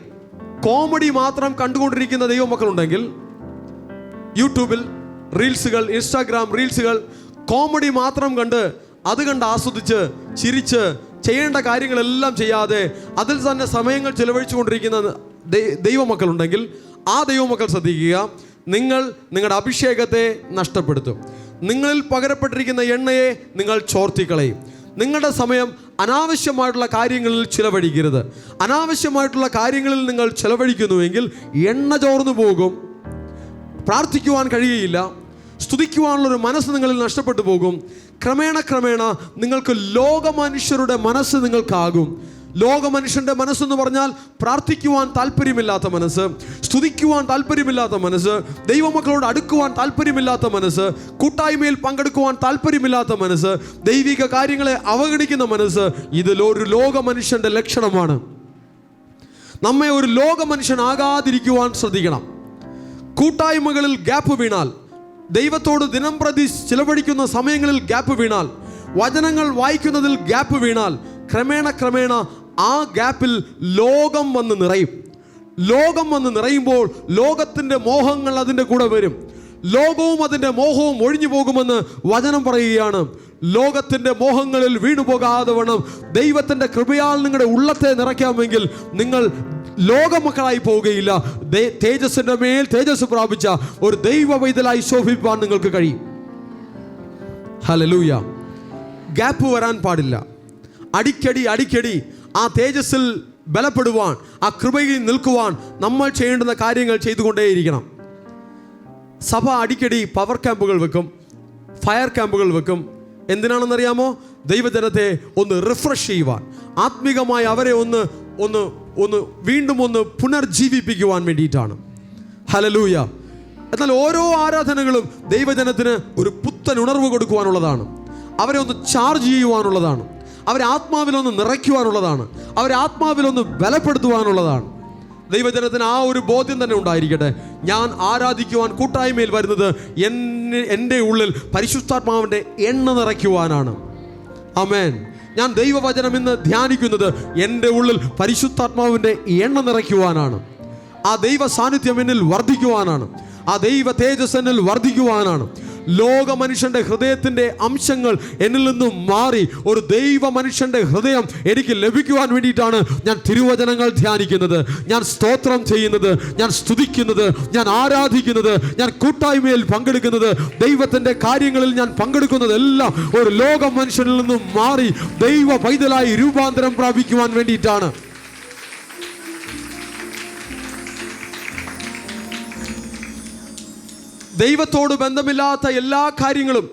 കോമഡി മാത്രം കണ്ടുകൊണ്ടിരിക്കുന്ന ദൈവമക്കളുണ്ടെങ്കിൽ യൂട്യൂബിൽ റീൽസുകൾ, ഇൻസ്റ്റാഗ്രാം റീൽസുകൾ, കോമഡി മാത്രം കണ്ട് ആസ്വദിച്ച് ചിരിച്ച് ചെയ്യേണ്ട കാര്യങ്ങളെല്ലാം ചെയ്യാതെ അതിൽ തന്നെ സമയങ്ങൾ ചിലവഴിച്ചു കൊണ്ടിരിക്കുന്ന ദൈവമക്കളുണ്ടെങ്കിൽ ആ ദൈവമക്കൾ ശ്രദ്ധിക്കുക, നിങ്ങൾ നിങ്ങളുടെ അഭിഷേകത്തെ നഷ്ടപ്പെടുത്തും. നിങ്ങളിൽ പകരപ്പെട്ടിരിക്കുന്ന എണ്ണയെ നിങ്ങൾ ചോർത്തിക്കളയും. നിങ്ങളുടെ സമയം അനാവശ്യമായിട്ടുള്ള കാര്യങ്ങളിൽ ചിലവഴിക്കരുത്. അനാവശ്യമായിട്ടുള്ള കാര്യങ്ങളിൽ നിങ്ങൾ ചിലവഴിക്കുന്നുവെങ്കിൽ എണ്ണ ചോർന്നു പോകും, പ്രാർത്ഥിക്കുവാൻ കഴിയുകയില്ല, സ്തുതിക്കുവാനുള്ളൊരു മനസ്സ് നിങ്ങളിൽ നഷ്ടപ്പെട്ടു പോകും. ക്രമേണ നിങ്ങൾക്ക് ലോകമനുഷ്യരുടെ മനസ്സ് നിങ്ങൾക്കാകും. ലോകമനുഷ്യൻ്റെ മനസ്സെന്ന് പറഞ്ഞാൽ പ്രാർത്ഥിക്കുവാൻ താല്പര്യമില്ലാത്ത മനസ്സ്, സ്തുതിക്കുവാൻ താല്പര്യമില്ലാത്ത മനസ്സ്, ദൈവമക്കളോട് അടുക്കുവാൻ താല്പര്യമില്ലാത്ത മനസ്സ്, കൂട്ടായ്മയിൽ പങ്കെടുക്കുവാൻ താല്പര്യമില്ലാത്ത മനസ്സ്, ദൈവിക കാര്യങ്ങളെ അവഗണിക്കുന്ന മനസ്സ്, ഇതിലൊരു ലോകമനുഷ്യൻ്റെ ലക്ഷണമാണ്. നമ്മെ ഒരു ലോകമനുഷ്യനാകാതിരിക്കുവാൻ ശ്രദ്ധിക്കണം. കൂട്ടായ്മകളിൽ ഗ്യാപ്പ് വീണാൽ, ദൈവത്തോട് ദിനം പ്രതി ചിലവഴിക്കുന്ന സമയങ്ങളിൽ ഗ്യാപ്പ് വീണാൽ, വചനങ്ങൾ വായിക്കുന്നതിൽ ഗ്യാപ്പ് വീണാൽ, ക്രമേണ ആ ഗ്യാപ്പിൽ ലോകം വന്ന് നിറയും. ലോകം വന്ന് നിറയുമ്പോൾ ലോകത്തിൻ്റെ മോഹങ്ങൾ അതിൻ്റെ കൂടെ വരും. ലോകവും അതിൻ്റെ മോഹവും ഒഴിഞ്ഞു പോകുമെന്ന് വചനം പറയുകയാണ്. ലോകത്തിൻ്റെ മോഹങ്ങളിൽ വീണുപോകാതെ വണ്ണം ദൈവത്തിൻ്റെ കൃപയാൽ നിങ്ങളുടെ ഉള്ളത്തെ നിറയ്ക്കാമെങ്കിൽ നിങ്ങൾ ലോകമക്കളായി പോവുകയില്ല. തേജസ്സിൻ്റെ മേൽ തേജസ് പ്രാപിച്ച ഒരു ദൈവ വൈതലായി ശോഭിപ്പാൻ നിങ്ങൾക്ക് കഴിയും. ഹല്ലേലൂയ. ഗ്യാപ്പ് വരാൻ പാടില്ല. അടിക്കടി ആ തേജസ്സിൽ ബലപ്പെടുവാൻ, ആ കൃപയിൽ നിൽക്കുവാൻ നമ്മൾ ചെയ്യേണ്ടുന്ന കാര്യങ്ങൾ ചെയ്തുകൊണ്ടേയിരിക്കണം. സഭ അടിക്കടി പവർ ക്യാമ്പുകൾ വെക്കും, ഫയർ ക്യാമ്പുകൾ വെക്കും. എന്തിനാണെന്നറിയാമോ? ദൈവജനത്തെ ഒന്ന് റിഫ്രഷ് ചെയ്യുവാൻ, ആത്മീകമായി അവരെ ഒന്ന് വീണ്ടും പുനർജീവിപ്പിക്കുവാൻ വേണ്ടിയിട്ടാണ്. ഹല്ലേലൂയ. എന്നാൽ ഓരോ ആരാധനകളും ദൈവജനത്തിന് ഒരു പുത്തൻ ഉണർവ് കൊടുക്കുവാനുള്ളതാണ്. അവരെ ഒന്ന് ചാർജ് ചെയ്യുവാനുള്ളതാണ്. അവരെ ആത്മാവിലൊന്ന് നിറയ്ക്കുവാനുള്ളതാണ്. അവരെ ആത്മാവിലൊന്ന് ബലപ്പെടുത്തുവാനുള്ളതാണ്. ദൈവജനത്തിന് ആ ഒരു ബോധ്യം തന്നെ ഉണ്ടായിരിക്കട്ടെ. ഞാൻ ആരാധിക്കുവാൻ കൂട്ടായ്മയിൽ വരുന്നത് എൻ്റെ ഉള്ളിൽ പരിശുദ്ധാത്മാവിൻ്റെ എണ്ണ നിറയ്ക്കുവാനാണ്. ആമേൻ. ഞാൻ ദൈവവചനം ഇന്ന് ധ്യാനിക്കുന്നത് എൻ്റെ ഉള്ളിൽ പരിശുദ്ധാത്മാവിൻ്റെ എണ്ണ നിറയ്ക്കുവാനാണ്. ആ ദൈവ സാന്നിധ്യം എന്നിൽ വർദ്ധിക്കുവാനാണ്. ആ ദൈവ തേജസ് എന്നിൽ വർദ്ധിക്കുവാനാണ്. ലോക മനുഷ്യൻ്റെ ഹൃദയത്തിൻ്റെ അംശങ്ങൾ എന്നിൽ നിന്നും മാറി ഒരു ദൈവ മനുഷ്യൻ്റെ ഹൃദയം എനിക്ക് ലഭിക്കുവാൻ വേണ്ടിയിട്ടാണ് ഞാൻ തിരുവചനങ്ങൾ ധ്യാനിക്കുന്നത്, ഞാൻ സ്തോത്രം ചെയ്യുന്നത്, ഞാൻ സ്തുതിക്കുന്നത്, ഞാൻ ആരാധിക്കുന്നത്, ഞാൻ കൂട്ടായ്മയിൽ പങ്കെടുക്കുന്നത്, ദൈവത്തിൻ്റെ കാര്യങ്ങളിൽ ഞാൻ പങ്കെടുക്കുന്നതെല്ലാം ഒരു ലോക മനുഷ്യനിൽ നിന്നും മാറി ദൈവ പൈതലായി രൂപാന്തരം പ്രാപിക്കുവാൻ വേണ്ടിയിട്ടാണ്. ദൈവത്തോട് ബന്ധമില്ലാത്ത എല്ലാ കാര്യങ്ങളും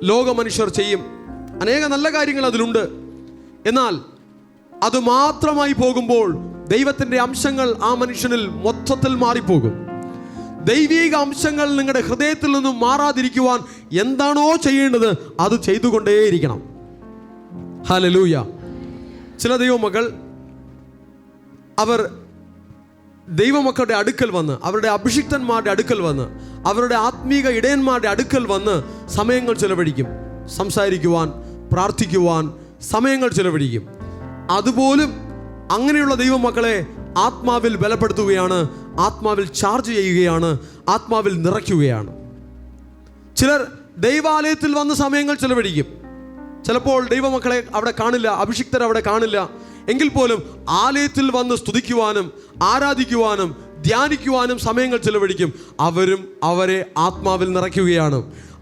ലോക മനുഷ്യർ ചെയ്യും. അനേക നല്ല കാര്യങ്ങൾ അതിലുണ്ട്. എന്നാൽ അത് മാത്രമായി പോകുമ്പോൾ ദൈവത്തിൻ്റെ അംശങ്ങൾ ആ മനുഷ്യനിൽ മൊത്തത്തിൽ മാറിപ്പോകും. ദൈവിക അംശങ്ങൾ നിങ്ങളുടെ ഹൃദയത്തിൽ നിന്നും മാറാതിരിക്കുവാൻ എന്താണോ ചെയ്യേണ്ടത് അത് ചെയ്തുകൊണ്ടേയിരിക്കണം. ഹല്ലേലൂയ. ചില ദൈവമക്കൾ അവർ ദൈവമക്കളുടെ അടുക്കൽ വന്ന്, അവരുടെ അഭിഷിക്തന്മാരുടെ അടുക്കൽ വന്ന്, അവരുടെ ആത്മീക ഇടയന്മാരുടെ അടുക്കൽ വന്ന് സമയങ്ങൾ ചിലവഴിക്കും. സംസാരിക്കുവാൻ, പ്രാർത്ഥിക്കുവാൻ സമയങ്ങൾ ചിലവഴിക്കും. അതുപോലും അങ്ങനെയുള്ള ദൈവമക്കളെ ആത്മാവിൽ ബലപ്പെടുത്തുകയാണ്, ആത്മാവിൽ ചാർജ് ചെയ്യുകയാണ്, ആത്മാവിൽ നിറയ്ക്കുകയാണ്. ചിലർ ദൈവാലയത്തിൽ വന്ന് സമയങ്ങൾ ചിലവഴിക്കും. ചിലപ്പോൾ ദൈവമക്കളെ അവിടെ കാണില്ല, അഭിഷിക്തർ അവിടെ കാണില്ല. എങ്കിൽ പോലും ആലയത്തിൽ വന്ന് സ്തുതിക്കുവാനും ആരാധിക്കുവാനും ധ്യാനിക്കുവാനും സമയങ്ങൾ ചിലവഴിക്കും. അവരും അവരെ ആത്മാവിൽ നിറയ്ക്കുകയാണ്.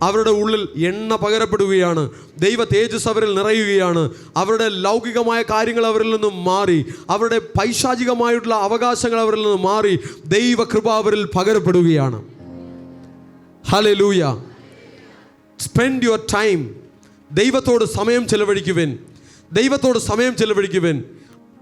അവരുടെ ഉള്ളിൽ എണ്ണ പകരപ്പെടുകയാണ്. ദൈവ തേജസ് അവരിൽ നിറയുകയാണ്. അവരുടെ ലൗകികമായ കാര്യങ്ങൾ അവരിൽ നിന്നും മാറി, അവരുടെ പൈശാചികമായിട്ടുള്ള അവകാശങ്ങൾ അവരിൽ നിന്നും മാറി ദൈവ കൃപ അവരിൽ പകരപ്പെടുകയാണ്. ഹല്ലേലൂയ. Spend your time. ദൈവത്തോട് സമയം ചെലവഴിക്കുവിൻ. ദൈവത്തോട് സമയം ചെലവഴിക്കുവിൻ.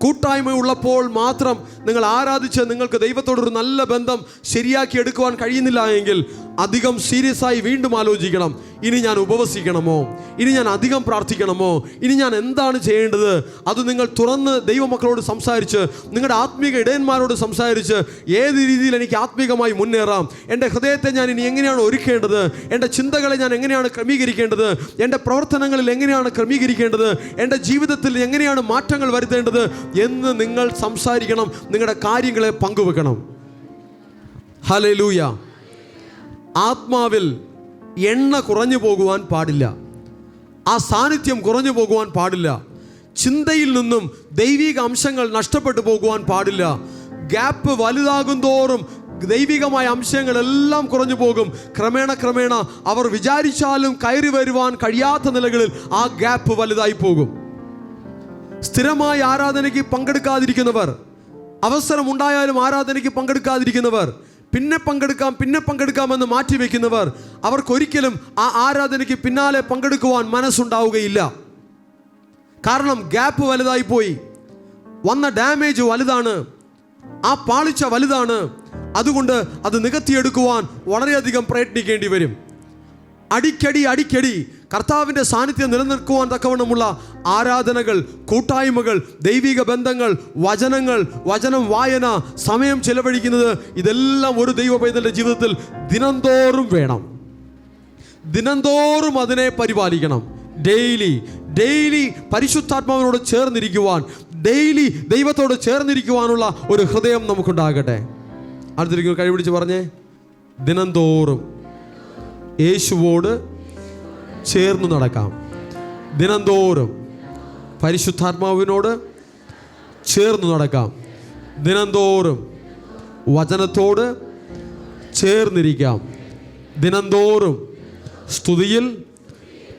കൂട്ടായ്മ ഉള്ളപ്പോൾ മാത്രം നിങ്ങൾ ആരാധിച്ച് നിങ്ങൾക്ക് ദൈവത്തോടൊരു നല്ല ബന്ധം ശരിയാക്കി എടുക്കുവാൻ കഴിയുന്നില്ല എങ്കിൽ അധികം സീരിയസ് ആയി വീണ്ടും ആലോചിക്കണം. ഇനി ഞാൻ ഉപവസിക്കണമോ? ഇനി ഞാൻ അധികം പ്രാർത്ഥിക്കണമോ? ഇനി ഞാൻ എന്താണ് ചെയ്യേണ്ടത്? അത് നിങ്ങൾ തുറന്ന് ദൈവമക്കളോട് സംസാരിച്ച്, നിങ്ങളുടെ ആത്മീക ഇടയന്മാരോട് സംസാരിച്ച്, ഏത് രീതിയിൽ എനിക്ക് ആത്മീകമായി മുന്നേറാം, എൻ്റെ ഹൃദയത്തെ ഞാൻ ഇനി എങ്ങനെയാണ് ഒരുക്കേണ്ടത്, എൻ്റെ ചിന്തകളെ ഞാൻ എങ്ങനെയാണ് ക്രമീകരിക്കേണ്ടത്, എൻ്റെ പ്രവർത്തനങ്ങളിൽ എങ്ങനെയാണ് ക്രമീകരിക്കേണ്ടത്, എൻ്റെ ജീവിതത്തിൽ എങ്ങനെയാണ് മാറ്റങ്ങൾ വരുത്തേണ്ടത് എന്ന് നിങ്ങൾ സംസാരിക്കണം. നിങ്ങളുടെ കാര്യങ്ങളെ പങ്കുവെക്കണം. ഹല്ലേലൂയ. ആത്മാവിൽ എണ്ണ കുറഞ്ഞു പോകുവാൻ പാടില്ല. ആ സാന്നിധ്യം കുറഞ്ഞു പോകുവാൻ പാടില്ല. ചിന്തയിൽ നിന്നും ദൈവിക അംശങ്ങൾ നഷ്ടപ്പെട്ടു പോകുവാൻ പാടില്ല. ഗ്യാപ്പ് വലുതാകും തോറും ദൈവികമായ അംശങ്ങളെല്ലാം കുറഞ്ഞു പോകും. ക്രമേണ അവർ വിചാരിച്ചാലും കയറി വരുവാൻ കഴിയാത്ത നിലകളിൽ ആ ഗ്യാപ്പ് വലുതായി പോകും. സ്ഥിരമായ ആരാധനയ്ക്ക് പങ്കെടുക്കാതിരിക്കുന്നവർ, അവസരം ഉണ്ടായാലും ആരാധനയ്ക്ക് പങ്കെടുക്കാതിരിക്കുന്നവർ, പിന്നെ പങ്കെടുക്കാമെന്ന് മാറ്റിവെക്കുന്നവർ, അവർക്കൊരിക്കലും ആ ആരാധനയ്ക്ക് പിന്നാലെ പങ്കെടുക്കുവാൻ മനസ്സുണ്ടാവുകയില്ല. കാരണം ഗ്യാപ്പ് വലുതായി പോയി, വന്ന ഡാമേജ് വലുതാണ്, ആ പാളിച്ച വലുതാണ്. അതുകൊണ്ട് അത് നികത്തിയെടുക്കുവാൻ വളരെയധികം പ്രയത്നിക്കേണ്ടി വരും. അടിക്കടി കർത്താവിൻ്റെ സാന്നിധ്യം നിലനിൽക്കുവാൻ തക്കവണ്ണമുള്ള ആരാധനകൾ, കൂട്ടായ്മകൾ, ദൈവിക ബന്ധങ്ങൾ, വചനം വായന, സമയം ചെലവഴിക്കുന്നത്, ഇതെല്ലാം ഒരു ദൈവ പൈതലിൻ്റെ ജീവിതത്തിൽ ദിനംതോറും വേണം. ദിനംതോറും അതിനെ പരിപാലിക്കണം. ഡെയിലി പരിശുദ്ധാത്മാവിനോട് ചേർന്നിരിക്കുവാൻ, ഡെയിലി ദൈവത്തോട് ചേർന്നിരിക്കുവാനുള്ള ഒരു ഹൃദയം നമുക്കുണ്ടാകട്ടെ. അടുത്തിരിക്കും കഴിപിടിച്ച് പറഞ്ഞേ, ദിനംതോറും യേശുവോട് ചേർന്ന് നടക്കാം. ദിനംതോറും പരിശുദ്ധാത്മാവിനോട് ചേർന്ന് നടക്കാം. ദിനംതോറും വചനത്തോട് ചേർന്നിരിക്കാം. ദിനംതോറും സ്തുതിയിൽ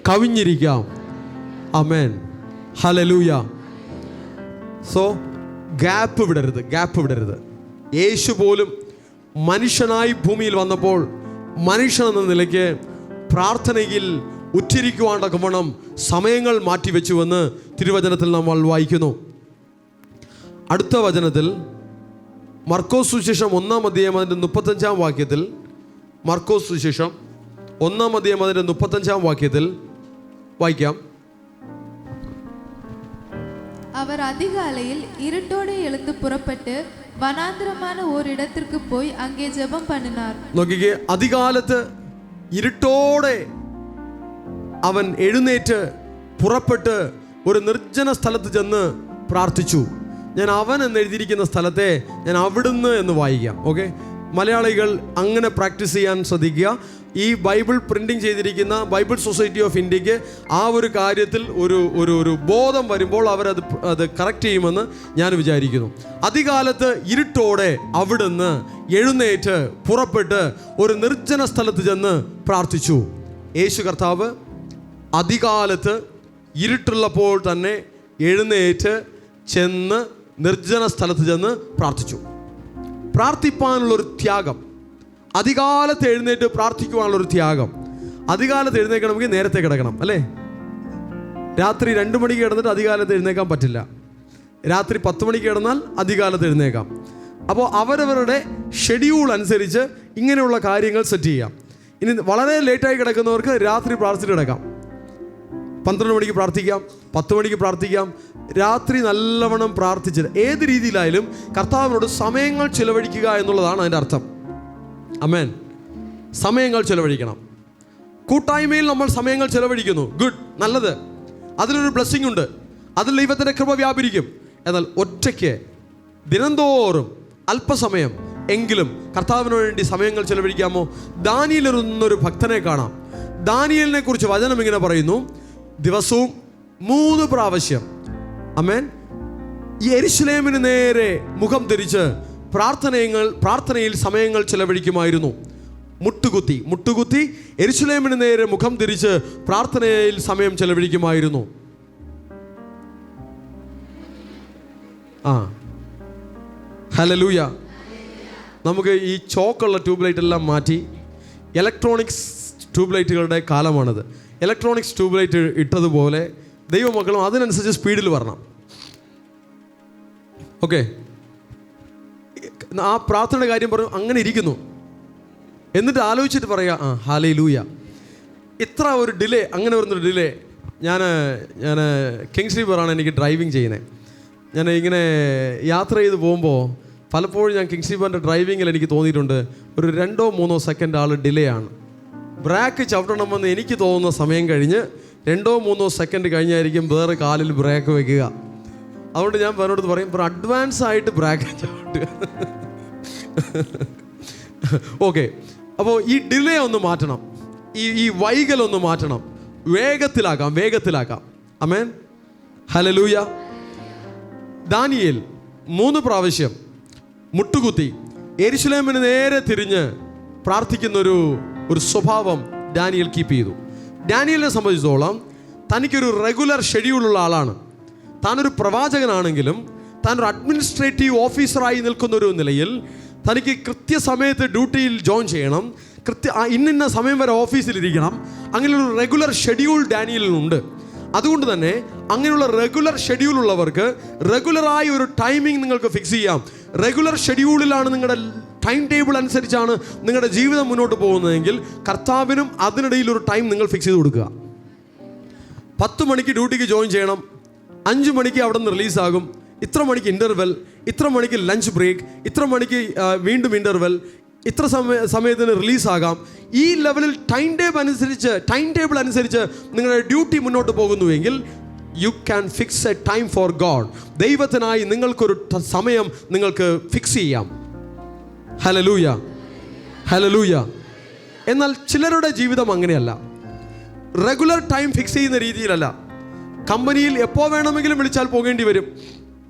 കവിഞ്ഞിരിക്കാം. ആമേൻ, ഹല്ലേലൂയ. സോ ഗ്യാപ്പ് വിടരുത്. യേശു പോലും മനുഷ്യനായി ഭൂമിയിൽ വന്നപ്പോൾ മനുഷ്യൻ എന്ന നിലയ്ക്ക് പ്രാർത്ഥനയിൽ ഉറ്റിരിക്കുവാണ്ടക്കവണ്ണം സമയങ്ങൾ മാറ്റിവെച്ചുവെന്ന് തിരുവചനത്തിൽ നമ്മൾ വായിക്കുന്നു. അടുത്ത വചനത്തിൽ മർക്കോസ് സുവിശേഷം 1-ാം അധ്യായം അതിൻ്റെ 35-ാം വാക്യത്തിൽ, മർക്കോസ് സുവിശേഷം 1-ാം അധ്യായം അതിൻ്റെ 35-ാം വാക്യത്തിൽ വായിക്കാം. അവർ அதிகாலையில் இருட்டோடு எழுந்து புறப்பட்டு വനാന്തരமான ഒരിടത്തിற்கு പോയി അങ്ങേ ജപം பண்ணினார். നോക്കിക്കേ, അതികാലത്ത് ഇരുട്ടോടെ അവൻ എഴുന്നേറ്റ് പുറപ്പെട്ട് ഒരു നിർജ്ജന സ്ഥലത്ത് ചെന്ന് പ്രാർത്ഥിച്ചു. ഞാൻ അവൻ എന്ന് എഴുതിയിരിക്കുന്ന സ്ഥലത്തെ ഞാൻ അവിടുന്ന് എന്ന് വായിക്കാം. ഓക്കെ, മലയാളികൾ അങ്ങനെ പ്രാക്ടീസ് ചെയ്യാൻ ശ്രദ്ധിക്കുക. ഈ ബൈബിൾ പ്രിൻറ്റിങ് ചെയ്തിരിക്കുന്ന ബൈബിൾ സൊസൈറ്റി ഓഫ് ഇന്ത്യക്ക് ആ ഒരു കാര്യത്തിൽ ഒരു ബോധം വരുമ്പോൾ അവരത് കറക്റ്റ് ചെയ്യുമെന്ന് ഞാൻ വിചാരിക്കുന്നു. അതികാലത്ത് ഇരുട്ടോടെ അവിടുന്ന് എഴുന്നേറ്റ് പുറപ്പെട്ട് ഒരു നിർജ്ജന സ്ഥലത്ത് ചെന്ന് പ്രാർത്ഥിച്ചു. യേശു കർത്താവ് അതികാലത്ത് ഇരുട്ടുള്ളപ്പോൾ തന്നെ എഴുന്നേറ്റ് ചെന്ന് നിർജ്ജന സ്ഥലത്ത് ചെന്ന് പ്രാർത്ഥിച്ചു. പ്രാർത്ഥിപ്പാനുള്ളൊരു ത്യാഗം, അതികാലത്ത് എഴുന്നേറ്റ് പ്രാർത്ഥിക്കുവാനുള്ളൊരു ത്യാഗം. അതികാലത്ത് എഴുന്നേൽക്കണമെങ്കിൽ നേരത്തെ കിടക്കണം, അല്ലേ? രാത്രി 2 മണിക്ക് കിടന്നിട്ട് അതികാലത്ത് എഴുന്നേക്കാൻ പറ്റില്ല. രാത്രി 10 മണിക്ക് കിടന്നാൽ അതികാലത്ത് എഴുന്നേക്കാം. അപ്പോൾ അവരവരുടെ ഷെഡ്യൂൾ അനുസരിച്ച് ഇങ്ങനെയുള്ള കാര്യങ്ങൾ സെറ്റ് ചെയ്യാം. ഇനി വളരെ ലേറ്റായി കിടക്കുന്നവർക്ക് രാത്രി പ്രാർത്ഥിച്ചിട്ട് കിടക്കാം. 12 മണിക്ക് പ്രാർത്ഥിക്കാം, 10 മണിക്ക് പ്രാർത്ഥിക്കാം. രാത്രി നല്ലവണ്ണം പ്രാർത്ഥിച്ചിട്ട് ഏത് രീതിയിലായാലും കർത്താവിനോട് സമയങ്ങൾ ചിലവഴിക്കുക എന്നുള്ളതാണ് അതിൻ്റെ അർത്ഥം. ആമേൻ. സമയങ്ങൾ ചിലവഴിക്കണം. കൂട്ടായ്മയിൽ നമ്മൾ സമയങ്ങൾ ചിലവഴിക്കുന്നു, ഗുഡ്, നല്ലത്. അതിലൊരു ബ്ലെസ്സിങ് ഉണ്ട്, അതിൽ ദൈവത്തിൻ്റെ കൃപ വ്യാപരിക്കും. എന്നാൽ ഒറ്റയ്ക്ക് ദിനംതോറും അല്പസമയം എങ്കിലും കർത്താവിന് വേണ്ടി സമയങ്ങൾ ചിലവഴിക്കാമോ? ദാനിയേൽ എന്നൊരു ഭക്തനെ കാണാം. ദാനിയേലിനെ കുറിച്ച് വചനം ഇങ്ങനെ പറയുന്നു, ദിവസവും 3 പ്രാവശ്യം ആമേൻ യെരുശലേമിന് നേരെ മുഖം തിരിച്ച് പ്രാർത്ഥനയിൽ സമയങ്ങൾ ചിലവഴിക്കുമായിരുന്നു. മുട്ടുകുത്തി യെരുശലേമിന് നേരെ മുഖം തിരിച്ച് പ്രാർത്ഥനയിൽ സമയം ചിലവഴിക്കുമായിരുന്നു. ഹല്ലേലൂയ. നമുക്ക് ഈ ചോക്കുള്ള ട്യൂബ് ലൈറ്റ് എല്ലാം മാറ്റി ഇലക്ട്രോണിക്സ് ട്യൂബ് ലൈറ്റുകളുടെ കാലമാണിത്. ഇലക്ട്രോണിക്സ് ട്യൂബ് ലൈറ്റ് ഇട്ടതുപോലെ ദൈവമക്കളും അതിനനുസരിച്ച് സ്പീഡിൽ വരണം. ഓക്കെ, ആ പ്രാർത്ഥനയുടെ കാര്യം പറഞ്ഞു, അങ്ങനെ ഇരിക്കുന്നു. എന്നിട്ട് ആലോചിച്ചിട്ട് പറയുക, ഹല്ലേലൂയ. ഇത്ര ഒരു ഡിലേ, അങ്ങനെ വരുന്നൊരു ഡിലേ. ഞാൻ കിങ്സ് റിവറാണ് എനിക്ക് ഡ്രൈവിംഗ് ചെയ്യുന്നത്. ഞാൻ ഇങ്ങനെ യാത്ര ചെയ്ത് പോകുമ്പോൾ പലപ്പോഴും ഞാൻ കിങ്സ് റിവറിൻ്റെ ഡ്രൈവിങ്ങിൽ എനിക്ക് തോന്നിയിട്ടുണ്ട്, ഒരു 2-3 സെക്കൻഡ് ആൾ ഡിലേ ആണ്. ബ്രേക്ക് ചവിട്ടണമെന്ന് എനിക്ക് തോന്നുന്ന സമയം കഴിഞ്ഞ് 2-3 സെക്കൻഡ് കഴിഞ്ഞായിരിക്കും വേറെ കാലിൽ ബ്രേക്ക് വയ്ക്കുക. അതുകൊണ്ട് ഞാൻ വേറോട് പറയും, അഡ്വാൻസ് ആയിട്ട് ബ്രേക്ക് ചവിട്ടുക. ഓക്കെ, അപ്പോൾ ഈ ഡിലേ ഒന്ന് മാറ്റണം, ഈ വൈകലൊന്ന് മാറ്റണം, വേഗത്തിലാക്കാം. ആമേൻ, ഹല്ലേലൂയ. ദാനിയേൽ 3 പ്രാവശ്യം മുട്ടുകുത്തി യെരുശലേമിന് നേരെ തിരിഞ്ഞ് പ്രാർത്ഥിക്കുന്ന ഒരു സ്വഭാവം ഡാനിയൽ കീപ്പ് ചെയ്തു. ഡാനിയലിനെ സംബന്ധിച്ചിടത്തോളം തനിക്കൊരു റെഗുലർ ഷെഡ്യൂളുള്ള ആളാണ്. താനൊരു പ്രവാചകനാണെങ്കിലും താനൊരു അഡ്മിനിസ്ട്രേറ്റീവ് ഓഫീസറായി നിൽക്കുന്ന ഒരു നിലയിൽ തനിക്ക് കൃത്യസമയത്ത് ഡ്യൂട്ടിയിൽ ജോയിൻ ചെയ്യണം, ഇന്ന സമയം വരെ ഓഫീസിലിരിക്കണം. അങ്ങനെയൊരു റെഗുലർ ഷെഡ്യൂൾ ഡാനിയലിനുണ്ട്. അതുകൊണ്ട് തന്നെ അങ്ങനെയുള്ള റെഗുലർ ഷെഡ്യൂൾ ഉള്ളവർക്ക് റെഗുലറായി ഒരു ടൈമിംഗ് നിങ്ങൾക്ക് ഫിക്സ് ചെയ്യാം. റെഗുലർ ഷെഡ്യൂളിലാണ് നിങ്ങളുടെ ടൈം ടേബിൾ അനുസരിച്ചാണ് നിങ്ങളുടെ ജീവിതം മുന്നോട്ട് പോകുന്നതെങ്കിൽ കർത്താവിനും അതിനിടയിൽ ഒരു ടൈം നിങ്ങൾ ഫിക്സ് ചെയ്ത് കൊടുക്കുക. 10 മണിക്ക് ഡ്യൂട്ടിക്ക് ജോയിൻ ചെയ്യണം, 5 മണിക്ക് അവിടെ നിന്ന് റിലീസാകും, ഇത്ര മണിക്ക് ഇൻ്റർവെൽ, ഇത്ര മണിക്ക് ലഞ്ച് ബ്രേക്ക്, ഇത്ര മണിക്ക് വീണ്ടും ഇൻ്റർവെൽ, ഇത്ര സമയത്തിന് റിലീസാകാം. ഈ ലെവലിൽ ടൈം ടേബിൾ അനുസരിച്ച് നിങ്ങളുടെ ഡ്യൂട്ടി മുന്നോട്ട് പോകുന്നുവെങ്കിൽ you can fix a time for God. ദൈവത്തിനായി നിങ്ങൾക്കൊരു സമയം നിങ്ങൾക്ക് ഫിക്സ് ചെയ്യാം. ഹല്ലേലൂയ, ഹല്ലേലൂയ. എന്നാൽ ചിലരുടെ ജീവിതം അങ്ങനെയല്ല. റെഗുലർ ടൈം ഫിക്സ് ചെയ്യുന്ന രീതിയിലല്ല. കമ്പനിയിൽ എപ്പോൾ വേണമെങ്കിലും വിളിച്ചാൽ പോകേണ്ടി വരും.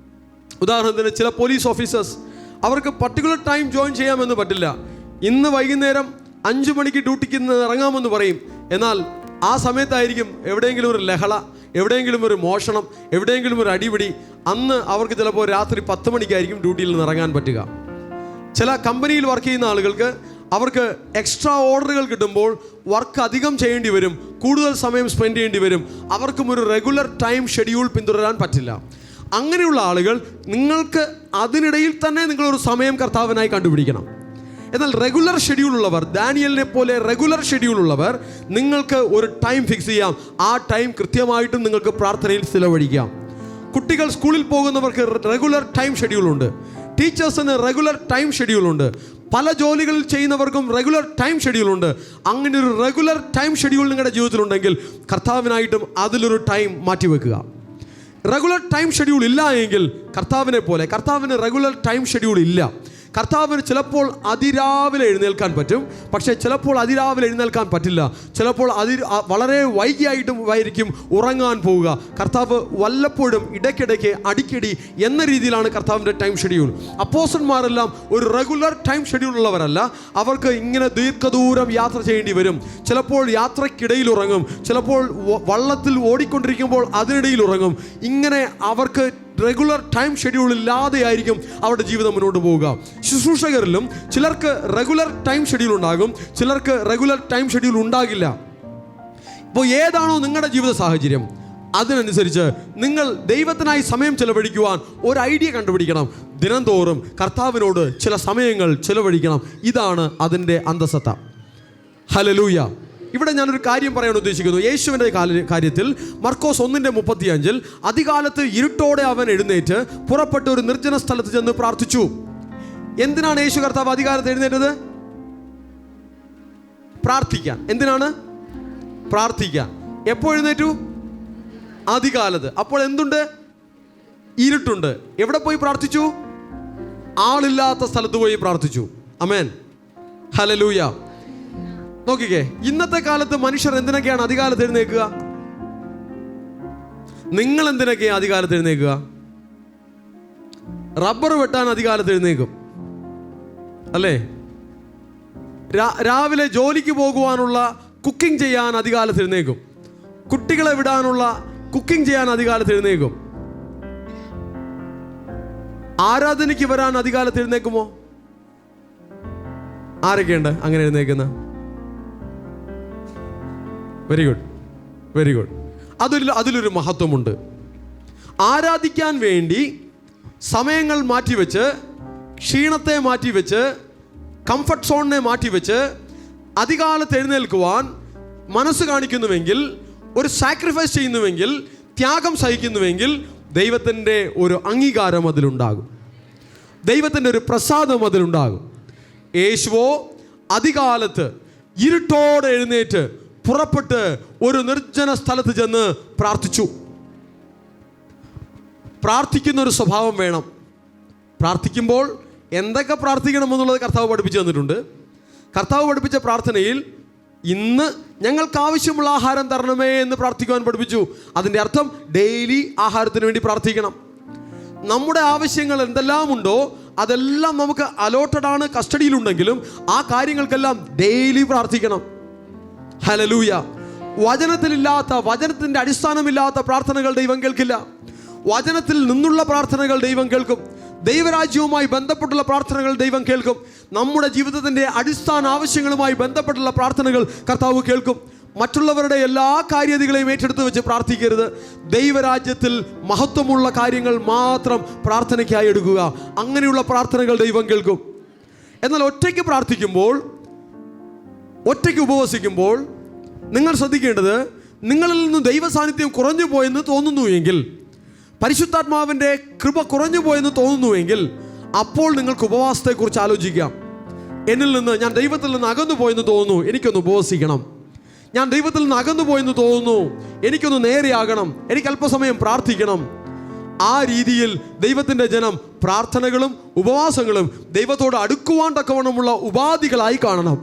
ഉദാഹരണത്തിന് ചില പോലീസ് ഓഫീസേഴ്സ്, അവർക്ക് പർട്ടിക്കുലർ ടൈം ജോയിൻ ചെയ്യാമെന്ന് പറ്റില്ല. ഇന്ന് വൈകുന്നേരം 5 മണിക്ക് ഡ്യൂട്ടിക്ക് ഇറങ്ങാമെന്ന് പറയും. എന്നാൽ ആ സമയത്തായിരിക്കും എവിടെയെങ്കിലും ഒരു ലഹള, എവിടെയെങ്കിലും ഒരു മോഷണം, എവിടെയെങ്കിലും ഒരു അടിപിടി. അന്ന് അവർക്ക് ചിലപ്പോൾ രാത്രി 10 മണിക്കായിരിക്കും ഡ്യൂട്ടിയിൽ നിന്ന് ഇറങ്ങാൻ പറ്റുക. ചില കമ്പനിയിൽ വർക്ക് ചെയ്യുന്ന ആളുകൾക്ക് അവർക്ക് എക്സ്ട്രാ ഓർഡറുകൾ കിട്ടുമ്പോൾ വർക്ക് അധികം ചെയ്യേണ്ടി വരും, കൂടുതൽ സമയം സ്പെൻഡ് ചെയ്യേണ്ടി വരും. അവർക്കും ഒരു റെഗുലർ ടൈം ഷെഡ്യൂൾ പിന്തുടരാൻ പറ്റില്ല. അങ്ങനെയുള്ള ആളുകൾ നിങ്ങൾക്ക് അതിനിടയിൽ തന്നെ നിങ്ങളൊരു സമയം കർത്താവിനായി കണ്ടുപിടിക്കണം. എന്നാൽ റെഗുലർ ഷെഡ്യൂൾ ഉള്ളവർ, ദാനിയലിനെ പോലെ റെഗുലർ ഷെഡ്യൂൾ ഉള്ളവർ, നിങ്ങൾക്ക് ഒരു ടൈം ഫിക്സ് ചെയ്യാം. ആ ടൈം കൃത്യമായിട്ടും നിങ്ങൾക്ക് പ്രാർത്ഥനയിൽ ചിലവഴിക്കാം. കുട്ടികൾ സ്കൂളിൽ പോകുന്നവർക്ക് റെഗുലർ ടൈം ഷെഡ്യൂളുണ്ട്. ടീച്ചേഴ്സിന് റെഗുലർ ടൈം ഷെഡ്യൂളുണ്ട്. പല ജോലികളിൽ ചെയ്യുന്നവർക്കും റെഗുലർ ടൈം ഷെഡ്യൂളുണ്ട്. അങ്ങനെ ഒരു റെഗുലർ ടൈം ഷെഡ്യൂൾ നിങ്ങളുടെ ജീവിതത്തിലുണ്ടെങ്കിൽ കർത്താവിനായിട്ടും അതിലൊരു ടൈം മാറ്റിവെക്കുക. റെഗുലർ ടൈം ഷെഡ്യൂൾ ഇല്ല എങ്കിൽ കർത്താവിന് റെഗുലർ ടൈം ഷെഡ്യൂൾ ഇല്ല. കർത്താവിന് ചിലപ്പോൾ അതിരാവിലെ എഴുന്നേൽക്കാൻ പറ്റും, പക്ഷേ ചിലപ്പോൾ അതിരാവിലെ എഴുന്നേൽക്കാൻ പറ്റില്ല. ചിലപ്പോൾ വളരെ വൈകിയായിട്ടും ഉറങ്ങാൻ പോവുക. കർത്താവ് വല്ലപ്പോഴും ഇടയ്ക്കിടയ്ക്ക് അടിക്കടി എന്ന രീതിയിലാണ് കർത്താവിൻ്റെ ടൈം ഷെഡ്യൂൾ. അപ്പോസ്തലന്മാരെല്ലാം ഒരു റെഗുലർ ടൈം ഷെഡ്യൂൾ ഉള്ളവരല്ല. അവർക്ക് ഇങ്ങനെ ദീർഘദൂരം യാത്ര ചെയ്യേണ്ടി വരും. ചിലപ്പോൾ യാത്രക്കിടയിൽ ഉറങ്ങും, ചിലപ്പോൾ വള്ളത്തിൽ ഓടിക്കൊണ്ടിരിക്കുമ്പോൾ അതിനിടയിൽ ഉറങ്ങും. ഇങ്ങനെ അവർക്ക് റെഗുലർ ടൈം ഷെഡ്യൂൾ ഇല്ലാതെയായിരിക്കും അവരുടെ ജീവിതം മുന്നോട്ട് പോവുക. ശുശ്രൂഷകരിലും ചിലർക്ക് റെഗുലർ ടൈം ഷെഡ്യൂൾ ഉണ്ടാകും, ചിലർക്ക് റെഗുലർ ടൈം ഷെഡ്യൂൾ ഉണ്ടാകില്ല. ഇപ്പോൾ ഏതാണോ നിങ്ങളുടെ ജീവിത സാഹചര്യം അതിനനുസരിച്ച് നിങ്ങൾ ദൈവത്തിനായി സമയം ചെലവഴിക്കുവാൻ ഒരു ഐഡിയ കണ്ടുപിടിക്കണം. ദിനംതോറും കർത്താവിനോട് ചില സമയങ്ങൾ ചെലവഴിക്കണം. ഇതാണ് അതിൻ്റെ അന്തസത്ത. ഹല്ലേലൂയ. ഇവിടെ ഞാനൊരു കാര്യം പറയാൻ ഉദ്ദേശിക്കുന്നു. യേശുവിൻ്റെ കാര്യത്തിൽ മർക്കോസ് 1:35 അതികാലത്ത് ഇരുട്ടോടെ അവൻ എഴുന്നേറ്റ് പുറപ്പെട്ട് ഒരു നിർജ്ജന സ്ഥലത്ത് ചെന്ന് പ്രാർത്ഥിച്ചു. എന്തിനാണ് യേശു കർത്താവ് അധികാലത്ത് എഴുന്നേറ്റത്? പ്രാർത്ഥിക്കാൻ. എന്തിനാണ്? പ്രാർത്ഥിക്കാൻ. എപ്പോൾ എഴുന്നേറ്റു? അതികാലത്ത്. അപ്പോൾ എന്തുണ്ട്? ഇരുട്ടുണ്ട്. എവിടെ പോയി പ്രാർത്ഥിച്ചു? ആളില്ലാത്ത സ്ഥലത്ത് പോയി പ്രാർത്ഥിച്ചു. ആമേൻ, ഹല്ലേലൂയ. നോക്കിക്കേ, ഇന്നത്തെ കാലത്ത് മനുഷ്യർ എന്തിനൊക്കെയാണ് അധികാലത്ത് എഴുന്നേൽക്കുക? നിങ്ങൾ എന്തിനൊക്കെയാണ് അധികാലത്ത് എഴുന്നേൽക്കുക? റബ്ബർ വെട്ടാൻ അധികാലത്ത് എഴുന്നേൽക്കും അല്ലേ? രാവിലെ ജോലിക്ക് പോകുവാനുള്ള കുക്കിംഗ് ചെയ്യാൻ അധികാലത്ത് എഴുന്നേൽക്കും. കുട്ടികളെ വിടാനുള്ള കുക്കിംഗ് ചെയ്യാൻ അധികാലത്ത് എഴുന്നേൽക്കും. ആരാധനയ്ക്ക് വരാൻ അധികാലത്ത് എഴുന്നേൽക്കുമോ? ആരൊക്കെയുണ്ട് അങ്ങനെ എഴുന്നേൽക്കുന്ന? Very good, very good. അതിലൊരു മഹത്വമുണ്ട്. ആരാധിക്കാൻ വേണ്ടി സമയങ്ങൾ മാറ്റിവെച്ച്, ക്ഷീണത്തെ മാറ്റിവെച്ച്, കംഫർട്ട് സോണിനെ മാറ്റിവെച്ച് അതികാലത്ത് എഴുന്നേൽക്കുവാൻ മനസ്സ് കാണിക്കുന്നുവെങ്കിൽ, ഒരു സാക്രിഫൈസ് ചെയ്യുന്നുവെങ്കിൽ, ത്യാഗം സഹിക്കുന്നുവെങ്കിൽ ദൈവത്തിൻ്റെ ഒരു അംഗീകാരം അതിലുണ്ടാകും, ദൈവത്തിൻ്റെ ഒരു പ്രസാദം അതിലുണ്ടാകും. യേശുവോ അതികാലത്ത് ഇരുട്ടോടെ എഴുന്നേറ്റ് പുറപ്പെട്ട് ഒരു നിർജ്ജന സ്ഥലത്ത് ചെന്ന് പ്രാർത്ഥിച്ചു. പ്രാർത്ഥിക്കുന്ന ഒരു സ്വഭാവം വേണം. പ്രാർത്ഥിക്കുമ്പോൾ എന്തൊക്കെ പ്രാർത്ഥിക്കണമെന്നുള്ളത് കർത്താവ് പഠിപ്പിച്ചു തന്നിട്ടുണ്ട്. കർത്താവ് പഠിപ്പിച്ച പ്രാർത്ഥനയിൽ ഇന്ന് ഞങ്ങൾക്ക് ആവശ്യമുള്ള ആഹാരം തരണമേ എന്ന് പ്രാർത്ഥിക്കുവാൻ പഠിപ്പിച്ചു. അതിൻ്റെ അർത്ഥം ഡെയിലി ആഹാരത്തിന് വേണ്ടി പ്രാർത്ഥിക്കണം. നമ്മുടെ ആവശ്യങ്ങൾ എന്തെല്ലാം ഉണ്ടോ അതെല്ലാം നമുക്ക് അലോട്ടഡ് ആണ്, കസ്റ്റഡിയിലുണ്ടെങ്കിലും ആ കാര്യങ്ങൾക്കെല്ലാം ഡെയിലി പ്രാർത്ഥിക്കണം. ഹല്ലേലൂയ. വചനത്തിലില്ലാത്ത, വചനത്തിൻ്റെ അടിസ്ഥാനമില്ലാത്ത പ്രാർത്ഥനകൾ ദൈവം കേൾക്കില്ല. വചനത്തിൽ നിന്നുള്ള പ്രാർത്ഥനകൾ ദൈവം കേൾക്കും. ദൈവരാജ്യവുമായി ബന്ധപ്പെട്ടുള്ള പ്രാർത്ഥനകൾ ദൈവം കേൾക്കും. നമ്മുടെ ജീവിതത്തിൻ്റെ അടിസ്ഥാന ആവശ്യങ്ങളുമായി ബന്ധപ്പെട്ടുള്ള പ്രാർത്ഥനകൾ കർത്താവ് കേൾക്കും. മറ്റുള്ളവരുടെ എല്ലാ കാര്യങ്ങളെയും ഏറ്റെടുത്ത് വെച്ച് പ്രാർത്ഥിക്കരുത്. ദൈവരാജ്യത്തിൽ മഹത്വമുള്ള കാര്യങ്ങൾ മാത്രം പ്രാർത്ഥനയ്ക്കായി എടുക്കുക. അങ്ങനെയുള്ള പ്രാർത്ഥനകൾ ദൈവം കേൾക്കും. എന്നാൽ ഒറ്റയ്ക്ക് പ്രാർത്ഥിക്കുമ്പോൾ, ഒറ്റയ്ക്ക് ഉപവസിക്കുമ്പോൾ നിങ്ങൾ ശ്രദ്ധിക്കേണ്ടത്, നിങ്ങളിൽ നിന്ന് ദൈവ സാന്നിധ്യം കുറഞ്ഞു പോയെന്ന് തോന്നുന്നു എങ്കിൽ, പരിശുദ്ധാത്മാവിൻ്റെ കൃപ കുറഞ്ഞു പോയെന്ന് തോന്നുന്നുവെങ്കിൽ, അപ്പോൾ നിങ്ങൾക്ക് ഉപവാസത്തെക്കുറിച്ച് ആലോചിക്കാം. എന്നിൽ നിന്ന്, ഞാൻ ദൈവത്തിൽ നിന്ന് അകന്നു പോയെന്ന് തോന്നുന്നു, എനിക്കൊന്ന് ഉപവസിക്കണം. ഞാൻ ദൈവത്തിൽ നിന്ന് അകന്നു പോയെന്ന് തോന്നുന്നു, എനിക്കൊന്ന് നേരെയാകണം, എനിക്ക് അല്പസമയം പ്രാർത്ഥിക്കണം. ആ രീതിയിൽ ദൈവത്തിൻ്റെ ജനം പ്രാർത്ഥനകളും ഉപവാസങ്ങളും ദൈവത്തോട് അടുക്കുവാൻ തക്കവണ്ണമുള്ള ഉപാധികളായി കാണണം.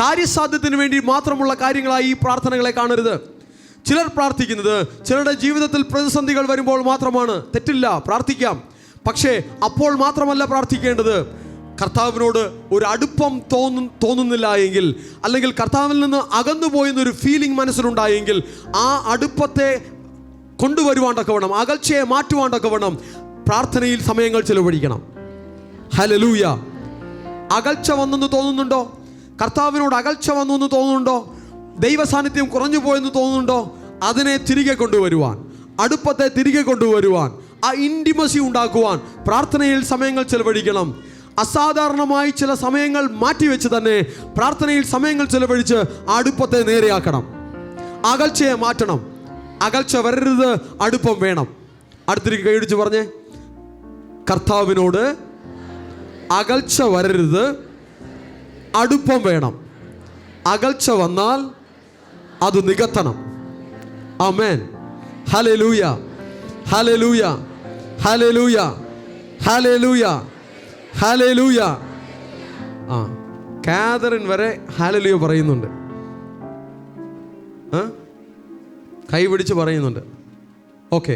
കാര്യസാധ്യത്തിന് വേണ്ടി മാത്രമുള്ള കാര്യങ്ങളായി ഈ പ്രാർത്ഥനകളെ കാണരുത്. ചിലർ പ്രാർത്ഥിക്കുന്നത് ചിലരുടെ ജീവിതത്തിൽ പ്രതിസന്ധികൾ വരുമ്പോൾ മാത്രമാണ്. തെറ്റില്ല, പ്രാർത്ഥിക്കാം. പക്ഷേ അപ്പോൾ മാത്രമല്ല പ്രാർത്ഥിക്കേണ്ടത്. കർത്താവിനോട് ഒരു അടുപ്പം തോന്നുന്നില്ല എങ്കിൽ, അല്ലെങ്കിൽ കർത്താവിൽ നിന്ന് അകന്നു പോയെന്നൊരു ഫീലിംഗ് മനസ്സിലുണ്ടായെങ്കിൽ, ആ അടുപ്പത്തെ കൊണ്ടുവരുവാൻ തക്കവണ്ണം, അകൽച്ചയെ മാറ്റുവാൻ തക്കവണ്ണം പ്രാർത്ഥനയിൽ സമയങ്ങൾ ചെലവഴിക്കണം. ഹല്ലേലൂയ. അകൽച്ച വന്നെന്ന് തോന്നുന്നുണ്ടോ? കർത്താവിനോട് അകൽച്ച വന്നു എന്ന് തോന്നുന്നുണ്ടോ? ദൈവ സാന്നിധ്യം കുറഞ്ഞു പോയെന്ന് തോന്നുന്നുണ്ടോ? അതിനെ തിരികെ കൊണ്ടുവരുവാൻ, അടുപ്പത്തെ തിരികെ കൊണ്ടുവരുവാൻ, ആ ഇൻറ്റിമസി ഉണ്ടാക്കുവാൻ പ്രാർത്ഥനയിൽ സമയങ്ങൾ ചെലവഴിക്കണം. അസാധാരണമായി ചില സമയങ്ങൾ മാറ്റിവെച്ച് തന്നെ പ്രാർത്ഥനയിൽ സമയങ്ങൾ ചെലവഴിച്ച് ആ അടുപ്പത്തെ നേരെയാക്കണം. അകൽച്ചയെ മാറ്റണം. അകൽച്ച വരരുത്, അടുപ്പം വേണം. അടുത്തിരിക്ക് കൈയടിച്ച് പറഞ്ഞേ, കർത്താവിനോട് അകൽച്ച വരരുത്, അടുപ്പം വേണം. അകൽച്ച വന്നാൽ അത് നികത്തണം. ആമേൻ. ഹല്ലേലൂയ, ഹല്ലേലൂയ, ഹല്ലേലൂയ, ഹല്ലേലൂയ, ഹല്ലേലൂയ. കാതറിൻ വരെ ഹല്ലേലൂയ പറയുന്നുണ്ട്, കൈപിടിച്ച് പറയുന്നുണ്ട്. ഓക്കെ,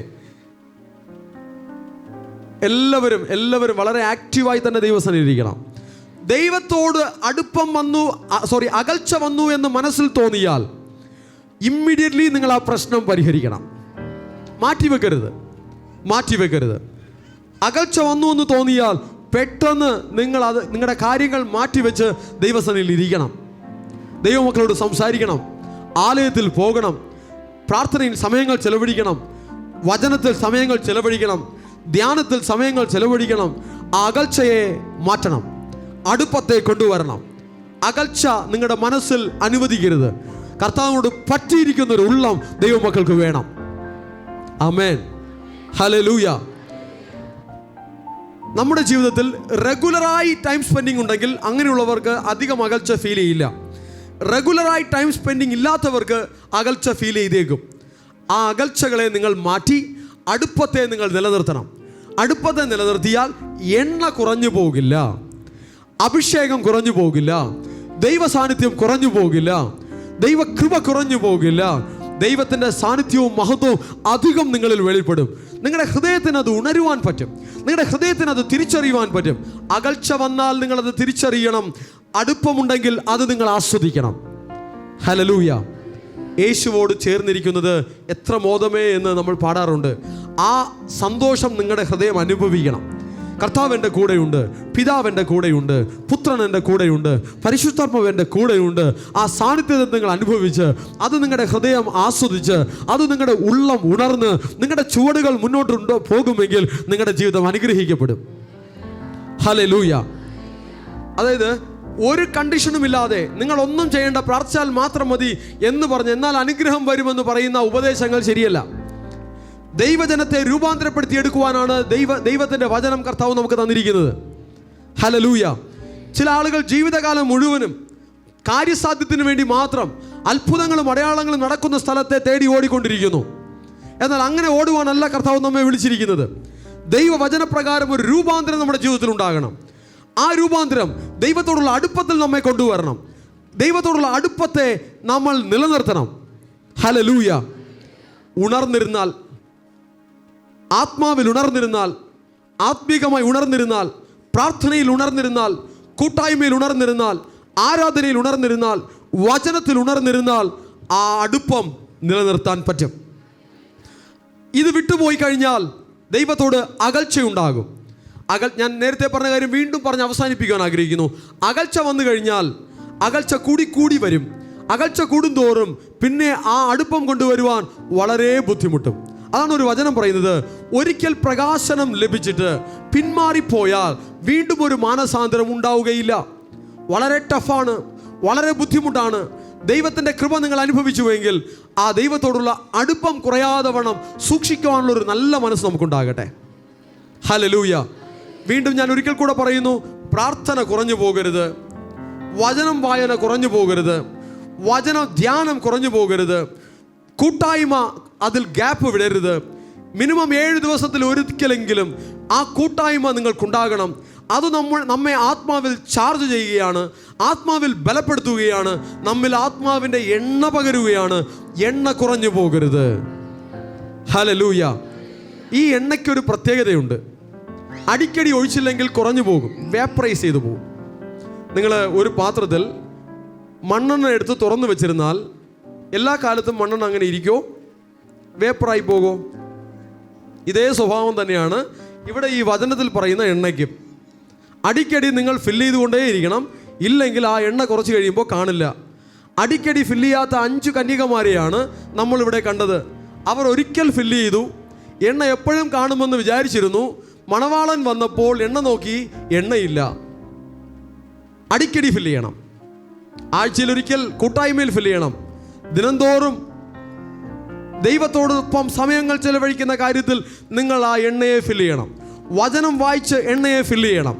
എല്ലാവരും വളരെ ആക്റ്റീവായി തന്നെ ദൈവസന്നിധിയിലിരിക്കണം. ദൈവത്തോട് അകൽച്ച വന്നു എന്ന് മനസ്സിൽ തോന്നിയാൽ ഇമ്മീഡിയറ്റ്ലി നിങ്ങൾ ആ പ്രശ്നം പരിഹരിക്കണം. മാറ്റിവെക്കരുത്. അകൽച്ച വന്നു എന്ന് തോന്നിയാൽ പെട്ടെന്ന് നിങ്ങളുടെ കാര്യങ്ങൾ മാറ്റിവെച്ച് ദൈവസന്നിധിയിൽ ഇരിക്കണം. ദൈവമക്കളോട് സംസാരിക്കണം, ആലയത്തിൽ പോകണം, പ്രാർത്ഥനയിൽ സമയങ്ങൾ ചെലവഴിക്കണം, വചനത്തിൽ സമയങ്ങൾ ചെലവഴിക്കണം, ധ്യാനത്തിൽ സമയങ്ങൾ ചെലവഴിക്കണം. ആ അകൽച്ചയെ മാറ്റണം, അടുപ്പത്തെ കൊണ്ടുവരണം. അകൽച്ച നിങ്ങളുടെ മനസ്സിൽ അനുവദിക്കരുത്. കർത്താവിനോട് പറ്റിയിരിക്കുന്ന ഒരു ഉള്ളം ദൈവമക്കൾക്ക് വേണം. ആമേൻ. ഹല്ലേലൂയ. നമ്മുടെ ജീവിതത്തിൽ റെഗുലറായി ടൈം സ്പെൻഡിങ് ഉണ്ടെങ്കിൽ അങ്ങനെയുള്ളവർക്ക് അധികം അകൽച്ച ഫീൽ ചെയ്യില്ല. റെഗുലറായി ടൈം സ്പെൻഡിങ് ഇല്ലാത്തവർക്ക് അകൽച്ച ഫീൽ ചെയ്തേക്കും. ആ അകൽച്ചകളെ നിങ്ങൾ മാറ്റി അടുപ്പത്തെ നിങ്ങൾ നിലനിർത്തണം. അടുപ്പത്തെ നിലനിർത്തിയാൽ എണ്ണ കുറഞ്ഞു പോകില്ല, അഭിഷേകം കുറഞ്ഞു പോകില്ല, ദൈവ സാന്നിധ്യം കുറഞ്ഞു പോകില്ല, ദൈവകൃപ കുറഞ്ഞു പോകില്ല. ദൈവത്തിൻ്റെ സാന്നിധ്യവും മഹത്വവും അധികം നിങ്ങളിൽ വെളിപ്പെടും. നിങ്ങളുടെ ഹൃദയത്തിന് അത് ഉണരുവാൻ പറ്റും, നിങ്ങളുടെ ഹൃദയത്തിന് അത് തിരിച്ചറിയുവാൻ പറ്റും. അകൽച്ച വന്നാൽ നിങ്ങളത് തിരിച്ചറിയണം. അടുപ്പമുണ്ടെങ്കിൽ അത് നിങ്ങൾ ആസ്വദിക്കണം. ഹല്ലേലൂയ. യേശുവോട് ചേർന്നിരിക്കുന്നത് എത്ര മോദമേ എന്ന് നമ്മൾ പാടാറുണ്ട്. ആ സന്തോഷം നിങ്ങളുടെ ഹൃദയം അനുഭവിക്കണം. കർത്താവ് എൻ്റെ കൂടെയുണ്ട്, പിതാവ് എൻ്റെ കൂടെയുണ്ട്, പുത്രൻ എൻ്റെ കൂടെയുണ്ട്, പരിശുദ്ധാത്മാവ് എൻ്റെ കൂടെയുണ്ട്. ആ സാന്നിധ്യത്തെ നിങ്ങൾ അനുഭവിച്ച് അത് നിങ്ങളുടെ ഹൃദയം ആസ്വദിച്ച് അത് നിങ്ങളുടെ ഉള്ളം ഉണർന്ന് നിങ്ങളുടെ ചുവടുകൾ മുന്നോട്ടുണ്ടോ പോകുമെങ്കിൽ നിങ്ങളുടെ ജീവിതം അനുഗ്രഹിക്കപ്പെടും. ഹല്ലേലൂയ. അതായത് ഒരു കണ്ടീഷനും ഇല്ലാതെ നിങ്ങൾ ഒന്നും ചെയ്യേണ്ട, പ്രാർത്ഥിച്ചാൽ മാത്രം മതി എന്ന് പറഞ്ഞ് എന്നാൽ അനുഗ്രഹം വരുമെന്ന് പറയുന്ന ഉപദേശങ്ങൾ ശരിയല്ല. ദൈവജനത്തെ രൂപാന്തരപ്പെടുത്തിയെടുക്കുവാനാണ് ദൈവത്തിൻ്റെ വചനം കർത്താവ് നമുക്ക് തന്നിരിക്കുന്നത്. ഹല്ലേലൂയ. ചില ആളുകൾ ജീവിതകാലം മുഴുവനും കാര്യസാധ്യത്തിന് വേണ്ടി മാത്രം അത്ഭുതങ്ങളും അടയാളങ്ങളും നടക്കുന്ന സ്ഥലത്തെ തേടി ഓടിക്കൊണ്ടിരിക്കുന്നു. എന്നാൽ അങ്ങനെ ഓടുവാനല്ല കർത്താവ് നമ്മെ വിളിച്ചിരിക്കുന്നത്. ദൈവവചനപ്രകാരം ഒരു രൂപാന്തരം നമ്മുടെ ജീവിതത്തിൽ ഉണ്ടാകണം. ആ രൂപാന്തരം ദൈവത്തോടുള്ള അടുപ്പത്തിൽ നമ്മെ കൊണ്ടുവരണം. ദൈവത്തോടുള്ള അടുപ്പത്തെ നമ്മൾ നിലനിർത്തണം. ഹല്ലേലൂയ. ഉണർന്നിരുന്നാൽ, ആത്മാവിൽ ഉണർന്നിരുന്നാൽ ആത്മീകമായി ഉണർന്നിരുന്നാൽ, പ്രാർത്ഥനയിൽ ഉണർന്നിരുന്നാൽ, കൂട്ടായ്മയിൽ ഉണർന്നിരുന്നാൽ, ആരാധനയിൽ ഉണർന്നിരുന്നാൽ, വചനത്തിൽ ഉണർന്നിരുന്നാൽ ആ അടുപ്പം നിലനിർത്താൻ പറ്റും. ഇത് വിട്ടുപോയി കഴിഞ്ഞാൽ ദൈവത്തോട് അകൽച്ചയുണ്ടാകും. ഞാൻ നേരത്തെ പറഞ്ഞ കാര്യം വീണ്ടും പറഞ്ഞ് അവസാനിപ്പിക്കാൻ ആഗ്രഹിക്കുന്നു. അകൽച്ച വന്നു കഴിഞ്ഞാൽ അകൽച്ച കൂടി വരും. അകൽച്ച കൂടുന്തോറും പിന്നെ ആ അടുപ്പം കൊണ്ടുവരുവാൻ വളരെ ബുദ്ധിമുട്ടും. അതാണ് ഒരു വചനം പറയുന്നത്, ഒരിക്കൽ പ്രകാശനം ലഭിച്ചിട്ട് പിന്മാറിപ്പോയാൽ വീണ്ടും ഒരു മാനസാന്തരം ഉണ്ടാവുകയില്ല. വളരെ ടഫാണ്, വളരെ ബുദ്ധിമുട്ടാണ്. ദൈവത്തിൻ്റെ കൃപ നിങ്ങൾ അനുഭവിച്ചുവെങ്കിൽ ആ ദൈവത്തോടുള്ള അടുപ്പം കുറയാതെ വണ്ണം സൂക്ഷിക്കുവാനുള്ള ഒരു നല്ല മനസ്സ് നമുക്കുണ്ടാകട്ടെ. ഹല്ലേലൂയ. വീണ്ടും ഞാൻ ഒരിക്കൽ കൂടെ പറയുന്നു, പ്രാർത്ഥന കുറഞ്ഞു പോകരുത്, വചനം വായന കുറഞ്ഞു പോകരുത്, വചന ധ്യാനം കുറഞ്ഞു പോകരുത്, കൂട്ടായ്മ അതിൽ ഗ്യാപ്പ് വിടരുത്. മിനിമം 7 ദിവസത്തിൽ ഒരിക്കലെങ്കിലും ആ കൂട്ടായ്മ നിങ്ങൾക്കുണ്ടാകണം. അത് നമ്മെ ആത്മാവിൽ ചാർജ് ചെയ്യുകയാണ്, ആത്മാവിൽ ബലപ്പെടുത്തുകയാണ്, നമ്മിൽ ആത്മാവിൻ്റെ എണ്ണ പകരുകയാണ്. എണ്ണ കുറഞ്ഞു പോകരുത്. ഹല്ലേലൂയ. ഈ എണ്ണയ്ക്കൊരു പ്രത്യേകതയുണ്ട്. അടിക്കടി ഒഴിച്ചില്ലെങ്കിൽ കുറഞ്ഞു പോകും, വേപ്പറൈസ് ചെയ്തു പോകും. നിങ്ങൾ ഒരു പാത്രത്തിൽ മണ്ണെണ്ണ എടുത്ത് തുറന്നു വെച്ചിരുന്നാൽ എല്ലാ കാലത്തും മണ്ണെണ്ണ അങ്ങനെ ഇരിക്കുമോ? വേപ്പറായി പോകുമോ? ഇതേ സ്വഭാവം തന്നെയാണ് ഇവിടെ ഈ വചനത്തിൽ പറയുന്ന എണ്ണയ്ക്കും. അടിക്കടി നിങ്ങൾ ഫില്ല് ചെയ്തുകൊണ്ടേയിരിക്കണം, ഇല്ലെങ്കിൽ ആ എണ്ണ കുറച്ച് കഴിയുമ്പോൾ കാണില്ല. അടിക്കടി ഫില്ല് ചെയ്യാത്ത 5 കന്യകമാരെയാണ് നമ്മളിവിടെ കണ്ടത്. അവർ ഒരിക്കൽ ഫില്ല് ചെയ്തു, എണ്ണ എപ്പോഴും കാണുമെന്ന് വിചാരിച്ചിരുന്നു. മണവാളൻ വന്നപ്പോൾ എണ്ണ നോക്കി, എണ്ണയില്ല. അടിക്കടി ഫില്ല് ചെയ്യണം. ആഴ്ചയിലൊരിക്കൽ കൂട്ടായ്മയിൽ ഫില്ല് ചെയ്യണം. ദിനംതോറും ദൈവത്തോടൊപ്പം സമയങ്ങൾ ചെലവഴിക്കുന്ന കാര്യത്തിൽ നിങ്ങൾ ആ എണ്ണയെ ഫില്ല് ചെയ്യണം. വചനം വായിച്ച് എണ്ണയെ ഫില്ല് ചെയ്യണം.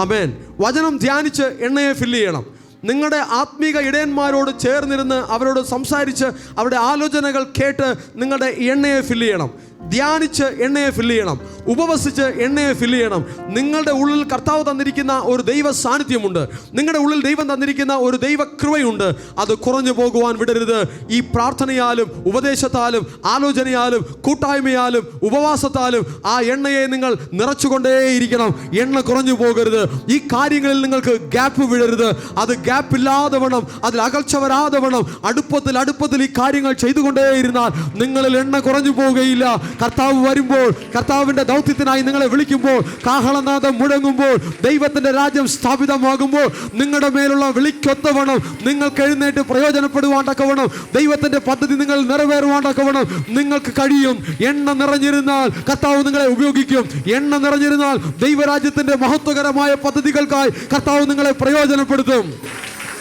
ആമേൻ. വചനം ധ്യാനിച്ച് എണ്ണയെ ഫില്ല് ചെയ്യണം. നിങ്ങളുടെ ആത്മീക ഇടയന്മാരോട് ചേർന്നിരുന്ന് അവരോട് സംസാരിച്ച് അവരുടെ ആലോചനകൾ കേട്ട് നിങ്ങളുടെ എണ്ണയെ ഫില്ല് ചെയ്യണം. ധ്യാനിച്ച് എണ്ണയെ ഫില്ല് ചെയ്യണം. ഉപവസിച്ച് എണ്ണയെ ഫില്ല് ചെയ്യണം. നിങ്ങളുടെ ഉള്ളിൽ കർത്താവ് തന്നിരിക്കുന്ന ഒരു ദൈവ സാന്നിധ്യമുണ്ട്. നിങ്ങളുടെ ഉള്ളിൽ ദൈവം തന്നിരിക്കുന്ന ഒരു ദൈവ കൃപയുണ്ട്. അത് കുറഞ്ഞു പോകുവാൻ വിടരുത്. ഈ പ്രാർത്ഥനയാലും ഉപദേശത്താലും ആലോചനയാലും കൂട്ടായ്മയാലും ഉപവാസത്താലും ആ എണ്ണയെ നിങ്ങൾ നിറച്ചുകൊണ്ടേയിരിക്കണം. എണ്ണ കുറഞ്ഞു പോകരുത്. ഈ കാര്യങ്ങളിൽ നിങ്ങൾക്ക് ഗ്യാപ്പ് വിടരുത്. അത് ഗ്യാപ്പ് ഇല്ലാതെ വേണം, അതിൽ അകൽച്ച വരാതെ വേണം. അടുപ്പത്തിൽ ഈ കാര്യങ്ങൾ ചെയ്തുകൊണ്ടേയിരുന്നാൽ നിങ്ങളിൽ എണ്ണ കുറഞ്ഞു പോവുകയില്ല. കർത്താവ് വരുമ്പോൾ, കർത്താവിൻ്റെ ദൗത്യത്തിനായി നിങ്ങളെ വിളിക്കുമ്പോൾ, കാഹളനാദം മുഴങ്ങുമ്പോൾ, ദൈവത്തിൻ്റെ രാജ്യം സ്ഥാപിതമാകുമ്പോൾ നിങ്ങളുടെ മേലുള്ള വിളിക്കൊത്തവണ്ണം നിങ്ങൾക്ക് എഴുന്നേറ്റ് പ്രയോജനപ്പെടുവാൻ തക്കവണ്ണം, ദൈവത്തിൻ്റെ പദ്ധതി നിങ്ങൾ നിറവേറുവാൻ തക്കവണ്ണം നിങ്ങൾക്ക് കഴിയും. എണ്ണ നിറഞ്ഞിരുന്നാൽ കർത്താവ് നിങ്ങളെ ഉപയോഗിക്കും. എണ്ണ നിറഞ്ഞിരുന്നാൽ ദൈവരാജ്യത്തിൻ്റെ മഹത്വകരമായ പദ്ധതികൾക്കായി കർത്താവ് നിങ്ങളെ പ്രയോജനപ്പെടുത്തും.